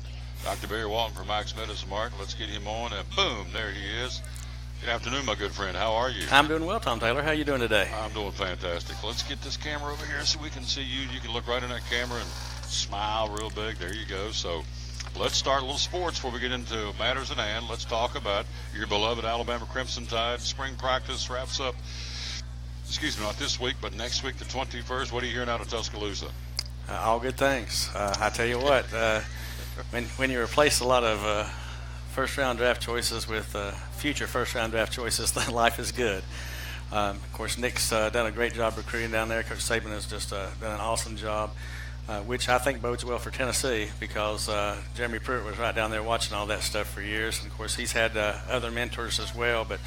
Dr. Barry Walton from Max Medicine Mart. Let's get him on, and boom, there he is. Good afternoon, my good friend. How are you?
I'm doing well, Tom Taylor. How are you doing today?
I'm doing fantastic. Let's get this camera over here so we can see you. You can look right in that camera and smile real big. There you go. So let's start a little sports before we get into matters at hand. Let's talk about your beloved Alabama Crimson Tide. Spring practice wraps up. Excuse me, not this week, but next week, the 21st. What are you hearing out of Tuscaloosa?
All good things. I tell you what, when you replace a lot of first-round draft choices with future first-round draft choices, life is good. Of course, Nick's done a great job recruiting down there. Coach Saban has just done an awesome job, which I think bodes well for Tennessee, because Jeremy Pruitt was right down there watching all that stuff for years. And, of course, he's had other mentors as well, but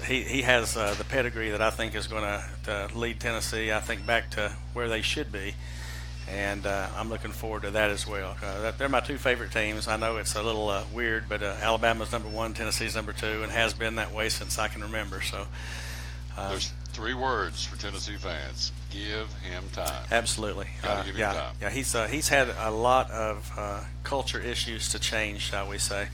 he has the pedigree that I think is going to lead Tennessee, I think, back to where they should be, and I'm looking forward to that as well. They're my two favorite teams. I know it's a little weird, but Alabama's number 1, Tennessee's number 2, and has been that way since I can remember. So
there's 3 words for Tennessee fans: give him time.
Absolutely.
Gotta give him time.
Yeah, he's had a lot of culture issues to change, shall we say.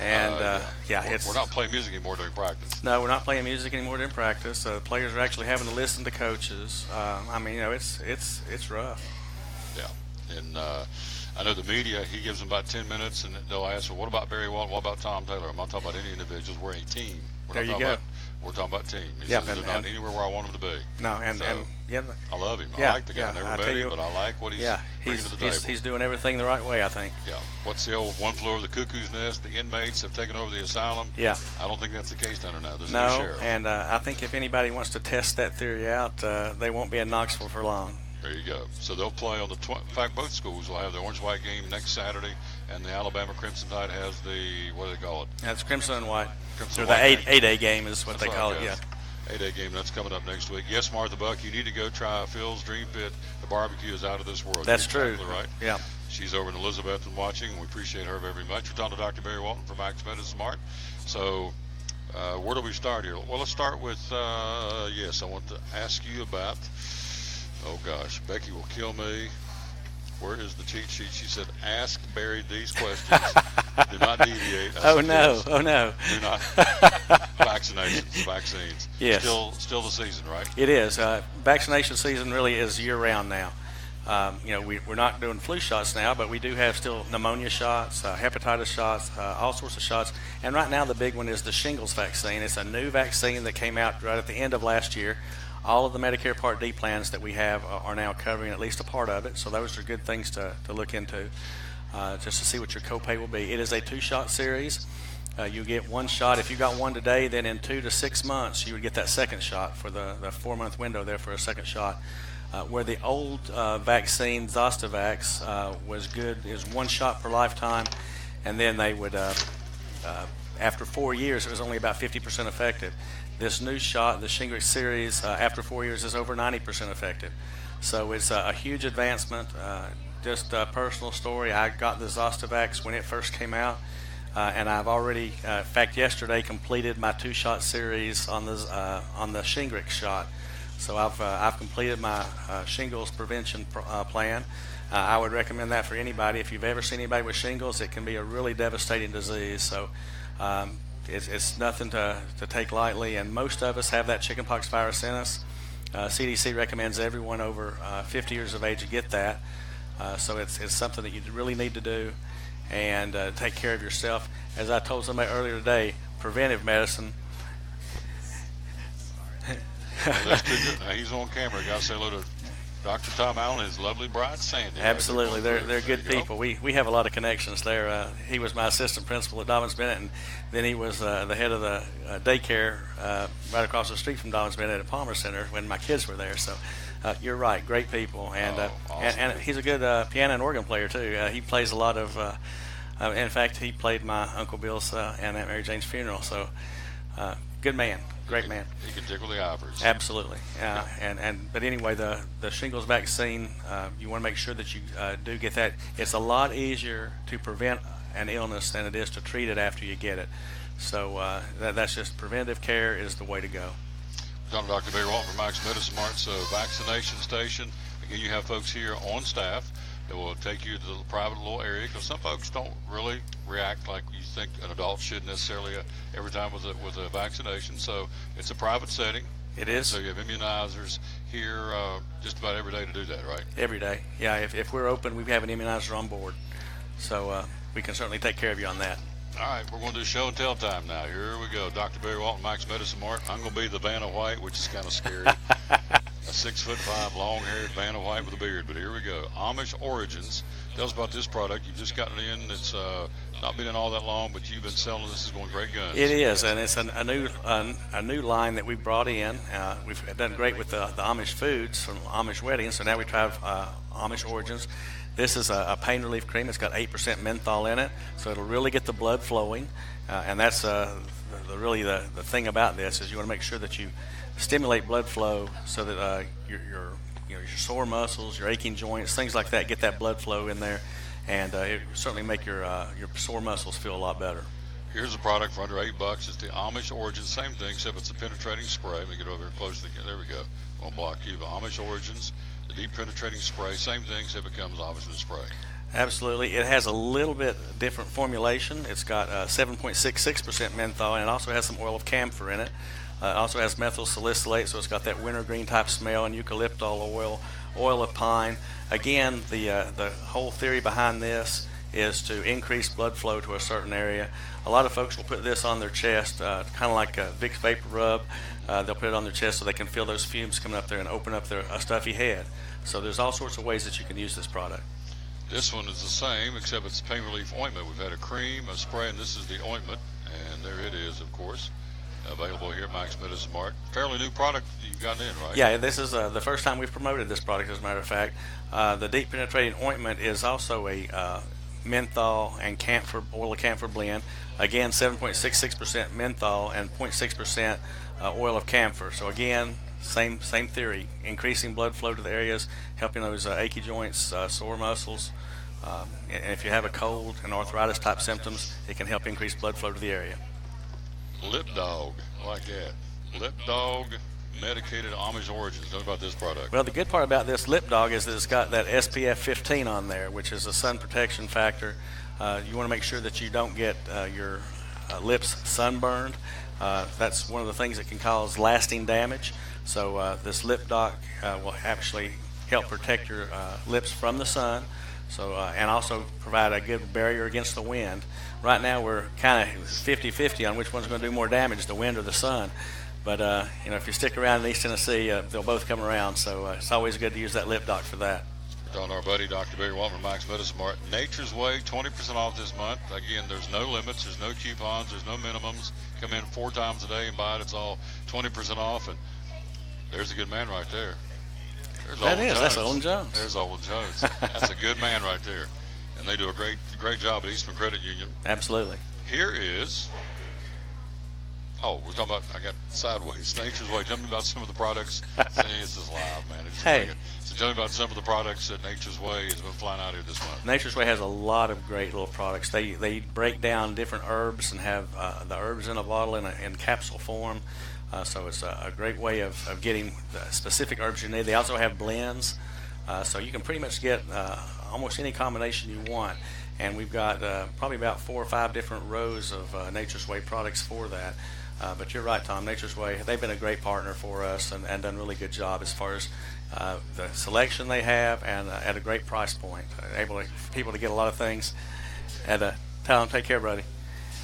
And
we're not playing music anymore during practice.
No, we're not playing music anymore during practice. Players are actually having to listen to coaches. I mean, it's rough.
Yeah, and I know the media. He gives them about 10 minutes, and they'll ask, "Well, what about Barry Walton? What about Tom Taylor?" I'm not talking about any individuals. We're a team.
There you go.
We're talking about team.
Yeah,
they're not anywhere where I want them to be.
No, and
I love him.
Yeah,
I like the guy. Never met him, but I like what he's bringing to the table.
He's doing everything the right way, I think.
Yeah. What's the old one floor of the cuckoo's nest? The inmates have taken over the asylum.
Yeah.
I don't think that's the case down there now. There's a new sheriff.
And I think if anybody wants to test that theory out, they won't be in Knoxville for long.
There you go. So they'll play on in fact, both schools will have the orange-white game next Saturday, and the Alabama Crimson Tide has the, what do they call it?
That's Crimson and White.
Crimson
or the 8A game is what they call it, yeah.
8A game, that's coming up next week. Yes, Martha Buck, you need to go try Phil's Dream Pit. The barbecue is out of this world.
That's
You're
true.
Exactly right.
Yeah.
She's over in Elizabeth and watching, and we appreciate her very much. We're talking to Dr. Barry Walton from Max Medicine Mart. So where do we start here? Well, let's start with, yes, I want to ask you about, oh gosh, Becky will kill me. Where is the cheat sheet? She said, ask Barry these questions. Do not deviate.
Oh, no. Oh, no.
Do not. Vaccines.
Yes.
Still the season, right?
It is. Vaccination season really is year-round now. We're not doing flu shots now, but we do have still pneumonia shots, hepatitis shots, all sorts of shots. And right now the big one is the shingles vaccine. It's a new vaccine that came out right at the end of last year. All of the Medicare Part D plans that we have are now covering at least a part of it, so those are good things to look into, just to see what your copay will be. It is a 2-shot series. You get 1 shot. If you got 1 today, then in 2 to 6 months you would get that second shot for the 4-month window there for a second shot. Where the old vaccine, Zostavax, was good, is 1 shot per lifetime, and then they would, after 4 years, it was only about 50% effective. This new shot, the Shingrix series, after 4 years is over 90% effective. So it's a huge advancement. Just a personal story, I got the Zostavax when it first came out, and I've already, in fact, yesterday completed my 2-shot series on the Shingrix shot. So I've completed my shingles prevention plan. I would recommend that for anybody. If you've ever seen anybody with shingles, it can be a really devastating disease. So it's nothing to take lightly, and most of us have that chickenpox virus in us. CDC recommends everyone over 50 years of age get that. So it's something that you really need to do and take care of yourself. As I told somebody earlier today, preventive medicine.
He's on camera. Got to say hello to Dr. Tom Allen, his lovely bride Sandy.
Absolutely, they're good people. We have a lot of connections there. He was my assistant principal at Dobbins Bennett, and then he was the head of the daycare right across the street from Dobbins Bennett at Palmer Center when my kids were there. So you're right, great people, and
awesome.
and he's a good piano and organ player too. He plays a lot of. In fact, he played my Uncle Bill's and Aunt Mary Jane's funeral. So good man. Great man.
He can tickle the ivories.
Absolutely. But anyway, the shingles vaccine, you want to make sure that you do get that. It's a lot easier to prevent an illness than it is to treat it after you get it. So that's just preventive care is the way to go.
Dr. Barry Walton from Max Medicine Mart's vaccination station. Again, you have folks here on staff that will take you to the private little area, because some folks don't really react like you think an adult should necessarily every time with a vaccination. So it's a private setting.
It is.
So you have immunizers here just about every day to do that, right?
Every day. Yeah, if we're open, we have an immunizer on board. So we can certainly take care of you on that.
All right, we're going to do show and tell time now. Here we go. Dr. Barry Walton, Max Medicine Mart. I'm going to be the Vanna White, which is kind of scary. A 6'5", long-haired Vanna White with a beard. But here we go. Amish Origins. Tell us about this product. You've just gotten it in. It's not been in all that long, but you've been selling this. Is going great guns.
It is, and it's a new line that we brought in. We've done great with the Amish foods from Amish weddings. So now we try Amish Origins. This is a pain relief cream. It's got 8% menthol in it, so it'll really get the blood flowing. And that's really the thing about this is you want to make sure that you stimulate blood flow so that your sore muscles, your aching joints, things like that, get that blood flow in there, and it will certainly make your sore muscles feel a lot better.
Here's a product for under $8. It's the Amish Origins, same thing, except it's a penetrating spray. Let me get over here close to there we go. Won't block you. The Amish Origins, the deep penetrating spray, same thing, except it comes obviously with spray.
Absolutely. It has a little bit different formulation. It's got 7.66% menthol, and it also has some oil of camphor in it. It also has methyl salicylate, so it's got that wintergreen type smell, and eucalyptol oil of pine. Again, the whole theory behind this is to increase blood flow to a certain area. A lot of folks will put this on their chest, kind of like a Vicks Vapor Rub. They'll put it on their chest so they can feel those fumes coming up there and open up a stuffy head. So there's all sorts of ways that you can use this product.
This one is the same, except it's pain relief ointment. We've had a cream, a spray, and this is the ointment. And there it is, of course, available here at Max Medicine Mart. Fairly new product you've gotten in, right?
Yeah, this is the first time we've promoted this product, as a matter of fact. The deep penetrating ointment is also a menthol and oil of camphor blend. Again, 7.66% menthol and 0.6% oil of camphor. So again, same theory, increasing blood flow to the areas, helping those achy joints, sore muscles. And if you have a cold and arthritis type symptoms, it can help increase blood flow to the area.
Lip Dog, I like that. Lip Dog medicated Amish Origins. Tell me about this product.
Well, the good part about this Lip Dog is that it's got that SPF 15 on there, which is a sun protection factor. You want to make sure that you don't get your lips sunburned. That's one of the things that can cause lasting damage. So this Lip Dog will actually help protect your lips from the sun. So and also provide a good barrier against the wind. Right now we're kind of 50-50 on which one's going to do more damage, the wind or the sun. But if you stick around in East Tennessee, they'll both come around. So it's always good to use that Lip Dog for that.
Telling our buddy Dr. Barry Walton, Max Medicine Mart, Nature's Way, 20% off this month. Again, there's no limits, there's no coupons, there's no minimums. Come in 4 times a day and buy it. It's all 20% off, and there's a good man right there.
That's Olin Jones.
There's Olin Jones. That's a good man right there. And they do a great job at Eastman Credit Union.
Absolutely.
Here is, we're talking about, I got sideways, Nature's Way. Tell me about some of the products. See, this is live, man.
Hey.
So tell me about some of the products that Nature's Way has been flying out here this month.
Nature's Way has a lot of great little products. They break down different herbs and have the herbs in a bottle in capsule form. So it's a great way of getting the specific herbs you need. They also have blends, so you can pretty much get almost any combination you want. and we've got probably about 4 or 5 different rows of Nature's Way products for that. But you're right, Tom. Nature's Way, they've been a great partner for us and done a really good job as far as the selection they have and at a great price point. Able for people to get a lot of things. And Tom, take care, buddy.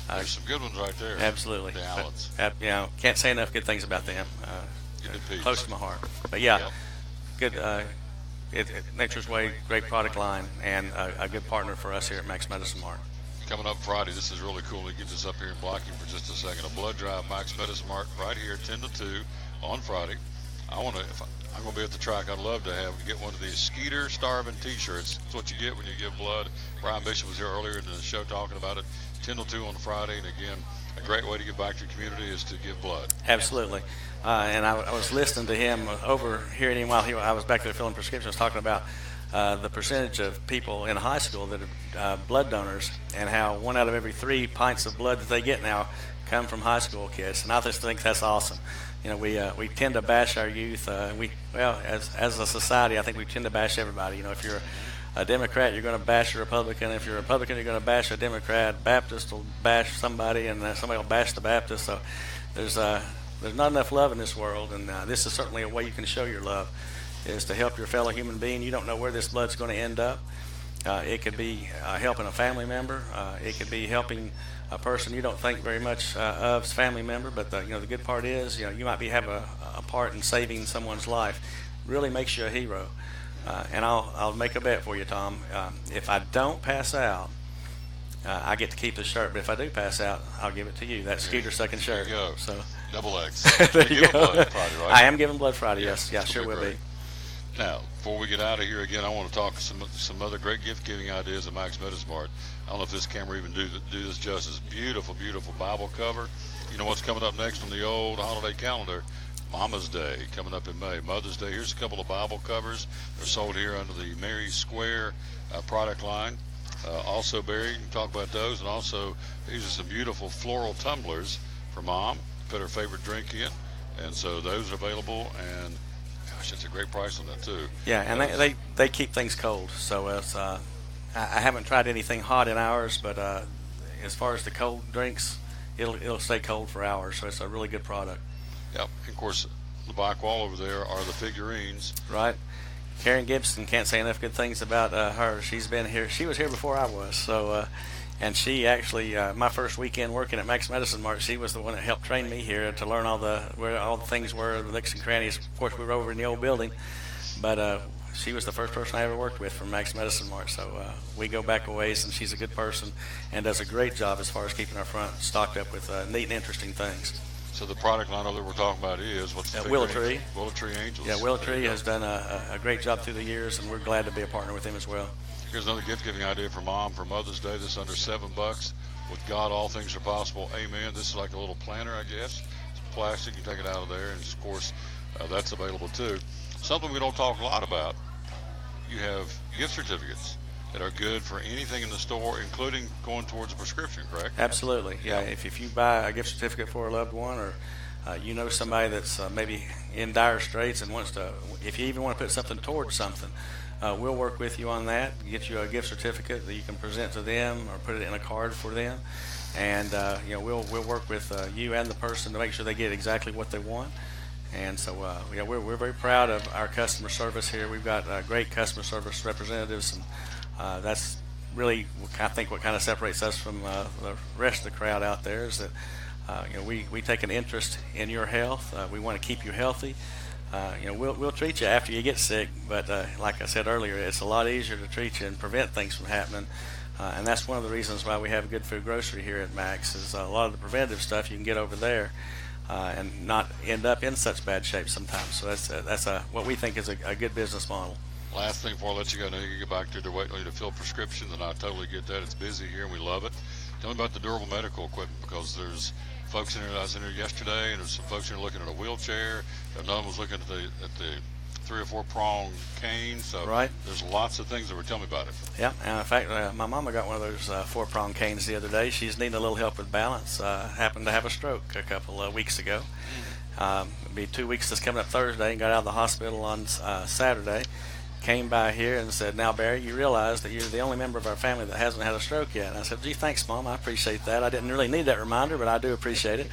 There's some good ones right there.
Absolutely.
The Allens.
Can't say enough good things about them. Close to my heart. But yeah, good. Nature's Way, great product line, and a good partner for us here at Max Medicine Mart.
Coming up Friday, this is really cool. To get this up here and blocking for just a second. A blood drive, Max Medicine Mart, right here, 10 to 2 on Friday. I'm going to be at the track. I'd love to get one of these Skeeter Starving T-shirts. That's what you get when you give blood. Brian Bishop was here earlier in the show talking about it. 10 to 2 on Friday, and again, a great way to give back to your community is to give blood.
Absolutely. And I was listening to him, overhearing him while I was back there filling prescriptions, talking about the percentage of people in high school that are blood donors, and how 1 out of every 3 pints of blood that they get now come from high school kids. And I just think that's awesome. You know, we tend to bash our youth. As a society, I think we tend to bash everybody. You know, if you're a Democrat, you're going to bash a Republican. If you're a Republican, you're going to bash a Democrat. Baptist will bash somebody, and somebody will bash the Baptist. So there's not enough love in this world, and this is certainly a way you can show your love, is to help your fellow human being. You don't know where this blood's going to end up. It could be helping a family member. It could be helping a person you don't think very much of's family member. But the good part is, you might have a part in saving someone's life. Really makes you a hero. And I'll make a bet for you, Tom. If I don't pass out, I get to keep the shirt. But if I do pass out, I'll give it to you. That Skeeter's second shirt.
There you go.
So
double X.
There you go.
Blood Friday, right?
I am giving blood Friday. Yes. Yeah, sure will be.
Now, before we get out of here again, I want to talk some other great gift giving ideas at Max Medicine Mart. I don't know if this camera even do this justice. Beautiful, beautiful Bible cover. You know what's coming up next on the old holiday calendar? Mama's Day coming up in May. Mother's Day. Here's a couple of Bible covers. They're sold here under the Mary Square product line. Also, Barry, you can talk about those. And also, these are some beautiful floral tumblers for Mom. Put her favorite drink in. And so those are available. And gosh, it's a great price on that too.
Yeah, and they keep things cold. So it's, I haven't tried anything hot in ours, but as far as the cold drinks, it'll stay cold for hours. So it's a really good product.
Yep. Of course, the back wall over there are the figurines.
Right. Karen Gibson, can't say enough good things about her. She's been here. She was here before I was. So, and she actually, my first weekend working at Max Medicine Mart, she was the one that helped train me here to learn where all the things were, the nooks and crannies. Of course, we were over in the old building, but she was the first person I ever worked with from Max Medicine Mart. So we go back a ways, and she's a good person and does a great job as far as keeping our front stocked up with neat and interesting things.
So the product line that we're talking about is what's the
Willow Tree.
Willow Tree Angels.
Yeah, Willow Tree has done a great job through the years, and we're glad to be a partner with them as well.
Here's another gift-giving idea for Mom for Mother's Day. This is under $7. With God, all things are possible. Amen. This is like a little planner, I guess. It's plastic. You take it out of there, and of course, that's available too. Something we don't talk a lot about. You have gift certificates that are good for anything in the store, including going towards a prescription, correct?
Absolutely. Yeah. If you buy a gift certificate for a loved one, or you know somebody that's maybe in dire straits and wants to, if you even want to put something towards something, we'll work with you on that. Get you a gift certificate that you can present to them, or put it in a card for them, and we'll work with you and the person to make sure they get exactly what they want. And so, we're very proud of our customer service here. We've got great customer service representatives, and that's really, I think, what kind of separates us from the rest of the crowd out there is that we take an interest in your health. We want to keep you healthy. We'll treat you after you get sick, but like I said earlier, it's a lot easier to treat you and prevent things from happening. And that's one of the reasons why we have Good Food Grocery here at Max, is a lot of the preventative stuff you can get over there and not end up in such bad shape sometimes. So that's what we think is a good business model.
Last thing before I let you go, I know you can get back there to wait on you to fill prescriptions, and I totally get that. It's busy here, and we love it. Tell me about the durable medical equipment, because there's folks in here. I was in here yesterday, and there's some folks in here looking at a wheelchair. Another one was looking at the 3 or 4 prong cane. So
right.
There's lots of things that were telling me about it.
Yeah, and in fact, my mama got one of those 4 prong canes the other day. She's needing a little help with balance. Happened to have a stroke a couple of weeks ago. It'll be 2 weeks. That's coming up Thursday, and got out of the hospital on Saturday. came by here and said, "Now, Barry, you realize that you're the only member of our family that hasn't had a stroke yet." And I said, "Gee, thanks, Mom. I appreciate that. I didn't really need that reminder, but I do appreciate it."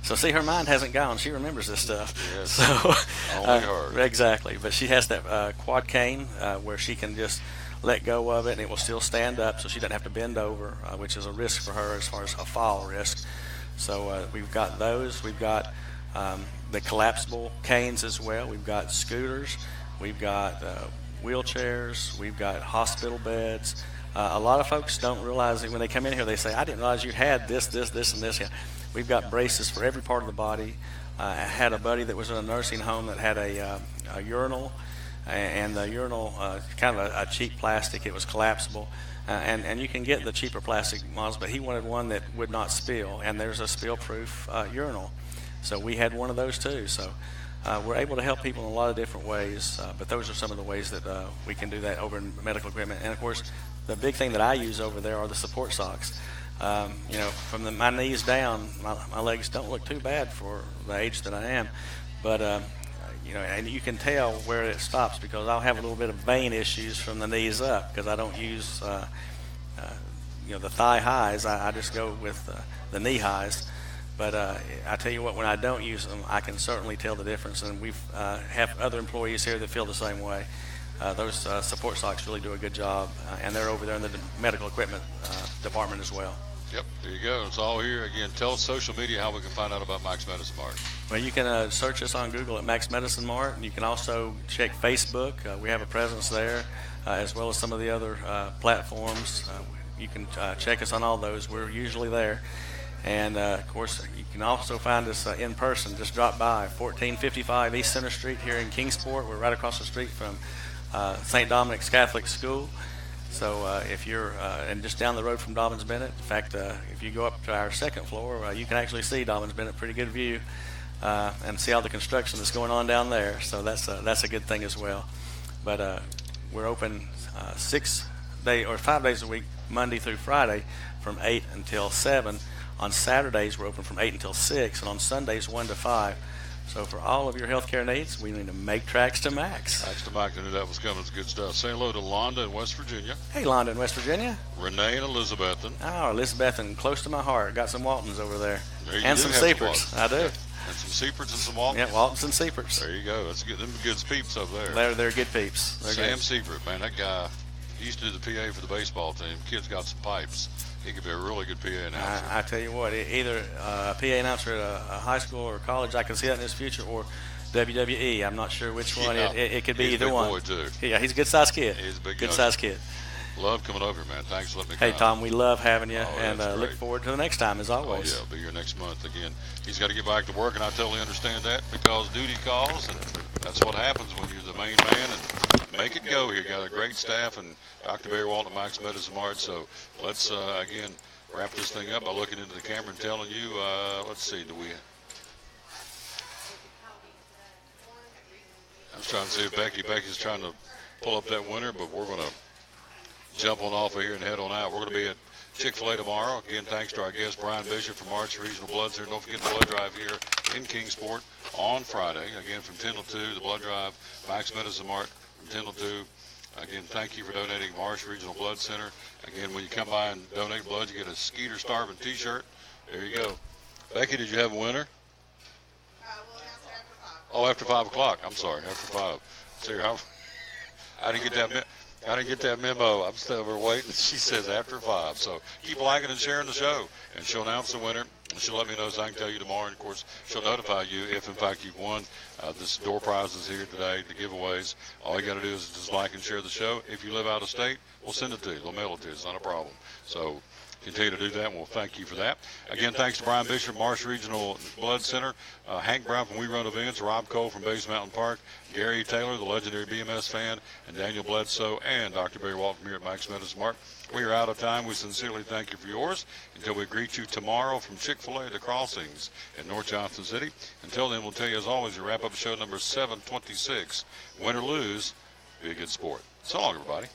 So, see, her mind hasn't gone. She remembers this stuff.
Yes.
So,
only her.
Exactly. But she has that quad cane where she can just let go of it, and it will still stand up, so she doesn't have to bend over, which is a risk for her as far as a fall risk. So we've got those. We've got the collapsible canes as well. We've got scooters. We've got wheelchairs. We've got hospital beds. A lot of folks don't realize that when they come in here, they say, "I didn't realize you had this, this, this, and this." Yeah. We've got braces for every part of the body. I had a buddy that was in a nursing home that had a urinal, and the urinal, kind of a cheap plastic. It was collapsible. And you can get the cheaper plastic models, but he wanted one that would not spill, and there's a spill-proof urinal. So we had one of those too. So we're able to help people in a lot of different ways, but those are some of the ways that we can do that over in medical equipment. And of course, the big thing that I use over there are the support socks. From my knees down, my legs don't look too bad for the age that I am, but and you can tell where it stops because I'll have a little bit of vein issues from the knees up because I don't use the thigh highs. I just go with the knee highs. But I tell you what, when I don't use them, I can certainly tell the difference, and we have other employees here that feel the same way. Those support socks really do a good job, and they're over there in the medical equipment department as well.
Yep, there you go. It's all here. Again, tell us social media how we can find out about Max Medicine Mart.
Well, you can search us on Google at Max Medicine Mart, and you can also check Facebook. We have a presence there, as well as some of the other platforms. You can check us on all those. We're usually there. And, of course, you can also find us in person. Just drop by 1455 East Center Street here in Kingsport. We're right across the street from St. Dominic's Catholic School. So if you're and just down the road from Dobbins Bennett, in fact, if you go up to our second floor, you can actually see Dobbins Bennett, pretty good view, and see all the construction that's going on down there. So that's a good thing as well. But we're open 5 days a week, Monday through Friday, from 8 until 7. On Saturdays, we're open from 8 until 6, and on Sundays, 1 to 5. So for all of your healthcare needs, we need to make tracks to Max.
Tracks to Max. I knew that was coming. It's good stuff. Say hello to Londa in West Virginia.
Hey, Londa in West Virginia.
Renee and Elizabethan.
Oh, Elizabethan, close to my heart. Got some Waltons over there.
And
some Seeperts. I do.
And some Seeperts and some Waltons.
Yeah, Waltons and Seeperts.
There you go. That's good. Them good peeps over there.
They're good peeps.
Sam Seepert, man, that guy, he used to do the PA for the baseball team. Kid's got some pipes. He could be a really good PA announcer.
I tell you what, either a PA announcer at a high school or college, I can see that in his future, or WWE. I'm not sure which one.
Yeah.
It could be
He's
either
a big
one.
boy too.
Yeah, he's a good-sized kid.
He's a big
good-sized kid.
Love coming over here, man. Thanks for letting me come.
Hey, Tom, we love having you,
and
look forward to the next time, as always.
Oh, yeah, I'll be here next month again. He's got to get back to work, and I totally understand that because duty calls, and that's what happens when you're the main man, and make it go here. Got a great staff, and Dr. Barry Walton at Max Medicine Mart. So let's, again, wrap this thing up by looking into the camera and telling you, let's see, I was trying to see if Becky's trying to pull up that winner, but we're going to jump on off of here and head on out. We're going to be at Chick-fil-A tomorrow. Again, thanks to our guest, Brian Bishop from Mart's Regional Blood Center. Don't forget the blood drive here in Kingsport on Friday. Again, from 10 till 2, the blood drive, Max Medicine Mart from 10 till 2. Again, thank you for donating Marsh Regional Blood Center. Again, when you come by and donate blood, you get a Skeeter Starvin t-shirt. There you go. Becky, did you have a winner? After 5 o'clock. I'm sorry, after 5. See, I didn't get that memo. I'm still over waiting. She says after 5. So keep liking and sharing the show, and she'll announce the winner. And she'll let me know so I can tell you tomorrow. And of course, she'll notify you if in fact you've won. This door prizes here today, the giveaways. All you got to do is just like and share the show. If you live out of state, we'll send it to you. They'll mail it to you. It's not a problem. So continue to do that, and we'll thank you for that. Again, thanks to Brian Bishop, Marsh Regional Blood Center, Hank Brown from We Run Events, Rob Cole from Base Mountain Park, Gary Taylor, the legendary BMS fan, and Daniel Bledsoe, and Dr. Barry Walton from here at Max Medicine Mart. We are out of time. We sincerely thank you for yours. Until we greet you tomorrow from Chick-fil-A to Crossings in North Johnson City. Until then, we'll tell you, as always, you wrap up show number 726. Win or lose, be a good sport. So long, everybody.